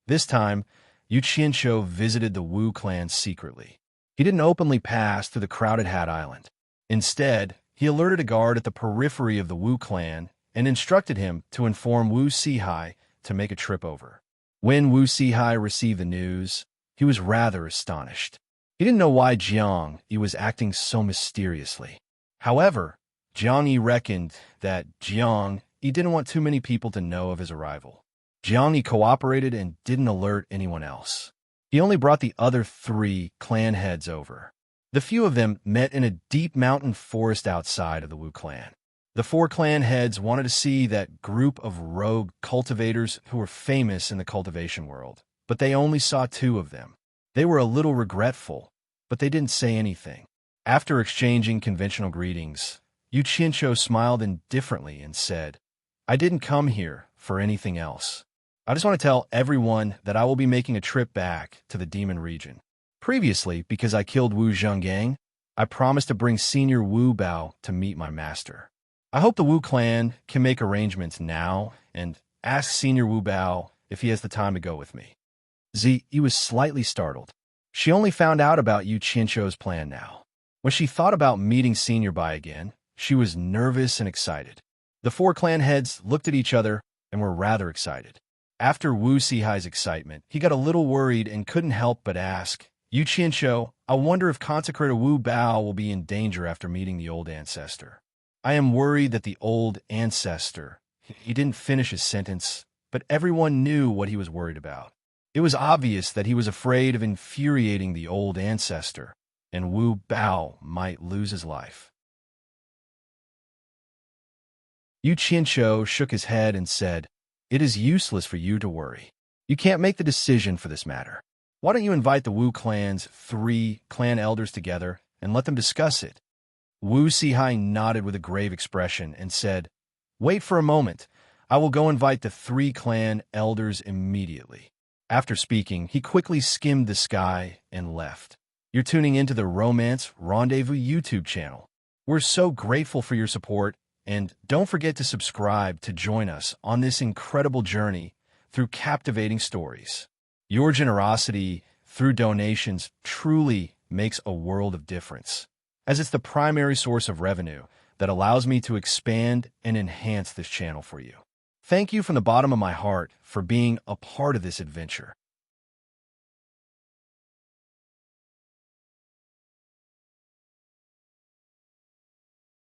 This time, Yu Qianqiu visited the Wu clan secretly. He didn't openly pass through the crowded Hat Island. Instead, he alerted a guard at the periphery of the Wu clan and instructed him to inform Wu Sihai to make a trip over. When Wu Sihai received the news, he was rather astonished. He didn't know why Jiang Yi was acting so mysteriously. However, Jiang Yi reckoned that Jiang Yi didn't want too many people to know of his arrival. Jiang Yi cooperated and didn't alert anyone else. He only brought the other 3 clan heads over. The few of them met in a deep mountain forest outside of the Wu clan. The 4 clan heads wanted to see that group of rogue cultivators who were famous in the cultivation world, but they only saw 2 of them. They were a little regretful, but they didn't say anything. After exchanging conventional greetings, Yu Qianqiu smiled indifferently and said, "I didn't come here for anything else. I just want to tell everyone that I will be making a trip back to the Demon region. Previously, because I killed Wu Zhonggang, I promised to bring Senior Wu Bao to meet my master. I hope the Wu clan can make arrangements now and ask Senior Wu Bao if he has the time to go with me." Ziyi was slightly startled. She only found out about Yu Qianqiu's plan now. When she thought about meeting Senior Bai again, She was nervous and excited. The four clan heads looked at each other and were rather excited. After Wu Sihai's excitement, he got a little worried and couldn't help but ask, Yu Qianshou, I wonder if consecrator Wu Bao will be in danger after meeting the old ancestor. I am worried that the old ancestor... He didn't finish his sentence, but everyone knew what he was worried about. It was obvious that he was afraid of infuriating the old ancestor, and Wu Bao might lose his life. Yu Qianshou shook his head and said, It is useless for you to worry. You can't make the decision for this matter. Why don't you invite the Wu clan's 3 clan elders together and let them discuss it? Wu Sihai nodded with a grave expression and said, Wait for a moment. I will go invite the 3 clan elders immediately. After speaking, he quickly skimmed the sky and left. You're tuning into the Romance Rendezvous YouTube channel. We're so grateful for your support, and don't forget to subscribe to join us on this incredible journey through captivating stories. Your generosity through donations truly makes a world of difference, as it's the primary source of revenue that allows me to expand and enhance this channel for you. Thank you from the bottom of my heart for being a part of this adventure.